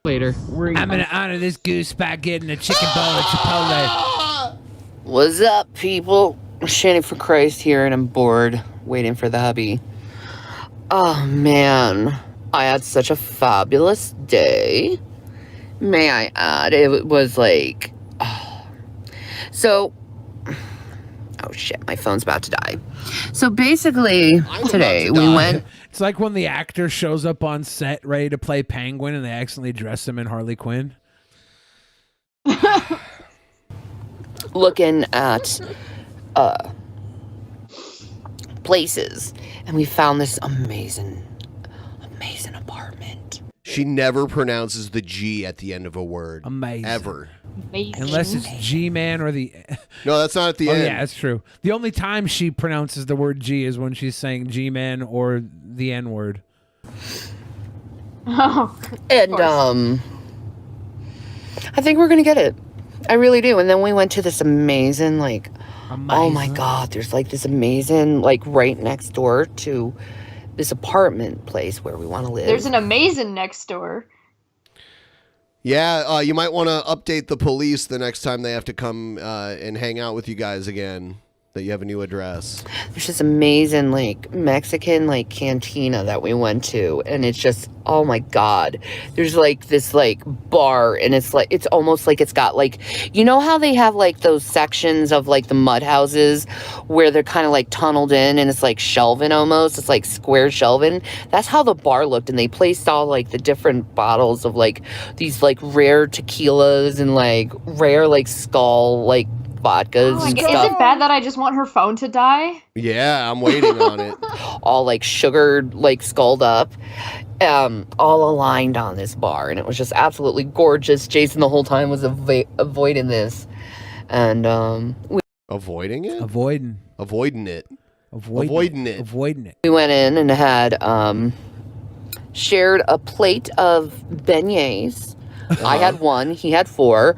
later. I'm gonna honor this goose by getting a chicken bowl at Chipotle. What's up, people? Shanny for Christ here, and I'm bored waiting for the hubby. Oh man, I had such a fabulous day. May I add, it was like. So. Oh shit, my phone's about to die. So basically, today we went. It's like when the actor shows up on set ready to play Penguin and they accidentally dress him in Harley Quinn. Looking at places, and we found this amazing apartment. She never pronounces the G at the end of a word. Amazing. Ever. Amazing. Unless it's G-Man or the... No, that's not at the end. Yeah, that's true. The only time she pronounces the word G is when she's saying G-Man or the N-word. Oh, And I think we're gonna get it. I really do. And then we went to this amazing, oh my god, there's like this amazing, right next door to this apartment place where we want to live. There's an amazing next door. Yeah, you might want to update the police the next time they have to come and hang out with you guys again, that you have a new address. There's this amazing Mexican cantina that we went to, and it's just, oh my god, there's this bar, and it's almost like it's got you know how they have those sections of the mud houses where they're kind of tunneled in, and it's shelving almost, it's square shelving. That's how the bar looked, and they placed all the different bottles of these rare tequilas and rare skull vodkas and Is stuff. it bad that I just want her phone to die? Yeah, I'm waiting on it. All sugared, skulled up, all aligned on this bar, and it was just absolutely gorgeous. Jason the whole time was avoiding this, and Avoiding it? Avoiding it. Avoiding it. Avoiding it. we went in and had shared a plate of beignets. I had one, he had 4.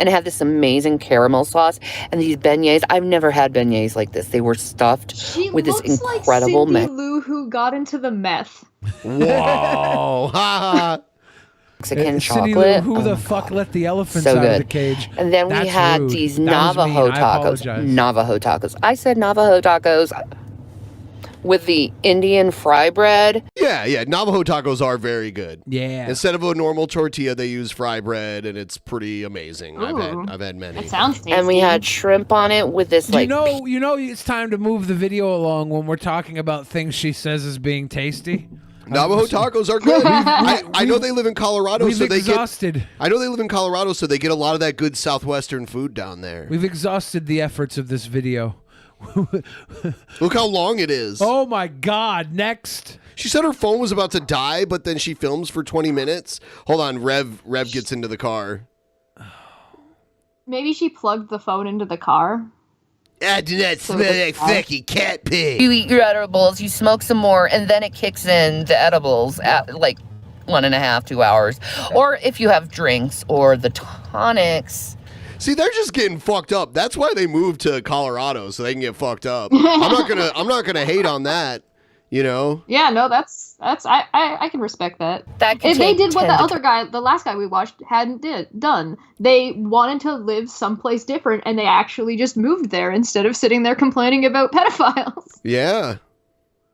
And it had this amazing caramel sauce. And these beignets, I've never had beignets like this. They were stuffed with this incredible like Cindy Lou who got into the meth. Whoa. Mexican Cindy chocolate. Lou, who the fuck let the elephants So out of good. the cage? And then we That's had rude. these That was Navajo mean. I tacos. apologize. Navajo tacos. I said Navajo tacos with the Indian fry bread. Yeah, Navajo tacos are very good. Yeah. Instead of a normal tortilla, they use fry bread, and it's pretty amazing. Ooh. I've had many. That sounds tasty. And we had shrimp on it with this You know, it's time to move the video along when we're talking about things she says as being tasty. Navajo tacos are good. I know they live in Colorado, We've so they exhausted. I know they live in Colorado, so they get a lot of that good southwestern food down there. We've exhausted the efforts of this video. Look how long it is. Oh my God! Next. She said her phone was about to die, but then she films for 20 minutes. Hold on, Rev gets into the car. Maybe she plugged the phone into the car. I do not smell like fucking cat pee. You eat your edibles, you smoke some more, and then it kicks in the edibles at like 1.5, 2 hours. Or if you have drinks or the tonics. See, they're just getting fucked up. That's why they moved to Colorado, so they can get fucked up. I'm not gonna hate on that. You know? Yeah, no, that's I can respect that. That could if they take did what 10 the to other guy, the last guy we watched, hadn't done. They wanted to live someplace different, and they actually just moved there instead of sitting there complaining about pedophiles. Yeah.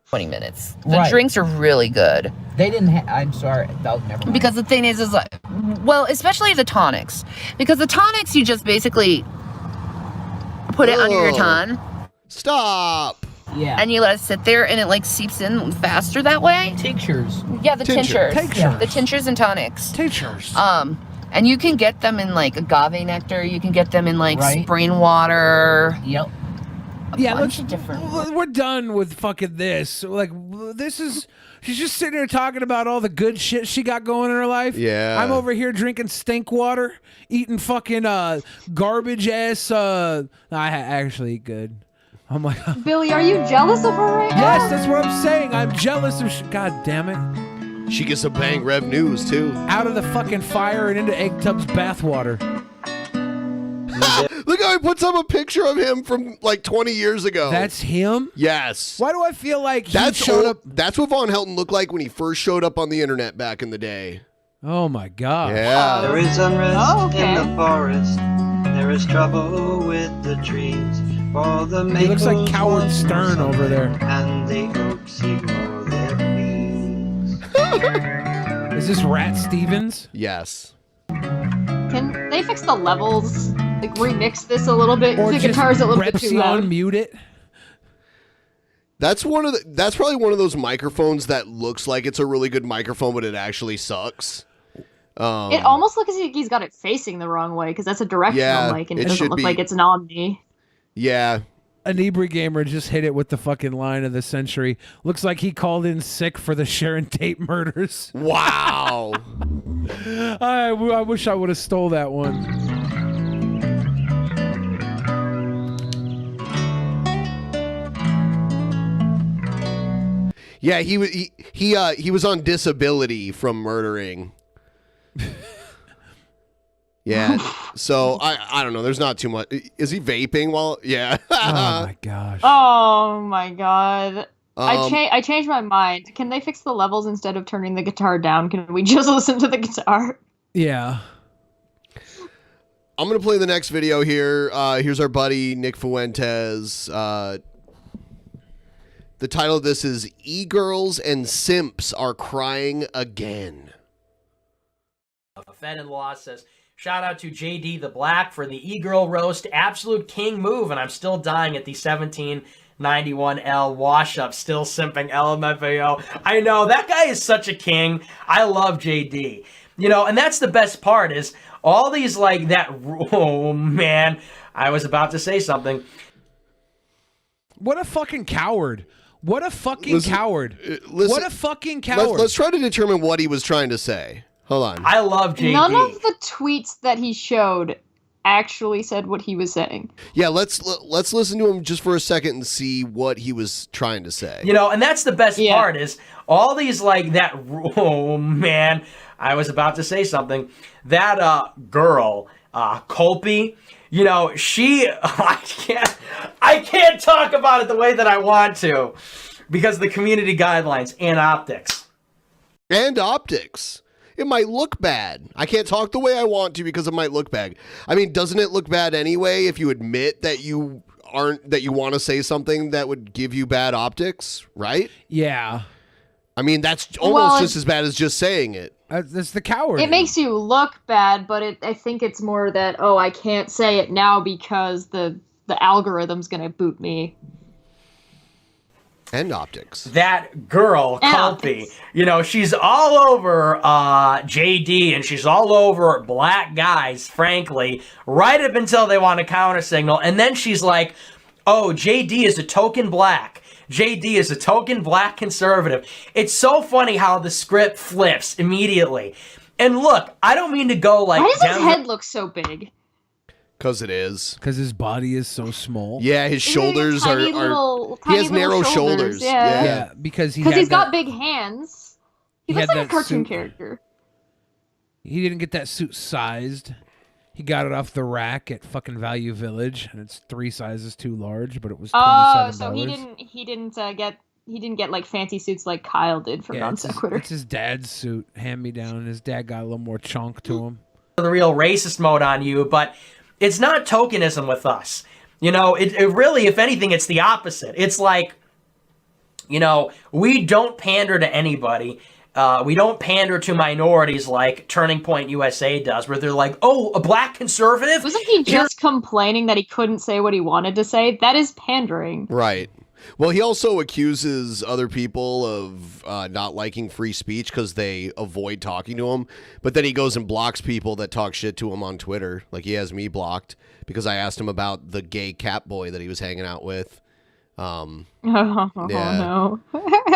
20 minutes. The drinks are really good. They didn't I'm sorry. That was never mind. Because the thing is like, well, especially the tonics. Because the tonics, you just basically put it under your tongue. Stop. Yeah. And you let it sit there, and it like seeps in faster that way. Tinctures. Yeah, the tinctures. Tinctures. The tinctures and tonics. Tinctures. And you can get them in like agave nectar. You can get them in like spring water. Yep. Yeah, we're done with fucking this. Like, this is... She's just sitting there talking about all the good shit she got going in her life. Yeah. I'm over here drinking stink water, eating fucking garbage ass... I actually eat good. I'm like... Billy, are you jealous of her right now? Yes, that's what I'm saying. I'm jealous of... God damn it. She gets some bang Rev news, too. Out of the fucking fire and into Egg Tub's bathwater. Look how he puts up a picture of him from like 20 years ago. That's him? Yes. Why do I feel like he That's showed up... That's what Von Helton looked like when he first showed up on the internet back in the day. Oh my god. Yeah. There is unrest in the forest. There is trouble with the trees. For the He looks like Coward Stern over there. And the oaks ignore their pleas. Is this Rat Stevens? Yes. Can they fix the levels? Like remix this a little bit? Or The just guitar's a little bit too loud. mute it? That's probably one of those microphones that looks like it's a really good microphone, but it actually sucks. It almost looks like he's got it facing the wrong way because that's a directional mic and it doesn't look like it's an Omni. Yeah. Anibri Gamer just hit it with the fucking line of the century. Looks like he called in sick for the Sharon Tate murders. Wow. I wish I would have stole that one. Yeah, he was on disability from murdering. Yeah. So I don't know. There's not too much. Is he vaping while? Yeah. Oh my gosh. Oh my god. I Um, changed my mind. Can they fix the levels instead of turning the guitar down? Can we just listen to the guitar? Yeah. I'm gonna play the next video here. Here's our buddy Nick Fuentes. The title of this is "E-Girls and Simps Are Crying Again." Fed-in-law says, shout out to JD the Black for the e-girl roast. Absolute king move, and I'm still dying at the 1791L wash-up. Still simping LMFAO. I know, that guy is such a king. I love JD. You know, and that's the best part is all these like that... Oh, man. I was about to say something. What a fucking coward. What a fucking coward. What a fucking coward. Let's try to determine what he was trying to say. Hold on. I love JD. None of the tweets that he showed actually said what he was saying. Yeah, let's listen to him just for a second and see what he was trying to say. You know, and that's the best part is all these like that... Oh, man. I was about to say something. That girl, Colby, you know, she... I can't talk about it the way that I want to because of the community guidelines and optics. And optics. It might look bad. I can't talk the way I want to because it might look bad. I mean, doesn't it look bad anyway if you admit that you want to say something that would give you bad optics, right? Yeah. I mean, that's almost just as bad as just saying it. That's the coward. It makes you look bad, but I think it's more that, oh, I can't say it now because the algorithm's going to boot me. And optics. That girl, Colby, you know, she's all over JD and she's all over black guys, frankly, right up until they want to counter signal. And then she's like, oh, JD is a token black. JD is a token black conservative. It's so funny how the script flips immediately. And look, I don't mean to go like... Why does his down head look so big? Because it is. Because his body is so small. Yeah, his shoulders are... He has narrow shoulders. Yeah, because he's got big hands. He looks like a that cartoon suit. character. He didn't get that suit sized. He got it off the rack at fucking Value Village, and it's 3 sizes too large, but it was $27. Oh, so he didn't get like fancy suits like Kyle did from Non Sequitur. It's his dad's suit, hand me down, and his dad got a little more chunk to him. The real racist mode on you, but it's not tokenism with us. You know, it really, if anything, it's the opposite. It's like, you know, we don't pander to anybody. We don't pander to minorities like Turning Point USA does, where they're like, oh, a black conservative? Wasn't he just complaining that he couldn't say what he wanted to say? That is pandering. Right. Well, he also accuses other people of not liking free speech because they avoid talking to him. But then he goes and blocks people that talk shit to him on Twitter. Like, he has me blocked because I asked him about the gay cat boy that he was hanging out with. No.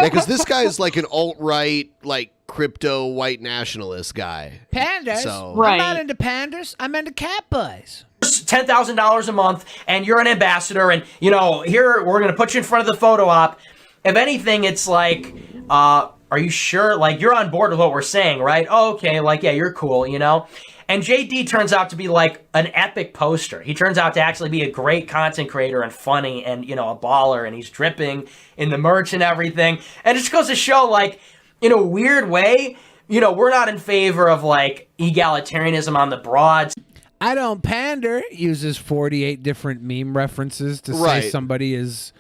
Because this guy is like an alt-right, like crypto white nationalist guy. Pandas? So, I'm not into pandas. I'm into cat boys. $10,000 a month, and you're an ambassador, and, you know, here, we're going to put you in front of the photo op. If anything, it's like, are you sure? Like, you're on board with what we're saying, right? Oh, okay, like, yeah, you're cool, you know? And JD turns out to be like an epic poster. He turns out to actually be a great content creator and funny and, you know, a baller, and he's dripping in the merch and everything. And it just goes to show, like, in a weird way, you know, we're not in favor of, like, egalitarianism on the broad. I don't pander. Uses 48 different meme references to Right. say somebody is...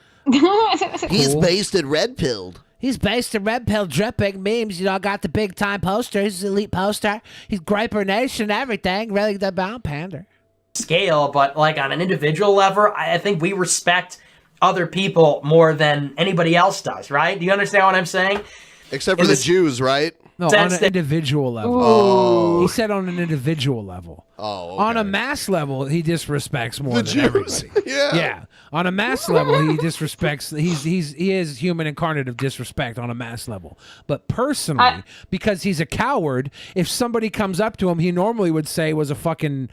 He's cool. based at Red Pilled. He's based in Red Pill dripping memes. You know, got the big time poster. He's an elite poster. He's Griper Nation, everything. Really the bound pander. Scale, but like on an individual level, I think we respect other people more than anybody else does, right? Do you understand what I'm saying? Except for the Jews, right? No, on an individual level. Oh. He said on an individual level. Oh, On a mass level, he disrespects more The than Jews. everybody. Yeah. Yeah. On a mass level, he disrespects. He is human incarnate of disrespect on a mass level. But personally, because he's a coward, if somebody comes up to him, he normally would say was a fucking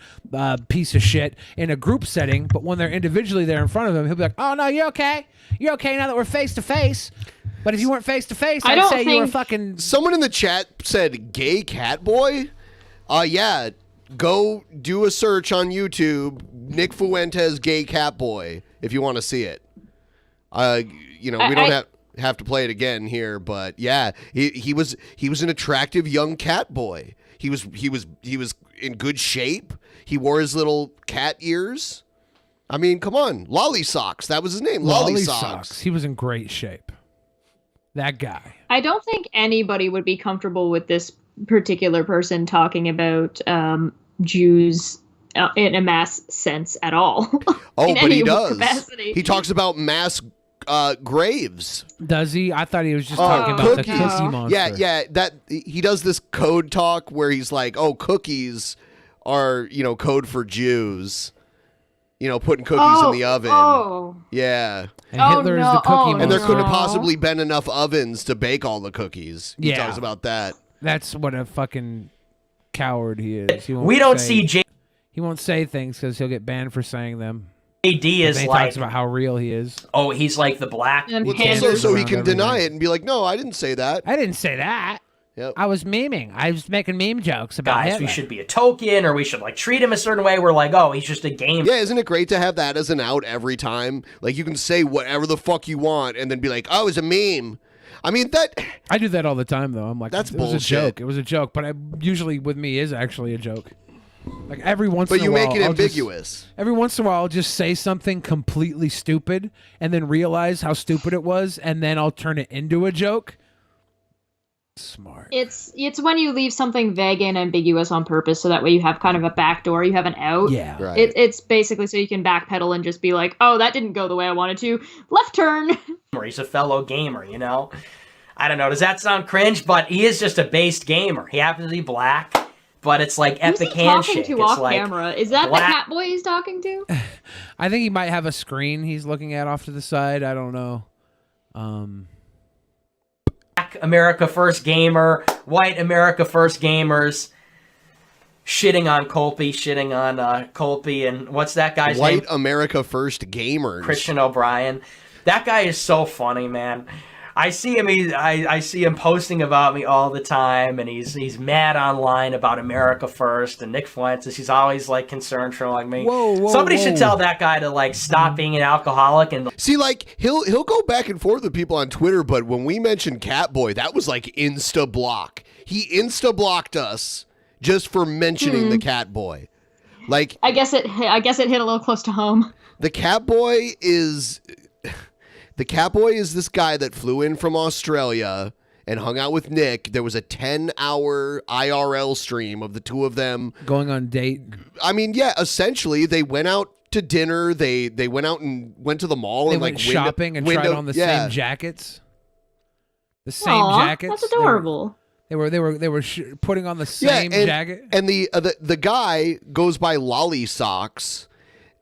piece of shit in a group setting. But when they're individually there in front of him, he'll be like, "Oh no, you're okay. You're okay now that we're face to face." But if you weren't face to face, I'd say you were fucking. Someone in the chat said "gay cat boy." Yeah. Go do a search on YouTube, Nick Fuentes gay cat boy, if you want to see it. You know, we don't have to play it again here, but yeah, he was an attractive young cat boy. He was in good shape. He wore his little cat ears. I mean, come on, Lolly Socks. That was his name, Lolly Socks. He was in great shape. That guy. I don't think anybody would be comfortable with this particular person talking about Jews in a mass sense at all. Oh, in but any he does. capacity. He talks about mass graves. Does he? I thought he was just talking about the Cookie Monster. Yeah. That he does this code talk where he's like, "Oh, cookies are code for Jews." Putting cookies in the oven. Oh. Yeah. And Hitler is the Cookie Monster. And there couldn't have possibly been enough ovens to bake all the cookies. He talks about that. That's what a fucking coward he is. We don't see He won't say things because he'll get banned for saying them. JD is he like talks about how real he is. Oh, he's like the black. So he can deny it and be like, "No, I didn't say that. I didn't say that. Yep. I was memeing. I was making meme jokes about Guys, Hitler. we should be a token, or we should like treat him a certain way. We're like, oh, he's just a game. Yeah, isn't it great to have that as an out every time? Like, you can say whatever the fuck you want and then be like, "Oh, it's a meme." I mean, I do that all the time, though. I'm like, that's it was bullshit. a joke. It was a joke, but usually with me is actually a joke. Like every once in a while, But you make it I'll ambiguous. every once in a while, I'll just say something completely stupid and then realize how stupid it was, and then I'll turn it into a joke. Smart. It's when you leave something vague and ambiguous on purpose, so that way you have kind of a back door, you have an out. Yeah, right. It's basically so you can backpedal and just be like, "Oh, that didn't go the way I wanted to. Left turn." He's a fellow gamer, I don't know. Does that sound cringe? But he is just a based gamer. He happens to be black, but it's like epic handshake. Who's he talking to It's off like camera? Is that the cat boy he's talking to? I think he might have a screen he's looking at off to the side. I don't know. Black America First Gamer, white America First Gamers, shitting on Colby, and what's that guy's name? White America First Gamers. Christian O'Brien. That guy is so funny, man. I see him. I see him posting about me all the time, and he's mad online about America First and Nick Fuentes. He's always like concerned trolling me. Somebody should tell that guy to like stop being an alcoholic and see, like he'll go back and forth with people on Twitter, but when we mentioned Catboy, that was like insta block. He insta blocked us just for mentioning the Catboy. Like I guess it hit a little close to home. The Catboy is. The Catboy is this guy that flew in from Australia and hung out with Nick. There was a 10-hour IRL stream of the two of them going on date. I mean, yeah, essentially they went out to dinner. They went out and went to the mall and went like shopping and tried on the same jackets. The same jackets. That's adorable. They were putting on the same jacket. And the guy goes by Lolly Socks,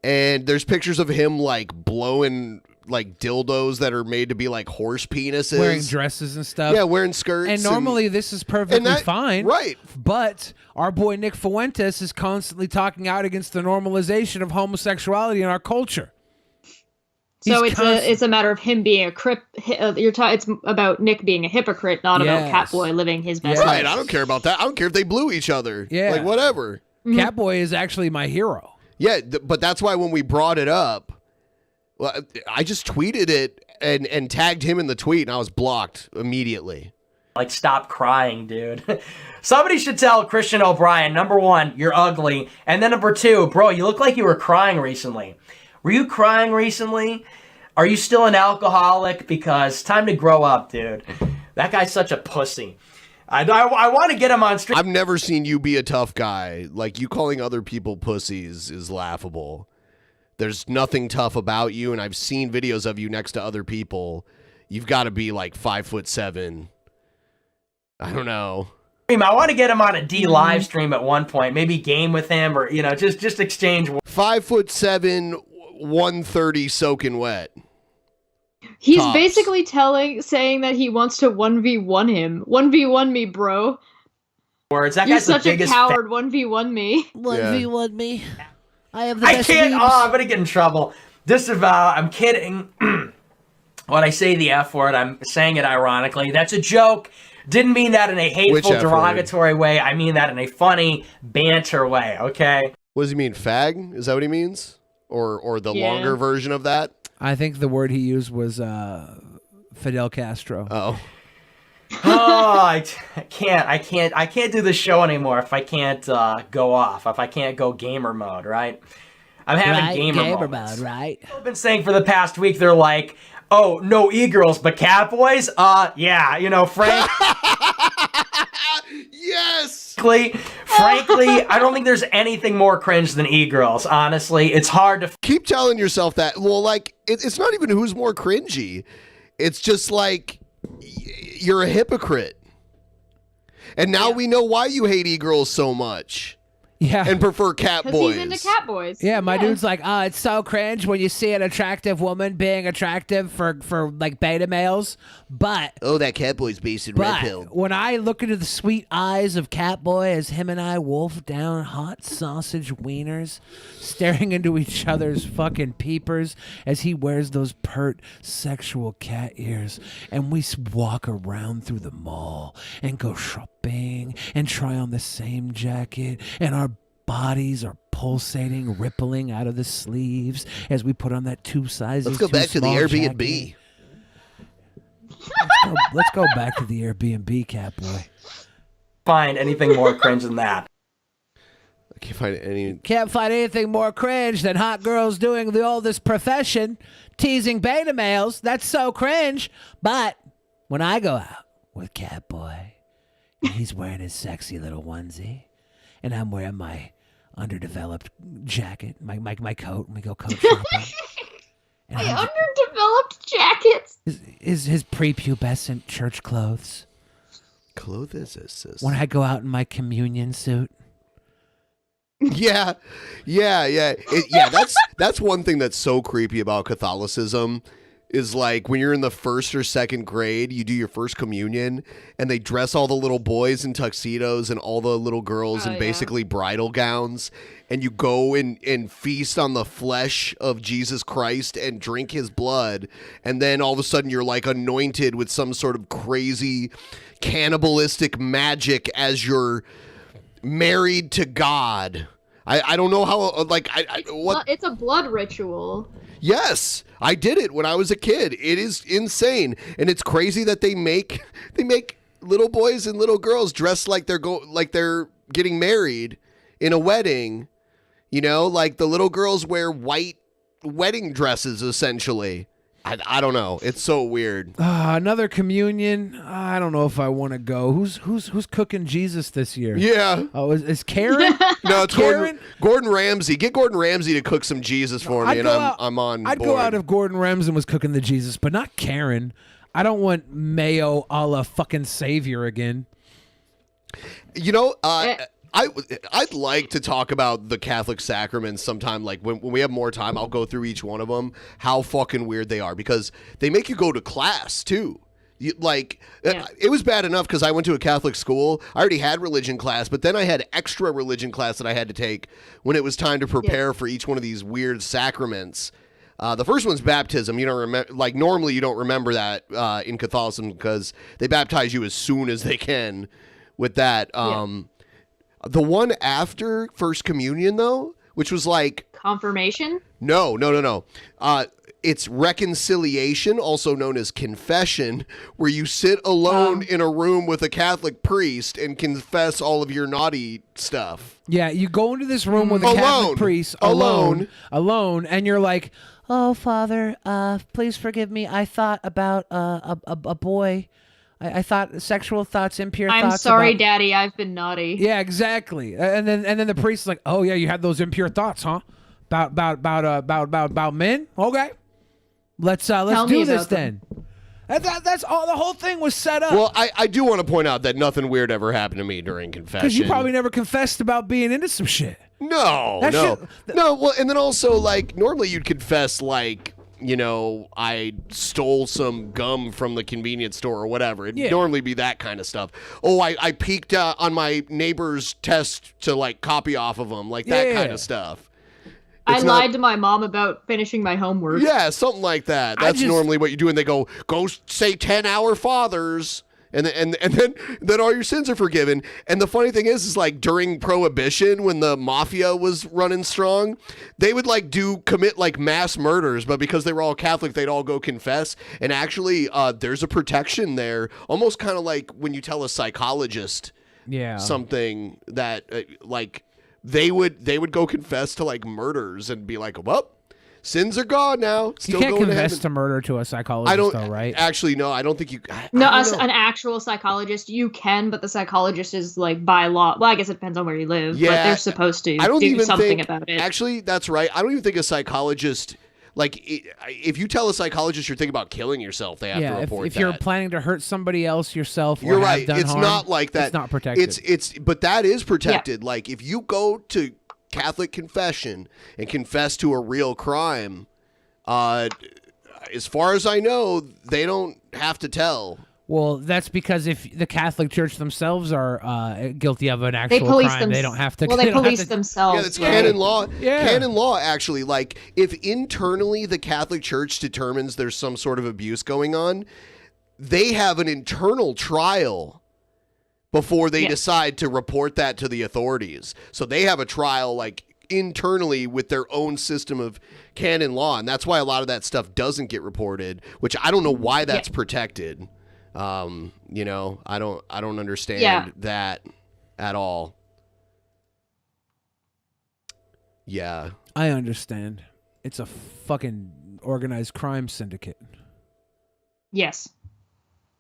and there's pictures of him like blowing like dildos that are made to be like horse penises, wearing dresses and stuff. Yeah, wearing skirts. And normally this is perfectly fine, right? But our boy Nick Fuentes is constantly talking out against the normalization of homosexuality in our culture. So it's a matter of him being a it's about Nick being a hypocrite, not about Catboy living his best life. Right. I don't care about that. I don't care if they blew each other. Yeah, like whatever. Catboy is actually my hero. Yeah, but that's why when we brought it up. Well, I just tweeted it and tagged him in the tweet, and I was blocked immediately. Like, stop crying, dude. Somebody should tell Christian O'Brien, number one, you're ugly. And then number two, bro, you look like you were crying recently. Were you crying recently? Are you still an alcoholic? Because time to grow up, dude. That guy's such a pussy. I want to get him on stream. I've never seen you be a tough guy. Like, you calling other people pussies is laughable. There's nothing tough about you, and I've seen videos of you next to other people. You've got to be like 5'7". I don't know. I want to get him on a D live stream at one point. Maybe game with him, or just exchange. 5'7", 130 soaking wet. He's Tops. basically saying that he wants to 1v1 him. 1v1 me, bro. Words. That You're guy's such the a biggest coward. 1v1 me. 1v1 me. I have the I best can't. memes. Oh, I'm gonna get in trouble. Disavow. I'm kidding. When I say the F word, I'm saying it ironically. That's a joke. Didn't mean that in a hateful, derogatory way. I mean that in a funny, banter way. Okay. What does he mean? Fag? Is that what he means? Or the longer version of that? I think the word he used was Fidel Castro. Oh. Oh, I can't do this show anymore if I can't go off, if I can't go gamer mode, right? I'm having gamer mode, right? I've been saying for the past week, they're like, oh, no e-girls, but cat boys? Yeah, Frank. Yes! Frankly, I don't think there's anything more cringe than e-girls, honestly. It's hard to... Keep telling yourself that. Well, like, it's not even who's more cringy. It's just like... You're a hypocrite. And now we know why you hate e-girls so much. Yeah. And prefer cat boys. Because he's into cat boys. Yeah, my dude's like, it's so cringe when you see an attractive woman being attractive for like beta males. But oh, that cat boy's based in Red Pill. When I look into the sweet eyes of Catboy as him and I wolf down hot sausage wieners, staring into each other's fucking peepers as he wears those pert sexual cat ears, and we walk around through the mall and go shopping and try on the same jacket, and our bodies are pulsating, rippling out of the sleeves as we put on that 2 sizes. Let's go back to the Airbnb. Let's go back to the Airbnb, Catboy. Find anything more cringe than that. I can't find any. Can't find anything more cringe than hot girls doing the oldest profession, teasing beta males. That's so cringe. But when I go out with Catboy, and he's wearing his sexy little onesie, and I'm wearing my underdeveloped jacket, my coat, and we go coat shopping. My underdeveloped jackets. His prepubescent church clothes. When I go out in my communion suit. Yeah. That's one thing that's so creepy about Catholicism is like when you're in the first or second grade, you do your first communion, and they dress all the little boys in tuxedos and all the little girls in basically bridal gowns, and you go and feast on the flesh of Jesus Christ and drink his blood, and then all of a sudden you're like anointed with some sort of crazy cannibalistic magic as you're married to God. I don't know how, like, what? Well, it's a blood ritual. Yes, I did it when I was a kid. It is insane, and it's crazy that they make little boys and little girls dress like they're getting married in a wedding. You know, like the little girls wear white wedding dresses essentially. I don't know. It's so weird. Another communion. I don't know if I want to go. Who's cooking Jesus this year? Yeah. Oh, is Karen? No, it's Gordon Ramsay. Get Gordon Ramsay to cook some Jesus for me, and I'm on I'd board. go out if Gordon Ramsay was cooking the Jesus, but not Karen. I don't want mayo a la fucking Savior again. You know, I'd like to talk about the Catholic sacraments sometime. Like when we have more time, I'll go through each one of them, how fucking weird they are, because they make you go to class too. It was bad enough because I went to a Catholic school. I already had religion class, but then I had extra religion class that I had to take when it was time to prepare for each one of these weird sacraments. The first one's baptism. You don't remember, like normally you don't remember that in Catholicism because they baptize you as soon as they can with that. The one after First Communion, though, which was like... Confirmation? No. It's reconciliation, also known as confession, where you sit alone in a room with a Catholic priest and confess all of your naughty stuff. Yeah, you go into this room with a Catholic priest alone, and you're like, "Oh, Father, please forgive me. I thought about a boy. I thought sexual thoughts, impure thoughts. I'm sorry, Daddy. I've been naughty." Yeah, exactly. And then the priest is like, "Oh yeah, you had those impure thoughts, huh? About men? Okay, let's do this then." That's all. The whole thing was set up. Well, I do want to point out that nothing weird ever happened to me during confession. Because you probably never confessed about being into some shit. No. Well, and then also, like, normally you'd confess, like, you know, I stole some gum from the convenience store or whatever. It'd normally be that kind of stuff. Oh, I peeked on my neighbor's test to, like, copy off of them. Like, that kind of stuff. I lied to my mom about finishing my homework. Yeah, something like that. That's normally what you do. And they go say 10 Our Fathers. And then all your sins are forgiven. And the funny thing is like during Prohibition, when the mafia was running strong, they would like commit like mass murders, but because they were all Catholic, they'd all go confess. And actually, there's a protection there, almost kind of like when you tell a psychologist something that like they would go confess to like murders and be like, well, sins are gone now. Still you can't going confess to to murder to a psychologist, though, right? Actually, no. I don't think you. An actual psychologist, you can, but the psychologist is like by law. Well, I guess it depends on where you live. Yeah, but they're supposed to do something about it. Actually, that's right. I don't even think a psychologist. Like, if you tell a psychologist you're thinking about killing yourself, they have to report if you're planning to hurt somebody else yourself, you're or right. Have done It's harm, not like that. It's not protected. But that is protected. Like, if you go to Catholic confession and confess to a real crime, as far as I know, they don't have to tell. Well, that's because if the Catholic Church themselves are guilty of an actual crime, they don't have to. Well, they police themselves. Yeah, that's canon law. Yeah. Canon law, actually. Like, if internally the Catholic Church determines there's some sort of abuse going on, they have an internal trial before they decide to report that to the authorities. So they have a trial, like, internally with their own system of canon law, and that's why a lot of that stuff doesn't get reported, which I don't know why that's protected. You know, I don't understand that at all. Yeah. I understand. It's a fucking organized crime syndicate. Yes.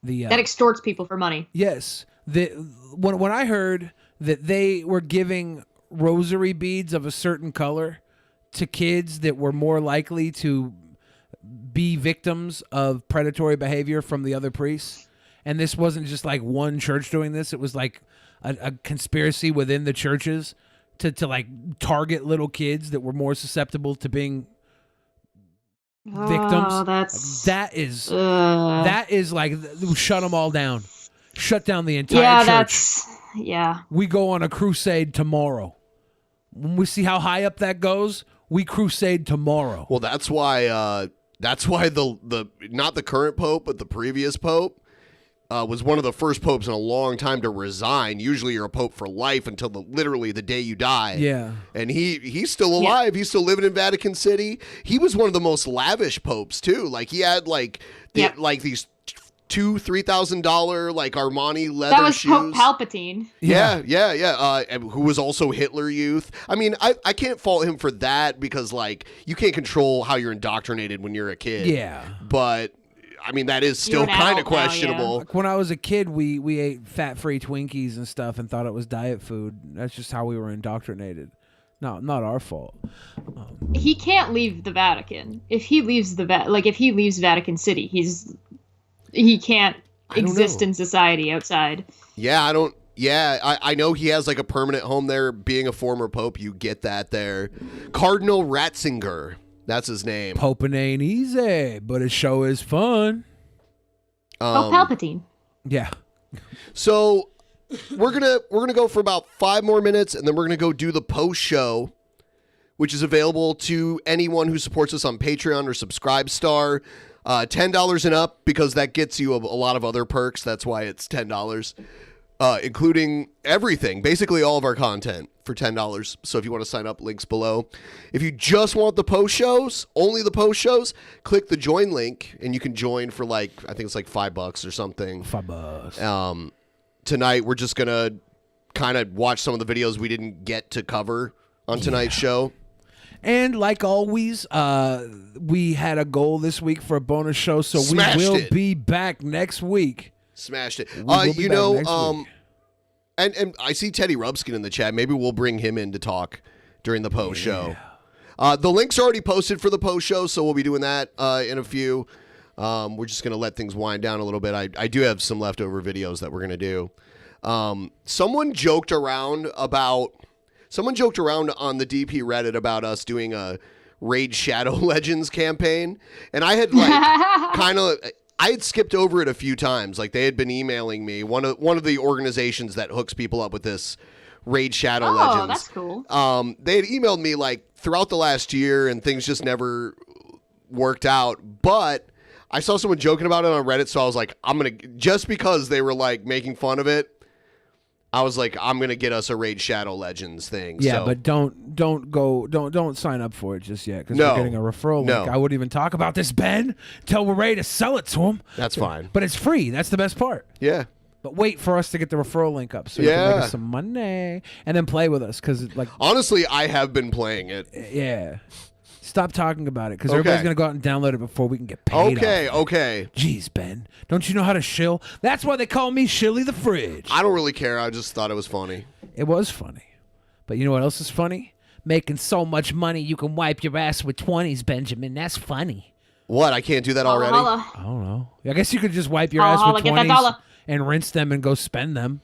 That extorts people for money. Yes. When I heard that they were giving rosary beads of a certain color to kids that were more likely to be victims of predatory behavior from the other priests, and this wasn't just like one church doing this, it was like a conspiracy within the churches to like target little kids that were more susceptible to being victims. That's That is like shut them all down. Shut down the entire yeah, church. Yeah. We go on a crusade tomorrow. When we see how high up that goes, we crusade tomorrow. Well, that's why the not the current pope, but the previous pope was one of the first popes in a long time to resign. Usually you're a pope for life until literally the day you die. Yeah. And he's still alive. Yeah. He's still living in Vatican City. He was one of the most lavish popes too. Like he had like these $2,000-$3,000 like Armani leather That was shoes. Pope Palpatine. Yeah. Who was also Hitler Youth. I mean, I can't fault him for that because like you can't control how you're indoctrinated when you're a kid. Yeah. But I mean, that is still kind of questionable. Like when I was a kid, we ate fat-free Twinkies and stuff and thought it was diet food. That's just how we were indoctrinated. No, not our fault. He can't leave the Vatican. If he leaves Vatican City, he can't exist in society outside. Yeah, I know he has like a permanent home there. Being a former pope, you get that there. Cardinal Ratzinger. That's his name. Poping ain't easy, but his show is fun. Palpatine. Yeah. So we're gonna go for about 5 more minutes, and then we're gonna go do the post show, which is available to anyone who supports us on Patreon or Subscribestar. $10 and up, because that gets you a lot of other perks. That's why it's $10. Including everything, basically all of our content for $10. So if you want to sign up, links below. If you just want the post shows, only the post shows, click the join link and you can join for like, I think it's like $5 or something. $5. Tonight we're just gonna kind of watch some of the videos we didn't get to cover on tonight's show. And like always, we had a goal this week for a bonus show, so Smashed we will it. be back next week. Smashed it. We will be back next week. And I see Teddy Rubskin in the chat. Maybe we'll bring him in to talk during the post show. The link's already posted for the post show, so we'll be doing that in a few. We're just gonna let things wind down a little bit. I do have some leftover videos that we're gonna do. Someone joked around on the DP Reddit about us doing a Raid Shadow Legends campaign, and I had like I had skipped over it a few times. Like they had been emailing me, one of the organizations that hooks people up with this Raid Shadow Legends. Oh, that's cool. They had emailed me like throughout the last year, and things just never worked out. But I saw someone joking about it on Reddit, so I was like, just because they were like making fun of it, I was like, I'm gonna get us a Raid Shadow Legends thing. Yeah, so. but don't sign up for it just yet because we're getting a referral link. I wouldn't even talk about this, Ben, until we're ready to sell it to them. That's fine. But it's free. That's the best part. Yeah. But wait for us to get the referral link up so you can make us some money and then play with us because like honestly, I have been playing it. Yeah. Stop talking about it because everybody's going to go out and download it before we can get paid. Okay. Jeez, Ben. Don't you know how to shill? That's why they call me Shilly the Fridge. I don't really care. I just thought it was funny. It was funny. But you know what else is funny? Making so much money you can wipe your ass with 20s, Benjamin. That's funny. What? I can't do that already? I don't know. I guess you could just wipe your ass with 20s and rinse them and go spend them.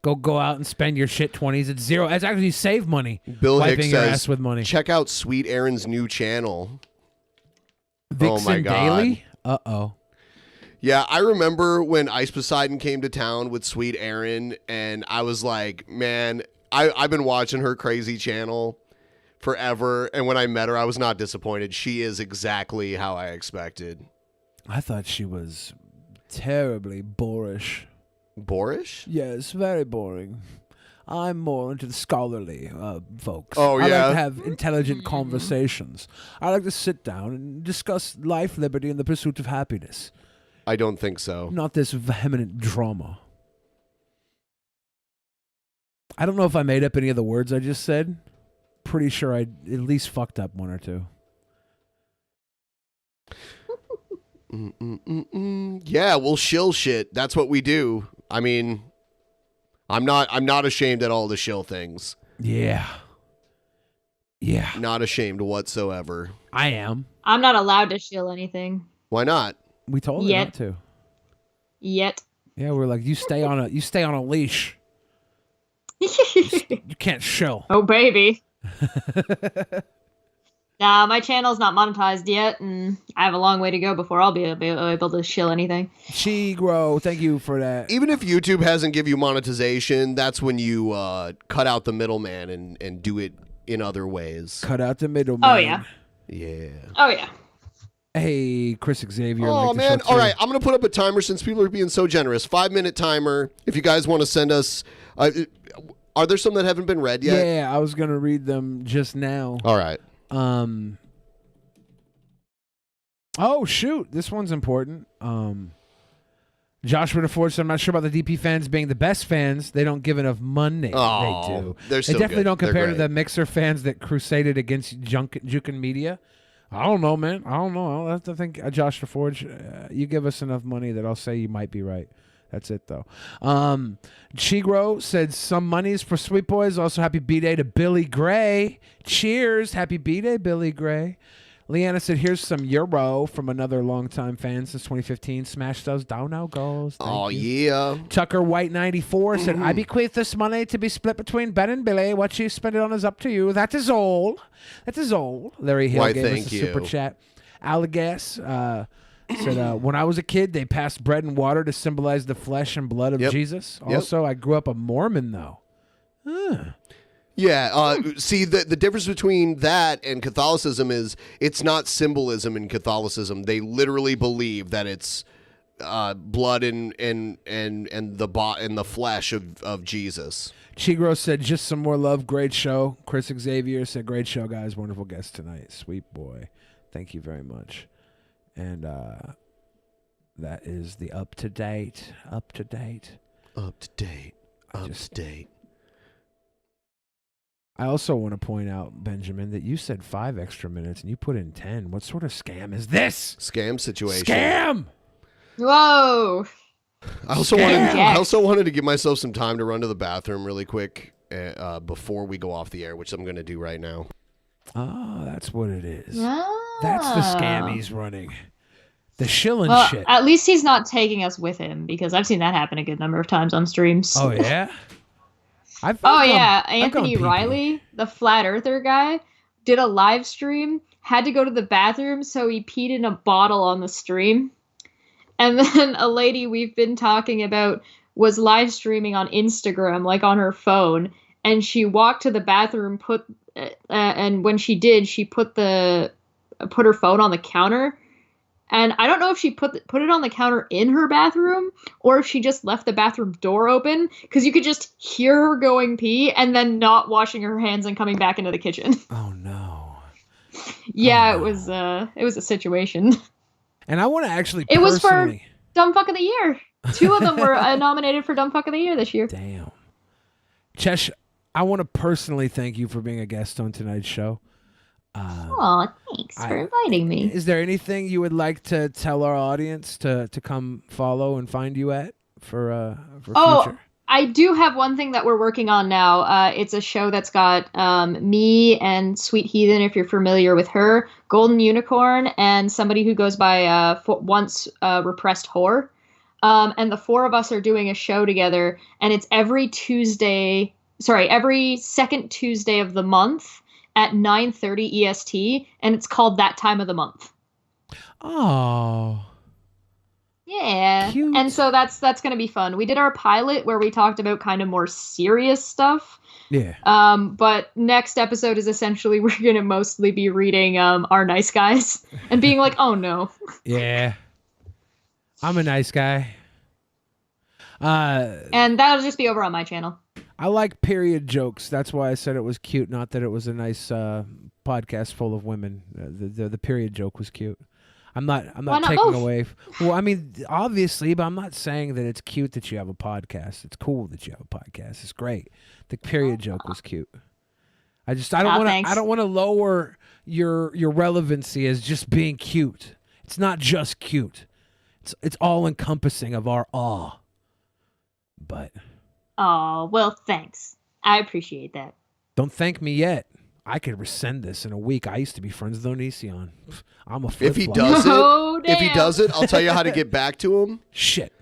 Go out and spend your shit 20s. It's zero. It's actually save money. Bill wiping Hicks your says, ass with money. Check out Sweet Aaron's new channel. Vixen oh my God. Daily? Uh-oh. Yeah, I remember when Ice Poseidon came to town with Sweet Aaron, and I was like, man, I've been watching her crazy channel forever, and when I met her, I was not disappointed. She is exactly how I expected. I thought she was terribly boorish. Boorish? Yes, very boring. I'm more into the scholarly folks. Oh, I yeah? like to have intelligent conversations. I like to sit down and discuss life, liberty, and the pursuit of happiness. I don't think so. Not this vehement drama. I don't know if I made up any of the words I just said. Pretty sure I at least fucked up one or two. Yeah, we'll shill shit. That's what we do. I mean, I'm not ashamed at all to shill things. Yeah. Yeah. Not ashamed whatsoever. I am. I'm not allowed to shill anything. Why not? We told her not to. Yet. Yeah, we're like, you stay on a leash. You can't shill. Oh baby. Nah, my channel's not monetized yet, and I have a long way to go before I'll be able to shill anything. Chigro, thank you for that. Even if YouTube hasn't give you monetization, that's when you cut out the middleman and do it in other ways. Cut out the middleman. Oh, yeah. Yeah. Oh, yeah. Hey, Chris Xavier. Oh, like the man. show All too. right. I'm going to put up a timer since people are being so generous. 5-minute timer. If you guys want to send us... are there some that haven't been read yet? Yeah, I was going to read them just now. All right. Oh, shoot. This one's important. Joshua DeFord said, I'm not sure about the DP fans being the best fans. They don't give enough money. Oh, they do. they're They still definitely good. don't compare They're to the Mixer fans that crusaded against Jukin Media. I don't know, man. I don't know. I'll have to think, Josh DeForge, you give us enough money that I'll say you might be right. That's it, though. Chigro said, some monies for Sweet Boys. Also, happy B-Day to Billy Gray. Cheers. Happy B-Day, Billy Gray. Leanna said, here's some euro from another longtime fan since 2015. Smash those down goals. Thank you. Yeah. Tucker White 94 said, I bequeath this money to be split between Ben and Billy. What you spend it on is up to you. That is all. That is all. Larry Hill Why, gave thank us a you. super chat. Allegas said, when I was a kid, they passed bread and water to symbolize the flesh and blood of Jesus. Yep. Also, I grew up a Mormon, though. Yeah, see, the difference between that and Catholicism is it's not symbolism in Catholicism. They literally believe that it's blood and the flesh of Jesus. Chigro said, just some more love. Great show. Chris Xavier said, great show, guys. Wonderful guest tonight. Sweet boy. Thank you very much. And that is the up-to-date. I also want to point out, Benjamin, that you said 5 extra minutes and you put in 10. What sort of scam is this? Scam situation. Scam! Whoa. I also wanted to give myself some time to run to the bathroom really quick before we go off the air, which I'm going to do right now. Oh, that's what it is. Ah. That's the scam he's running. The shilling Well, shit. at least he's not taking us with him, because I've seen that happen a good number of times on streams. Oh, yeah? Anthony Riley, the flat earther guy, did a live stream, had to go to the bathroom, so he peed in a bottle on the stream. And then a lady we've been talking about was live streaming on Instagram, like on her phone, and she walked to the bathroom, and when she did, she put her phone on the counter. And I don't know if she put it on the counter in her bathroom or if she just left the bathroom door open, because you could just hear her going pee and then not washing her hands and coming back into the kitchen. Oh no. Yeah, it was a situation. And I want to actually It was for personally... Dumb Fuck of the Year. 2 of them were nominated for Dumb Fuck of the Year this year. Damn. Chesh, I want to personally thank you for being a guest on tonight's show. Aw, thanks for inviting me. Is there anything you would like to tell our audience to come follow and find you at for future? I do have one thing that we're working on now. It's a show that's got me and Sweet Heathen, if you're familiar with her, Golden Unicorn, and somebody who goes by Once Repressed Whore. And the 4 of us are doing a show together, and it's every second Tuesday of the month at 9:30 EST, and it's called That Time of the Month. Oh. Yeah. Cute. And so that's going to be fun. We did our pilot where we talked about kind of more serious stuff. Yeah. But next episode is essentially we're going to mostly be reading Our Nice Guys and being like, oh no. Yeah. I'm a nice guy. And that'll just be over on my channel. I like period jokes. That's why I said it was cute, not that it was a nice podcast full of women. The period joke was cute. I'm not taking away. Well, I mean, obviously, but I'm not saying that it's cute that you have a podcast. It's cool that you have a podcast. It's great. The period joke was cute. I don't want to lower your relevancy as just being cute. It's not just cute. It's all encompassing of our awe. But oh, well, thanks. I appreciate that. Don't thank me yet. I could rescind this in a week. I used to be friends with Onision. I'm a flip-flop. If he does it, I'll tell you how to get back to him. Shit.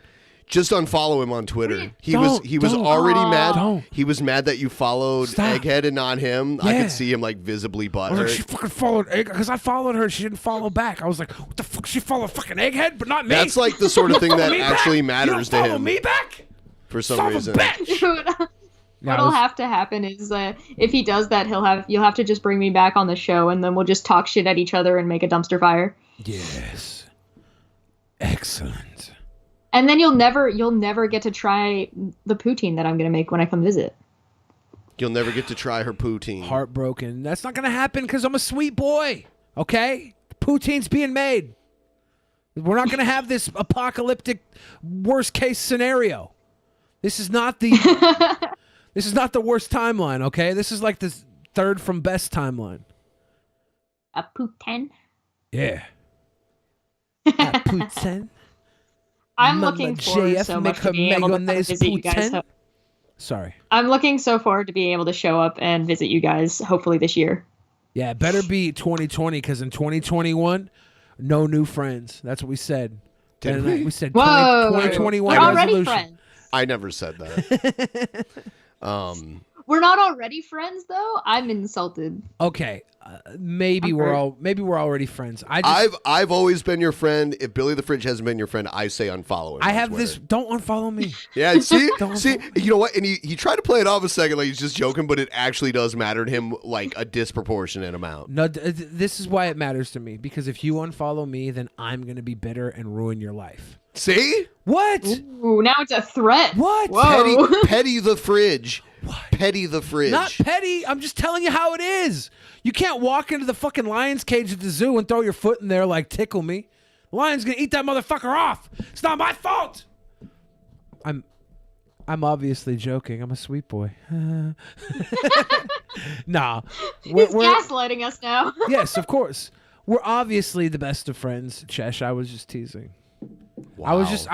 Just unfollow him on Twitter. He was Don't. already mad. Don't. He was mad that you followed Egghead and not him. I Yeah. could see him like visibly I was like, butthurt. she fucking followed Egg because I followed her. She didn't follow back. I was like, what the fuck? She followed fucking Egghead, but not me. That's like the sort of thing Follow that me back? actually You matters don't to follow him. me back? For some Son of a reason. bitch. What'll have to happen is if he does that, you'll have to just bring me back on the show, and then we'll just talk shit at each other and make a dumpster fire. Yes. Excellent. And then you'll never get to try the poutine that I'm gonna make when I come visit. You'll never get to try her poutine. Heartbroken. That's not gonna happen because I'm a sweet boy. Okay, poutine's being made. We're not gonna have this apocalyptic worst case scenario. This is not the this is not the worst timeline. Okay, this is like the third from best timeline. A poutine. Yeah. A poutine. I'm Mama looking forward JF so make much her to being able to come mayonnaise visit you guys. poutine. Sorry. I'm looking so forward to being able to show up and visit you guys, hopefully this year. Yeah, it better be 2020 because in 2021, no new friends. That's what we said. Did Ben and I- we said Whoa, 2021 we're already resolution. friends. I never said that. We're not already friends, though. I'm insulted. Okay, maybe I'm we're hurt. already friends. I've always been your friend. If Billy the Fridge hasn't been your friend, I say unfollow him. I on have Twitter. this. Don't unfollow me. Yeah, see, Don't see, you know what? And he tried to play it off a second like he's just joking, but it actually does matter to him like a disproportionate amount. No, this is why it matters to me because if you unfollow me, then I'm gonna be bitter and ruin your life. See? What? Ooh, now it's a threat. What? Whoa. Petty the Fridge. What? Petty the Fridge. Not petty. I'm just telling you how it is. You can't walk into the fucking lion's cage at the zoo and throw your foot in there like tickle me. The lion's gonna eat that motherfucker off. It's not my fault. I'm obviously joking. I'm a sweet boy. Nah. He's gaslighting us now. Yes, of course. We're obviously the best of friends, Chesh. I was just teasing. I was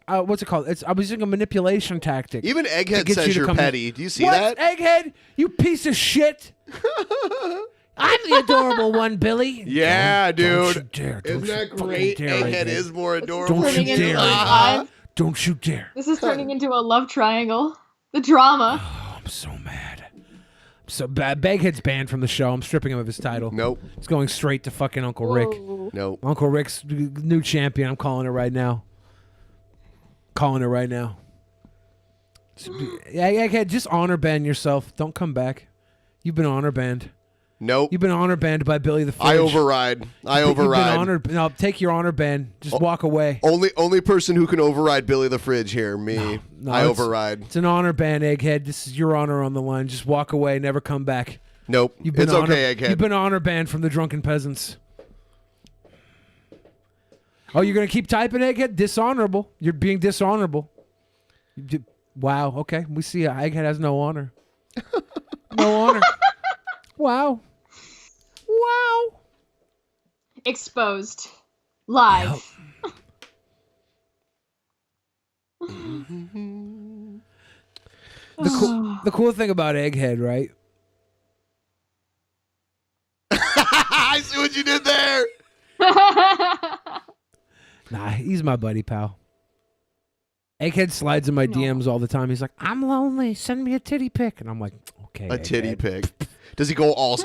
what's it called? I was using a manipulation tactic. Even to Egghead get says you to you're come in. petty. Do you see What? that? Egghead, you piece of shit. I'm the adorable one, Billy. Yeah, Don't dude. you dare. Isn't Don't you that fucking great? dare, Egghead is more adorable. Don't you Turning into dare. a- Don't you dare. This is turning into a love triangle. The drama. I'm so mad. So bad. Baghead's banned from the show. I'm stripping him of his title. Nope. It's going straight to fucking Uncle Rick. Whoa. Nope. Uncle Rick's new champion. I'm calling it right now. Calling it right now. Yeah, Egghead, just honor ban yourself. Don't come back. You've been honor banned. Nope. You've been honor banned by Billy the Fridge. I override. You've been honored. No, take your honor ban. Just walk away. Only person who can override Billy the Fridge here, me. No, I it's- override. It's an honor ban, Egghead. This is your honor on the line. Just walk away. Never come back. Nope. You've been It's okay, Egghead. You've been honor banned from the Drunken Peasants. Oh, you're gonna keep typing, Egghead? Dishonorable. You're being dishonorable. Wow. Okay. We see Egghead has no honor. No honor. Wow. Wow. Exposed. Live. The cool thing about Egghead, right? I see what you did there. Nah, he's my buddy, pal. Egghead slides in my DMs all the time. He's like, I'm lonely. Send me a titty pic. And I'm like, okay. A titty Egghead. pic. Does he go all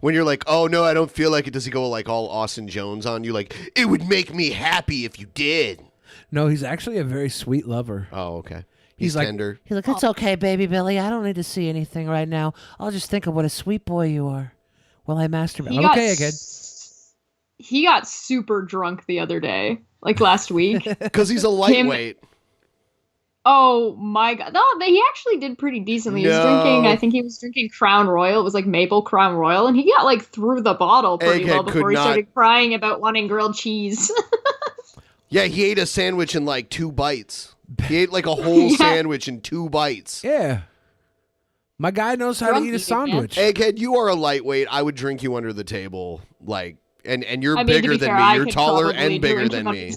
when you're like, oh no, I don't feel like it? Does he go like all Austin Jones on you? Like, it would make me happy if you did. No, he's actually a very sweet lover. Oh, okay. He's like, tender. He's like, it's okay, baby Billy. I don't need to see anything right now. I'll just think of what a sweet boy you are while I masturbate. He I'm got okay, s- He got super drunk the other day, like last week. Because he's a lightweight. Oh my god. No, he actually did pretty decently. He was drinking, I think he was drinking Crown Royal. It was like Maple Crown Royal, and he got like through the bottle pretty Egghead well before he could started crying about wanting grilled cheese. Yeah, he ate a sandwich in like 2 bites. He ate like a whole sandwich in 2 bites. Yeah. My guy knows how to eat a sandwich. Egghead, you are a lightweight. I would drink you under the table. Like, and you're I mean, to bigger be than fair, me. I You're could taller probably and bigger drink than him me.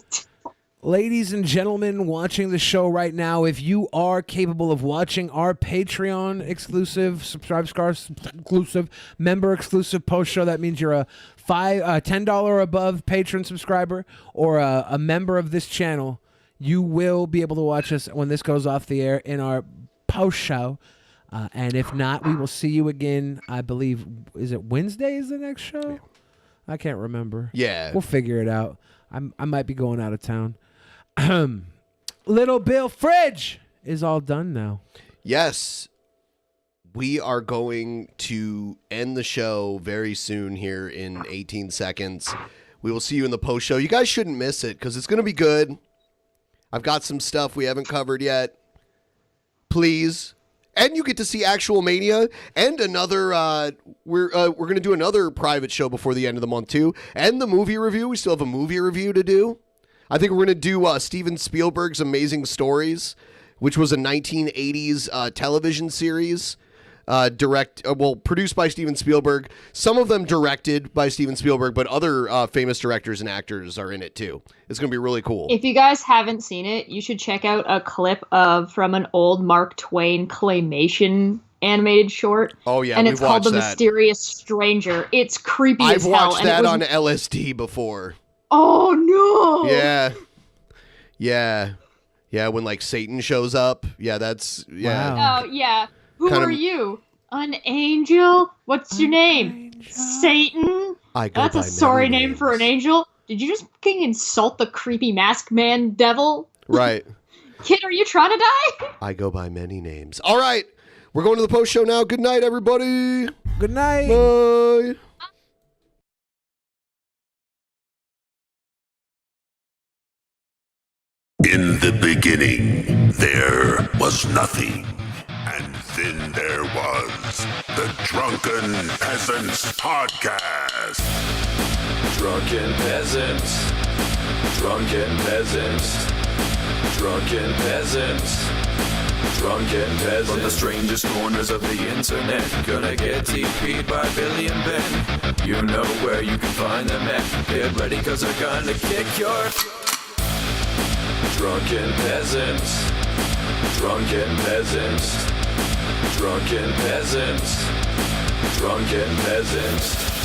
Ladies and gentlemen watching the show right now, if you are capable of watching our Patreon exclusive, exclusive, member exclusive post show, that means you're a $10 above patron subscriber or a member of this channel. You will be able to watch us when this goes off the air in our post show. And if not, we will see you again. I believe, is it Wednesday is the next show? I can't remember. Yeah. We'll figure it out. I might be going out of town. Little Bill Fridge is all done now. Yes. We are going to end the show very soon here in 18 seconds. We will see you in the post show. You guys shouldn't miss it because it's going to be good. I've got some stuff we haven't covered yet. Please. And you get to see Actual Mania and another, we're going to do another private show before the end of the month too. And the movie review. We still have a movie review to do. I think we're going to do Steven Spielberg's Amazing Stories, which was a 1980s television series. Produced by Steven Spielberg. Some of them directed by Steven Spielberg, but other famous directors and actors are in it too. It's going to be really cool. If you guys haven't seen it, you should check out a clip from an old Mark Twain claymation animated short. Oh yeah, and it's called The Mysterious Stranger. It's creepy as hell. I've watched that on LSD before. Oh no! Yeah. When like Satan shows up. Yeah, that's Oh yeah. Who are you? An angel? What's your name? Satan? That's a sorry name for an angel. Did you just fucking insult the creepy masked man devil? Right. Kid, are you trying to die? I go by many names. All right. We're going to the post show now. Good night, everybody. Good night. Bye. In the beginning, there was nothing. And then there was the Drunken Peasants Podcast. Drunken Peasants. Drunken Peasants. Drunken Peasants. Drunken Peasants. From the strangest corners of the internet, gonna get TP'd by Billy and Ben. You know where you can find them at. Get ready cause they're gonna kick your Drunken Peasants. Drunken Peasants. Drunken Peasants. Drunken Peasants.